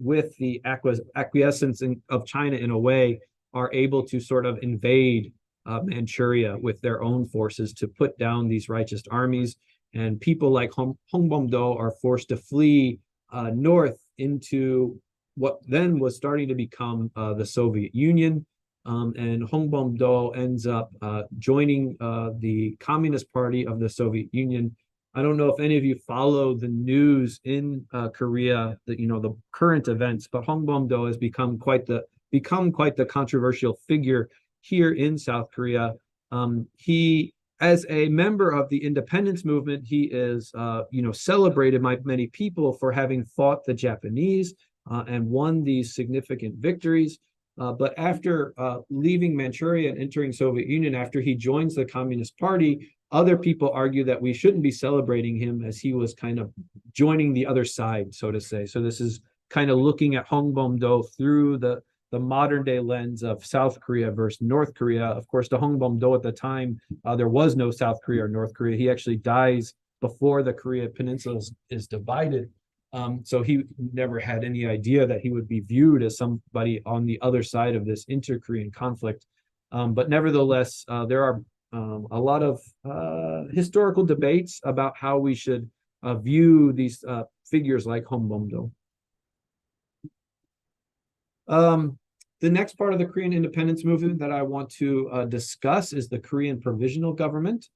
with the acquiescence of China in a way, are able to sort of invade Manchuria with their own forces to put down these righteous armies. And people like Hongbongdo are forced to flee north into what then was starting to become the Soviet Union. And Hongbongdo ends up joining the Communist Party of the Soviet Union. I don't know if any of you follow the news in Korea, the current events, but Hongbongdo has become quite the controversial figure here in South Korea. He, as a member of the independence movement, he is celebrated by many people for having fought the Japanese and won these significant victories. But after leaving Manchuria and entering Soviet Union, after he joins the Communist Party, other people argue that we shouldn't be celebrating him, as he was kind of joining the other side, so to say. So this is kind of looking at Hongbongdo through the modern day lens of South Korea versus North Korea. Of course, to Hongbongdo at the time, there was no South Korea or North Korea. He actually dies before the Korea Peninsula is divided. So he never had any idea that he would be viewed as somebody on the other side of this inter-Korean conflict. But nevertheless, there are a lot of historical debates about how we should view these figures like Hongbongdo. The next part of the Korean independence movement that I want to discuss is the Korean Provisional Government.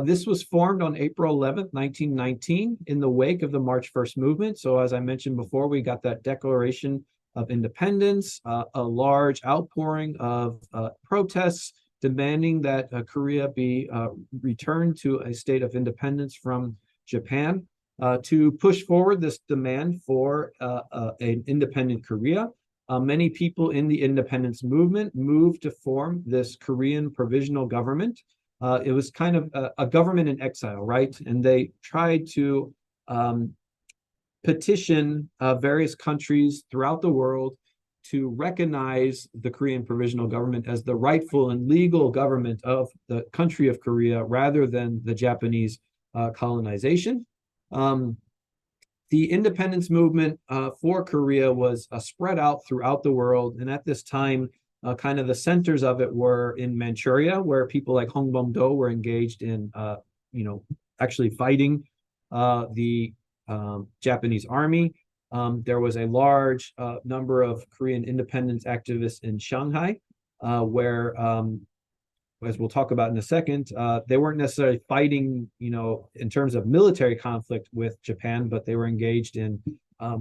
This was formed on April 11th, 1919, in the wake of the March 1st movement. So as I mentioned before, we got that Declaration of Independence, a large outpouring of protests demanding that Korea be returned to a state of independence from Japan. To push forward this demand for an independent Korea, many people in the independence movement moved to form this Korean Provisional Government. It was kind of a government in exile, right? And they tried to petition various countries throughout the world to recognize the Korean Provisional Government as the rightful and legal government of the country of Korea rather than the Japanese colonization. The independence movement for Korea was spread out throughout the world. And at this time, kind of the centers of it were in Manchuria, where people like Hong Bom-do were engaged in, actually fighting the Japanese army. There was a large number of Korean independence activists in Shanghai, where, as we'll talk about in a second, they weren't necessarily fighting, in terms of military conflict with Japan, but they were engaged in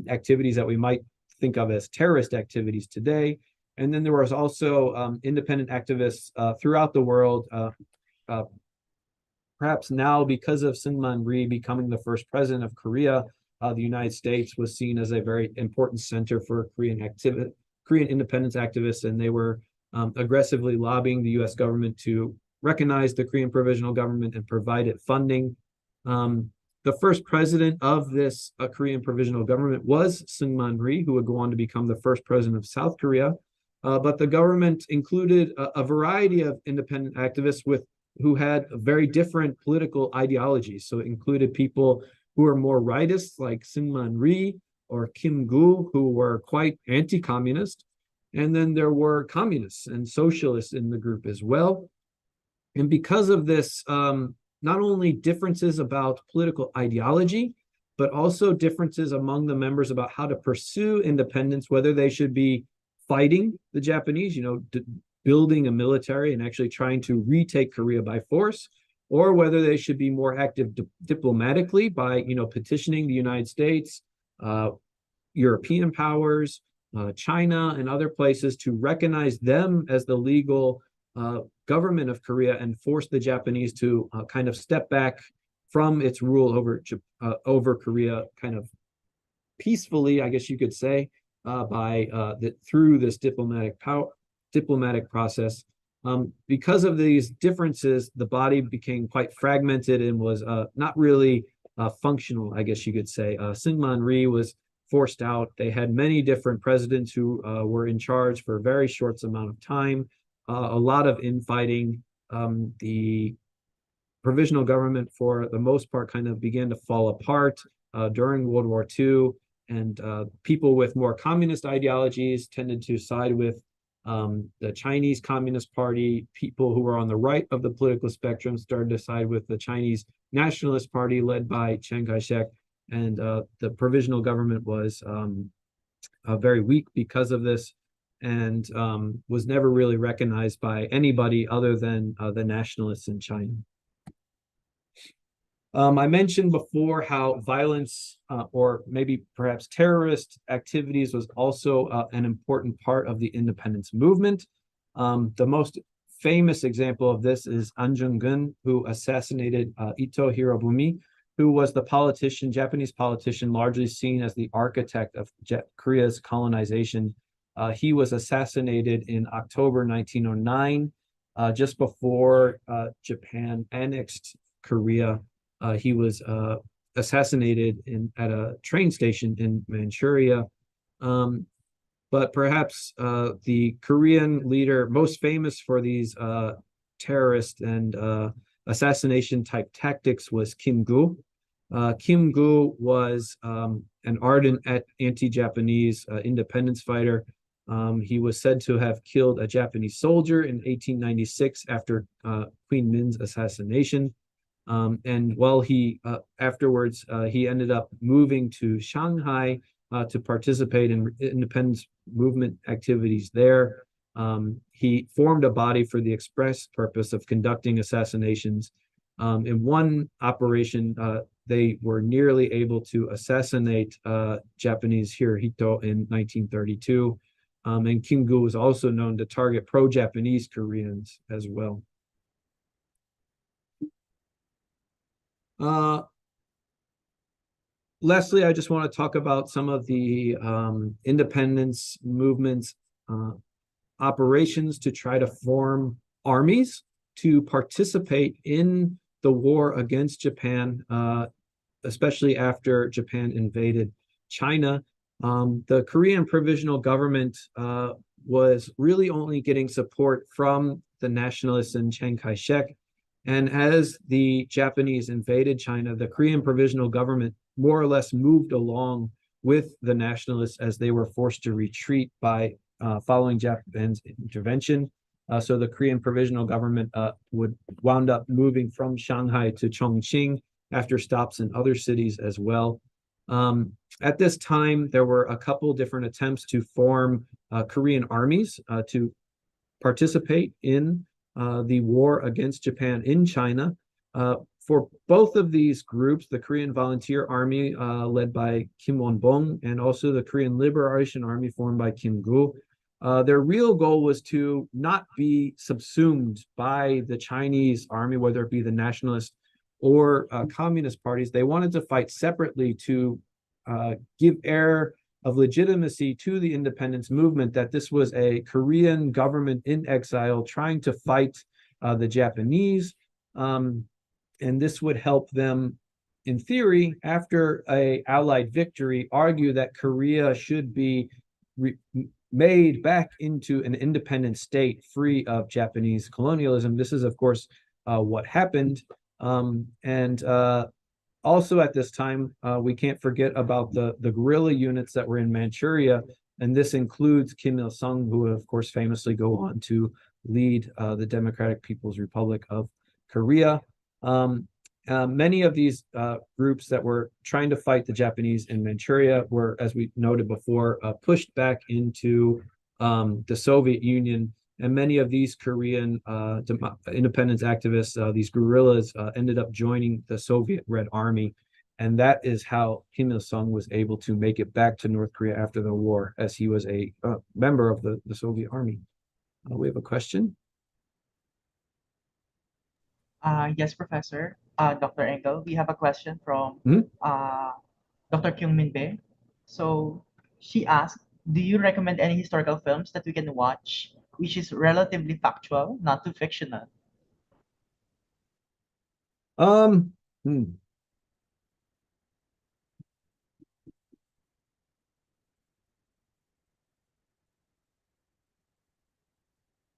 activities that we might think of as terrorist activities today. And then there was also independent activists throughout the world. Perhaps now, because of Syngman Rhee becoming the first president of Korea, the United States was seen as a very important center for Korean independence activists, and they were aggressively lobbying the U.S. government to recognize the Korean Provisional Government and provide it funding. The first president of this Korean Provisional Government was Syngman Rhee, who would go on to become the first president of South Korea. But the government included a variety of independent activists who had very different political ideologies. So it included people who were more rightists, like Syngman Rhee or Kim Gu, who were quite anti-communist. And then there were communists and socialists in the group as well. And because of this, not only differences about political ideology, but also differences among the members about how to pursue independence, whether they should be fighting the Japanese, building a military and actually trying to retake Korea by force, or whether they should be more active diplomatically by, petitioning the United States, European powers, China, and other places to recognize them as the legal government of Korea and force the Japanese to kind of step back from its rule over Korea, kind of peacefully, I guess you could say, through this diplomatic process. Because of these differences, the body became quite fragmented and was not really functional, I guess you could say. Syngman Rhee was forced out. They had many different presidents who were in charge for a very short amount of time. A lot of infighting. The provisional government, for the most part, kind of began to fall apart during World War II. And people with more communist ideologies tended to side with the Chinese Communist Party. People who were on the right of the political spectrum started to side with the Chinese Nationalist Party led by Chiang Kai-shek. And the provisional government was very weak because of this, and was never really recognized by anybody other than the nationalists in China. I mentioned before how violence or maybe perhaps terrorist activities was also an important part of the independence movement. The most famous example of this is An Jung-geun, who assassinated Ito Hirobumi, who was the Japanese politician, largely seen as the architect of Korea's colonization. He was assassinated in October 1909, just before Japan annexed Korea. He was assassinated at a train station in Manchuria. But perhaps the Korean leader most famous for these terrorist and assassination type tactics was Kim Gu. Kim Gu was an ardent anti-Japanese independence fighter. He was said to have killed a Japanese soldier in 1896 after Queen Min's assassination. And while afterwards, he ended up moving to Shanghai to participate in independence movement activities there. He formed a body for the express purpose of conducting assassinations. In one operation, they were nearly able to assassinate Japanese Hirohito in 1932. And Kim Gu was also known to target pro-Japanese Koreans as well. Lastly, I just want to talk about some of the independence movements operations to try to form armies to participate in the war against Japan, especially after Japan invaded China. The Korean provisional government was really only getting support from the nationalists and Chiang Kai-shek. And as the Japanese invaded China, the Korean provisional government more or less moved along with the nationalists as they were forced to retreat by following Japan's intervention. So the Korean provisional government wound up moving from Shanghai to Chongqing after stops in other cities as well. At this time, there were a couple different attempts to form Korean armies to participate in the war against Japan in China. For both of these groups, the Korean Volunteer Army led by Kim Won-bong and also the Korean Liberation Army formed by Kim Gu, their real goal was to not be subsumed by the Chinese army, whether it be the nationalist or communist parties. They wanted to fight separately to give air of legitimacy to the independence movement, that this was a Korean government in exile trying to fight the Japanese. And this would help them, in theory, after an Allied victory, argue that Korea should be made back into an independent state free of Japanese colonialism. This is, of course, what happened. Also at this time, we can't forget about the guerrilla units that were in Manchuria, and this includes Kim Il-sung, who would, of course, famously go on to lead the Democratic People's Republic of Korea. Many of these groups that were trying to fight the Japanese in Manchuria were, as we noted before, pushed back into the Soviet Union. And many of these Korean independence activists, these guerrillas, ended up joining the Soviet Red Army. And that is how Kim Il-sung was able to make it back to North Korea after the war, as he was a member of the Soviet Army. We have a question. Yes, Professor. Dr. Engel, we have a question from Dr. Kyungmin Bae. So she asked, do you recommend any historical films that we can watch which is relatively factual, not too fictional?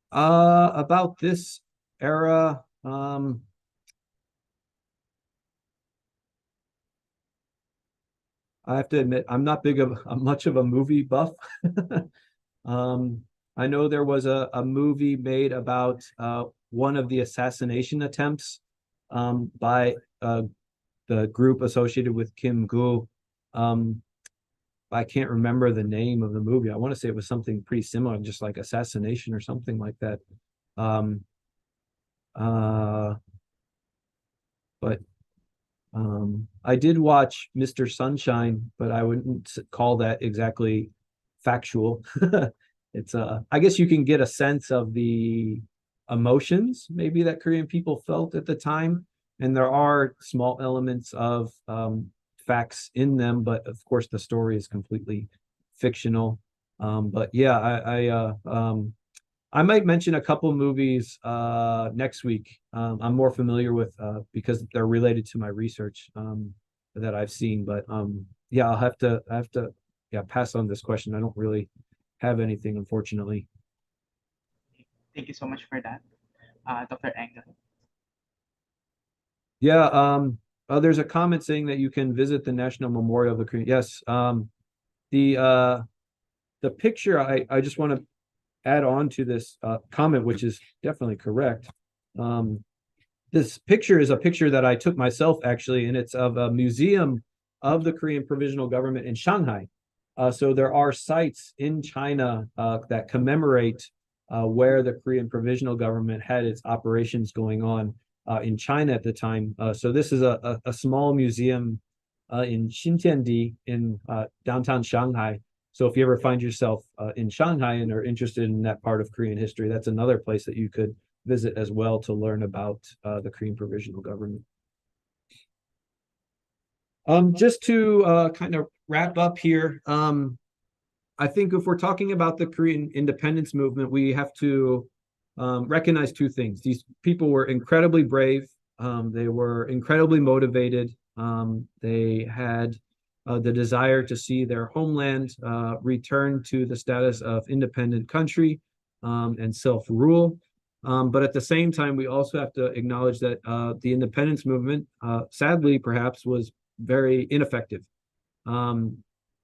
About this era, I have to admit, I'm not much of a movie buff. I know there was a movie made about one of the assassination attempts by the group associated with Kim Gu. I can't remember the name of the movie. I want to say it was something pretty similar, just like assassination or something like that. But I did watch Mr. Sunshine, but I wouldn't call that exactly factual. It's I guess you can get a sense of the emotions maybe that Korean people felt at the time, and there are small elements of facts in them, but of course the story is completely fictional. But yeah, I might mention a couple movies next week. I'm more familiar with because they're related to my research that I've seen. But yeah, I have to pass on this question. I don't really have anything, unfortunately. Thank you so much for that, Dr. Engel. Yeah, there's a comment saying that you can visit the National Memorial of the Korean. Yes, the picture, I just want to add on to this comment, which is definitely correct. This picture is a picture that I took myself, actually, and it's of a museum of the Korean Provisional Government in Shanghai. So there are sites in China that commemorate where the Korean Provisional Government had its operations going on in China at the time. So this is a small museum in Xintiandi in downtown Shanghai. So if you ever find yourself in Shanghai and are interested in that part of Korean history, that's another place that you could visit as well to learn about the Korean Provisional Government. Just to kind of wrap up here, I think if we're talking about the Korean independence movement, we have to recognize two things. These people were incredibly brave. They were incredibly motivated. They had the desire to see their homeland return to the status of independent country and self-rule. But at the same time, we also have to acknowledge that the independence movement, sadly, perhaps, was very ineffective.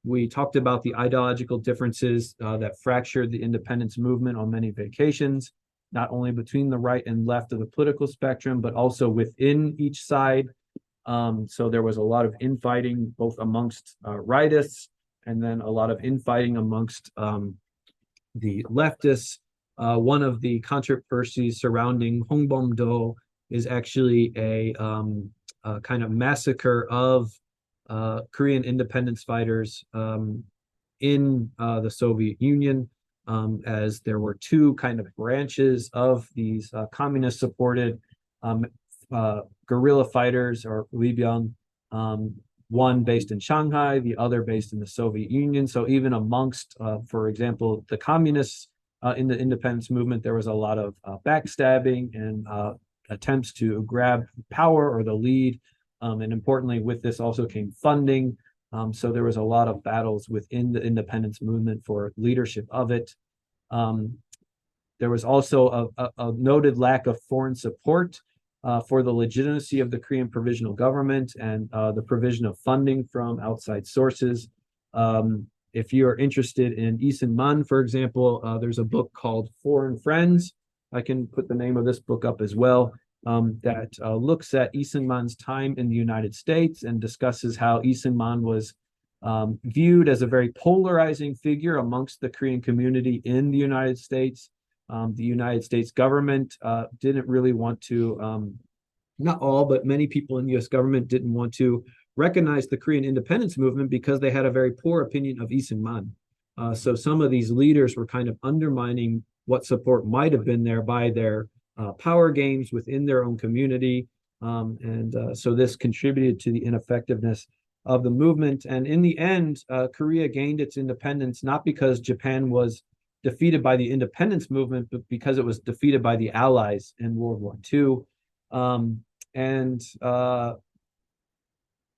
We talked about the ideological differences that fractured the independence movement on many vacations, not only between the right and left of the political spectrum, but also within each side. So there was a lot of infighting, both amongst rightists and then a lot of infighting amongst the leftists. One of the controversies surrounding Hongbom-do is actually a kind of massacre of Korean independence fighters in the Soviet Union, as there were two kind of branches of these communist-supported guerrilla fighters, or Libyang, one based in Shanghai, the other based in the Soviet Union. So even amongst, for example, the communists in the independence movement, there was a lot of backstabbing and attempts to grab power or the lead. And importantly, with this also came funding. So there was a lot of battles within the independence movement for leadership of it. There was also a noted lack of foreign support for the legitimacy of the Korean provisional government and the provision of funding from outside sources. If you are interested in Lee Sun-man, for example, there's a book called Foreign Friends. I can put the name of this book up as well, that looks at Lee Sun-man's time in the United States and discusses how Lee Sun-man was viewed as a very polarizing figure amongst the Korean community in the United States. The United States government didn't really want to, not all, but many people in the US government didn't want to recognize the Korean independence movement because they had a very poor opinion of Lee Sun-man. So some of these leaders were kind of undermining what support might have been there by their power games within their own community. So this contributed to the ineffectiveness of the movement. And in the end, Korea gained its independence not because Japan was defeated by the independence movement, but because it was defeated by the Allies in World War II.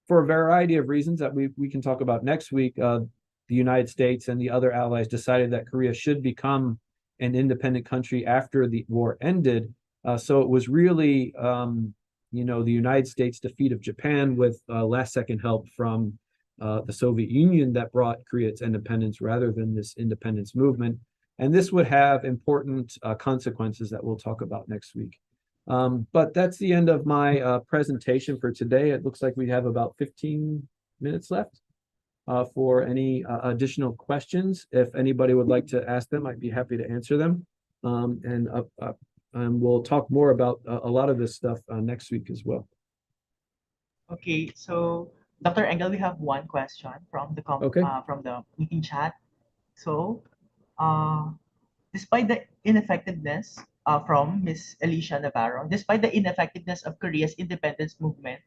For a variety of reasons that we can talk about next week, the United States and the other allies decided that Korea should become an independent country after the war ended. So it was really, the United States' defeat of Japan with last-second help from the Soviet Union that brought Korea its independence rather than this independence movement. And this would have important consequences that we'll talk about next week. But that's the end of my presentation for today. It looks like we have about 15 minutes left for any additional questions. If anybody would like to ask them, I'd be happy to answer them. And we'll talk more about a lot of this stuff next week as well. Okay, so Dr. Engel, we have one question from the from the meeting chat. So, despite the ineffectiveness from Ms. Alicia Navarro, despite the ineffectiveness of Korea's independence movement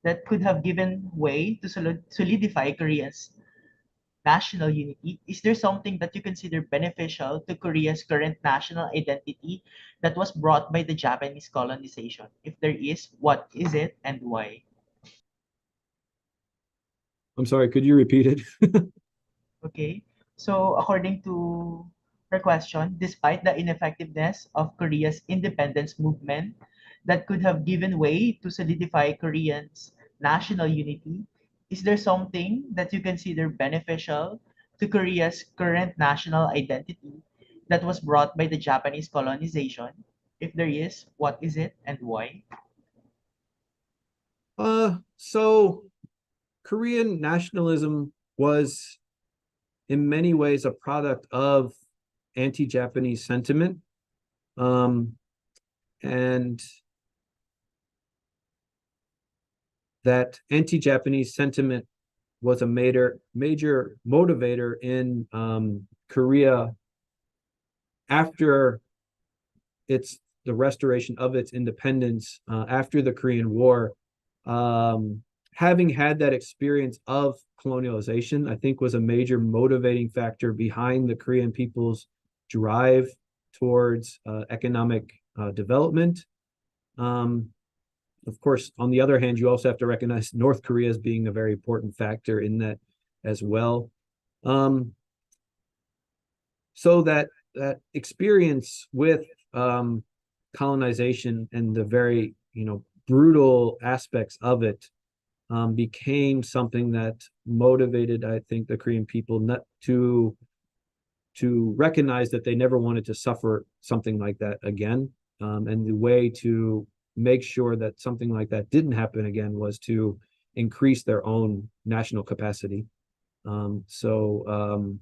that could have given way to solidify Korea's national unity, is there something that you consider beneficial to Korea's current national identity that was brought by the Japanese colonization? If there is, what is it and why? I'm sorry, could you repeat it? Okay, so according to her question, despite the ineffectiveness of Korea's independence movement that could have given way to solidify Koreans' national unity, is there something that you consider beneficial to Korea's current national identity that was brought by the Japanese colonization? If there is, what is it and why? So Korean nationalism was in many ways a product of anti-Japanese sentiment. And that anti-Japanese sentiment was a major motivator in Korea after the restoration of its independence after the Korean War. Having had that experience of colonialization, I think was a major motivating factor behind the Korean people's drive towards economic development. of course, on the other hand, you also have to recognize North Korea as being a very important factor in that as well. So that experience with colonization and the very brutal aspects of it became something that motivated, I think, the Korean people not to recognize that they never wanted to suffer something like that again. And the way to make sure that something like that didn't happen again was to increase their own national capacity. Nationalism,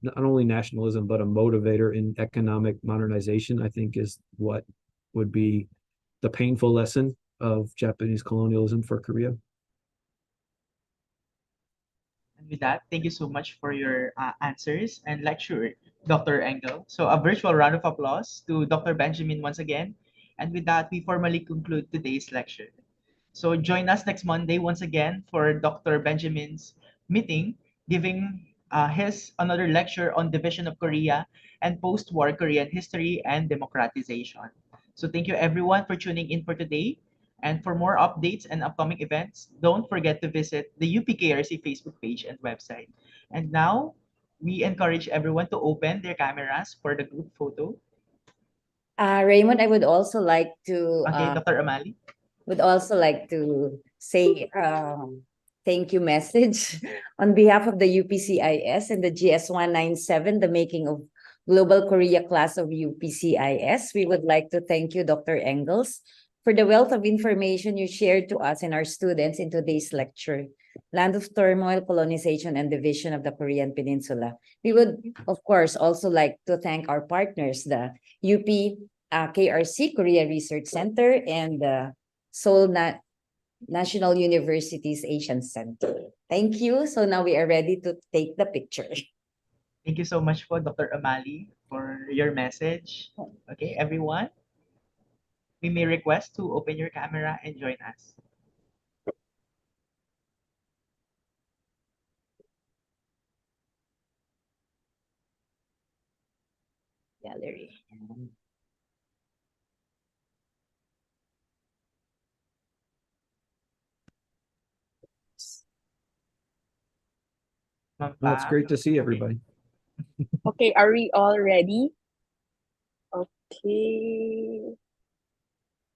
not only nationalism, but a motivator in economic modernization, I think, is what would be the painful lesson of Japanese colonialism for Korea. And with that, thank you so much for your answers and lecture, Dr. Engel. So a virtual round of applause to Dr. Benjamin once again. And with that, we formally conclude today's lecture. So join us next Monday once again for Dr. Benjamin's meeting, giving his another lecture on division of Korea and post-war Korean history and democratization. So thank you everyone for tuning in for today. And for more updates and upcoming events, don't forget to visit the UPKRC Facebook page and website. And now, we encourage everyone to open their cameras for the group photo. Raymond, I would also like to Okay, Dr. Amali. Say thank you message on behalf of the UPCIS and the GS197, the making of Global Korea class of UPCIS. We would like to thank you, Dr. Engels, for the wealth of information you shared to us and our students in today's lecture, Land of Turmoil, Colonization, and Division of the Korean Peninsula. We would, of course, also like to thank our partners, the UPKRC, Korea Research Center, and the Seoul National University's Asian Center. Thank you. So now we are ready to take the picture. Thank you so much for Dr. Amali for your message. Okay, everyone, we may request to open your camera and join us. Gallery. Well, it's great to see everybody. Okay, are we all ready? Okay.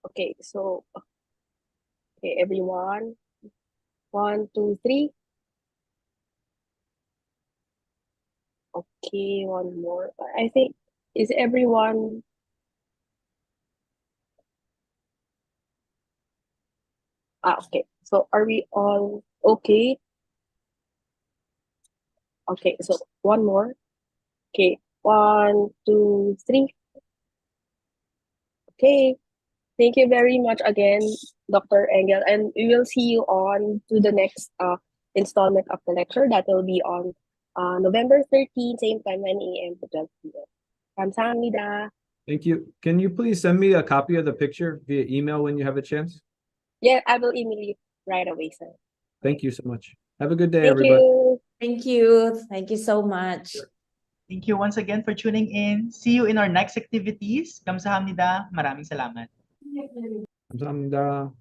Okay, so, okay, everyone. 1, 2, 3. Okay, one more. I think, is everyone... okay. So are we all okay? Okay, so one more. Okay, 1, 2, 3. Okay, thank you very much again, Dr. Engel, and we will see you on to the next installment of the lecture that will be on November 13th, same time, 9 a.m. to 12 p.m. 감사합니다. Thank you. Can you please send me a copy of the picture via email when you have a chance? Yeah, I will email you right away, sir. Thank you so much. Have a good day, Thank everybody. you. Thank you. Thank you so much. Thank you once again for tuning in. See you in our next activities. Kamsahamnida. Maraming salamat. 감사합니다.